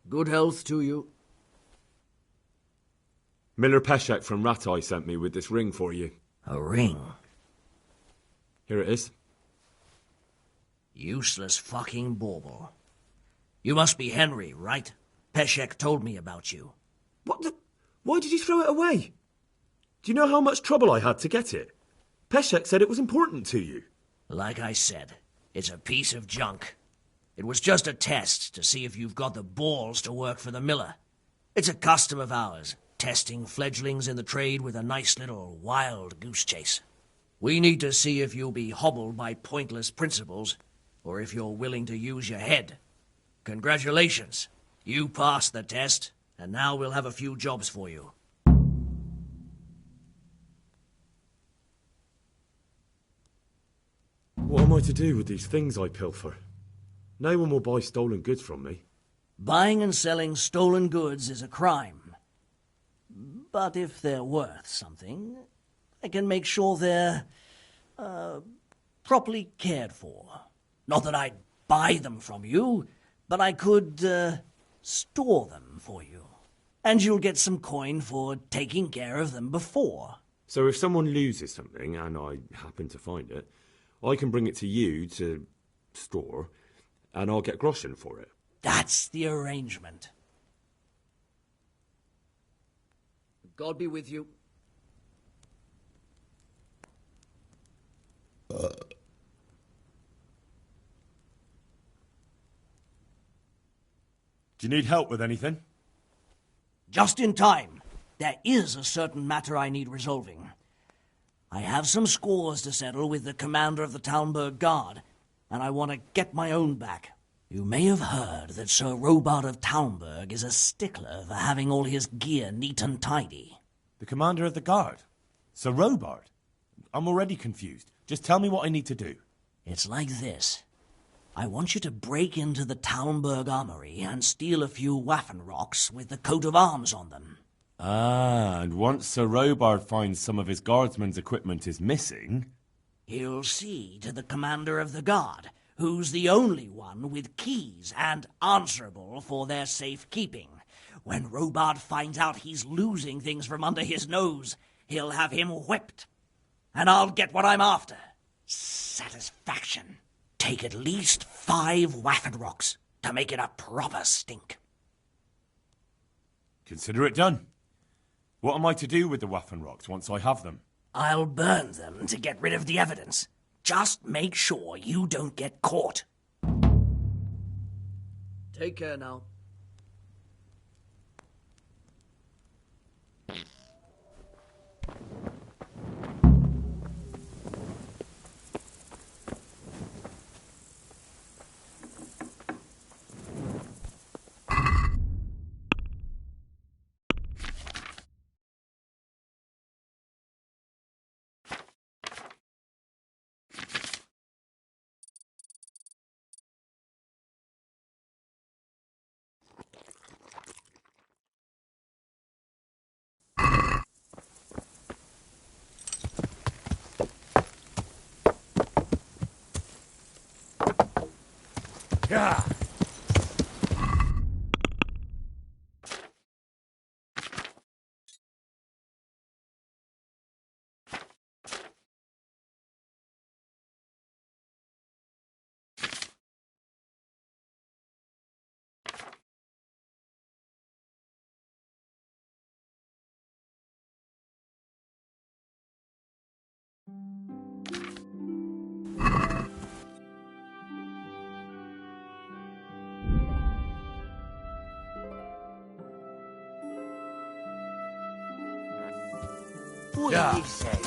Good health to you. Miller Peshek from Ratai sent me with this ring for you. A ring? Here it is. Useless fucking bauble. You must be Henry, right? Peshek told me about you. What the... Why did you throw it away? Do you know how much trouble I had to get it? Peshek said it was important to you. Like I said, it's a piece of junk. It was just a test to see if you've got the balls to work for the miller. It's a custom of ours, testing fledglings in the trade with a nice little wild goose chase. We need to see if you'll be hobbled by pointless principles, or if you're willing to use your head. Congratulations. You passed the test, and now we'll have a few jobs for you. What am I to do with these things I pilfer? No one will buy stolen goods from me. Buying and selling stolen goods is a crime. But if they're worth something, I can make sure they're, properly cared for. Not that I'd buy them from you, but I could, store them for you. And you'll get some coin for taking care of them before. So if someone loses something, and I happen to find it, I can bring it to you to store, and I'll get groschen for it. That's the arrangement. God be with you. Do you need help with anything? Just in time. There is a certain matter I need resolving. I have some scores to settle with the commander of the Talmberg Guard, and I want to get my own back. You may have heard that Sir Robard of Talmberg is a stickler for having all his gear neat and tidy. The commander of the guard? Sir Robard? I'm already confused. Just tell me what I need to do. It's like this. I want you to break into the Talmberg armory and steal a few waffen rocks with the coat of arms on them. Ah, and once Sir Robard finds some of his guardsmen's equipment is missing... He'll see to the commander of the guard, who's the only one with keys and answerable for their safekeeping. When Robard finds out he's losing things from under his nose, he'll have him whipped. And I'll get what I'm after. Satisfaction. Take at least 5 waffen rocks to make it a proper stink. Consider it done. What am I to do with the waffen rocks once I have them? I'll burn them to get rid of the evidence. Just make sure you don't get caught. Take care now. Yeah. What Yeah. did he say?